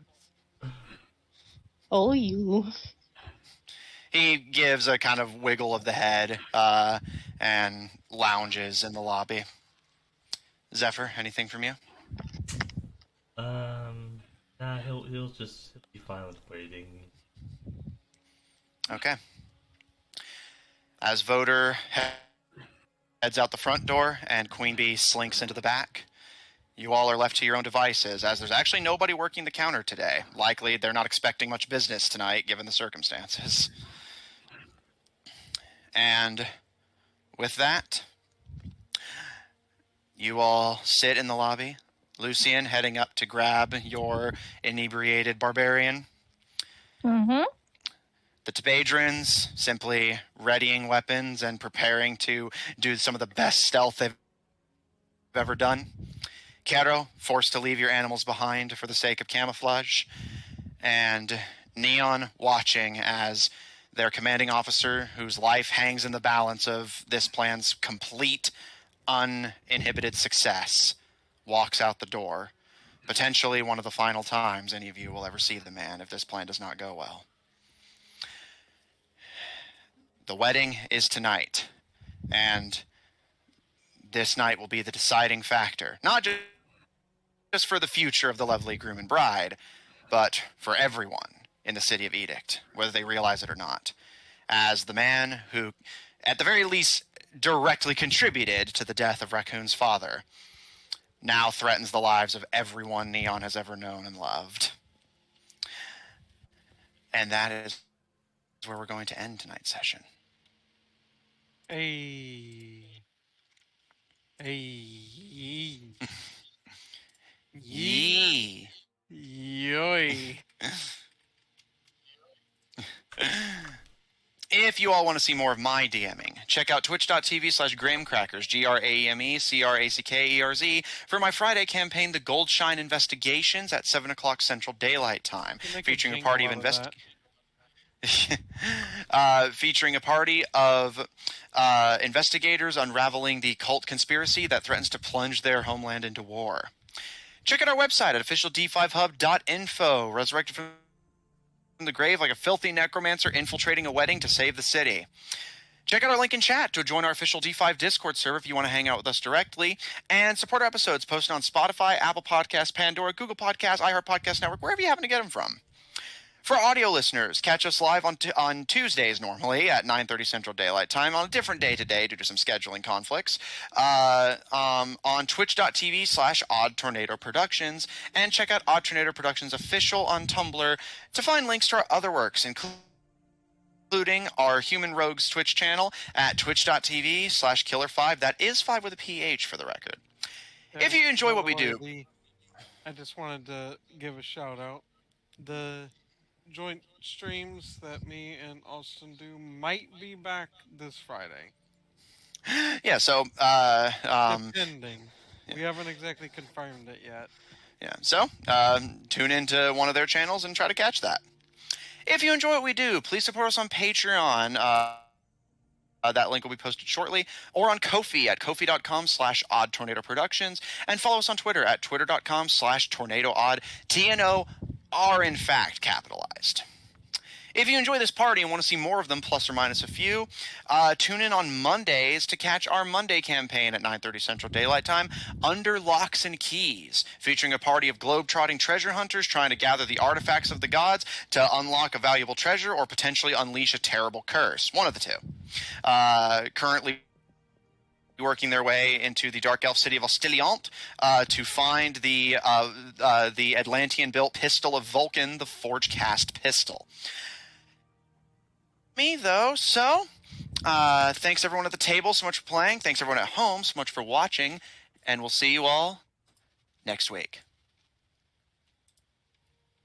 Oh, you. He gives a kind of wiggle of the head and lounges in the lobby. Zephyr, anything from you? Nah, he'll be fine with waiting. Okay. As Voter heads out the front door and Queen Bee slinks into the back, you all are left to your own devices, as there's actually nobody working the counter today. Likely they're not expecting much business tonight, given the circumstances. And with that, you all sit in the lobby. Lucian heading up to grab your inebriated barbarian. Mm-hmm. The Tebadrins simply readying weapons and preparing to do some of the best stealth they've ever done. Kero, forced to leave your animals behind for the sake of camouflage. and Neon watching as their commanding officer, whose life hangs in the balance of this plan's complete, uninhibited success, walks out the door. Potentially one of the final times any of you will ever see the man if this plan does not go well. The wedding is tonight, and this night will be the deciding factor, not just for the future of the lovely groom and bride, but for everyone in the city of Edict, whether they realize it or not, as the man who, at the very least, directly contributed to the death of Raccoon's father, now threatens the lives of everyone Neon has ever known and loved. And that is where we're going to end tonight's session. Hey. Hey. Yee. Yoy. If you all want to see more of my DMing, check out twitch.tv/GrahamCrackers, GRAMECRACKERZ, for my Friday campaign, The Goldshine Investigations, at 7 o'clock Central Daylight Time, featuring a party of investigators unraveling the cult conspiracy that threatens to plunge their homeland into war. Check out our website at officiald5hub.info, resurrected from the grave like a filthy necromancer infiltrating a wedding to save the city. Check out our link in chat to join our official D5 Discord server if you want to hang out with us directly, and support our episodes posted on Spotify, Apple Podcasts, Pandora, Google Podcasts, iHeart Podcast Network, wherever you happen to get them from. For audio listeners, catch us live on Tuesdays normally at 9:30 Central Daylight Time, on a different day today due to some scheduling conflicts, on twitch.tv/Odd Tornado Productions, and check out Odd Tornado Productions official on Tumblr to find links to our other works, including our Human Rogues Twitch channel at twitch.tv/Killer5. That is 5 with a PH for the record. If you enjoy what we do... I just wanted to give a shout out. The joint streams that me and Austin do might be back this Friday. Yeah, so... Depending. We haven't exactly confirmed it yet. Yeah, so tune into one of their channels and try to catch that. If you enjoy what we do, please support us on Patreon. That link will be posted shortly, or on Ko-fi at kofi.com/Odd Tornado Productions, and follow us on Twitter at twitter.com/TornadoOdd. TNO are in fact capitalized. If you enjoy this party and want to see more of them, plus or minus a few, tune in on Mondays to catch our Monday campaign at 9:30 Central Daylight Time, Under Locks and Keys, featuring a party of globe-trotting treasure hunters trying to gather the artifacts of the gods to unlock a valuable treasure or potentially unleash a terrible curse. One of the two. Currently working their way into the dark elf city of Ostiliant to find the Atlantean-built pistol of Vulcan, the Forge-cast pistol. Me, though, so thanks everyone at the table so much for playing. Thanks everyone at home so much for watching, and we'll see you all next week.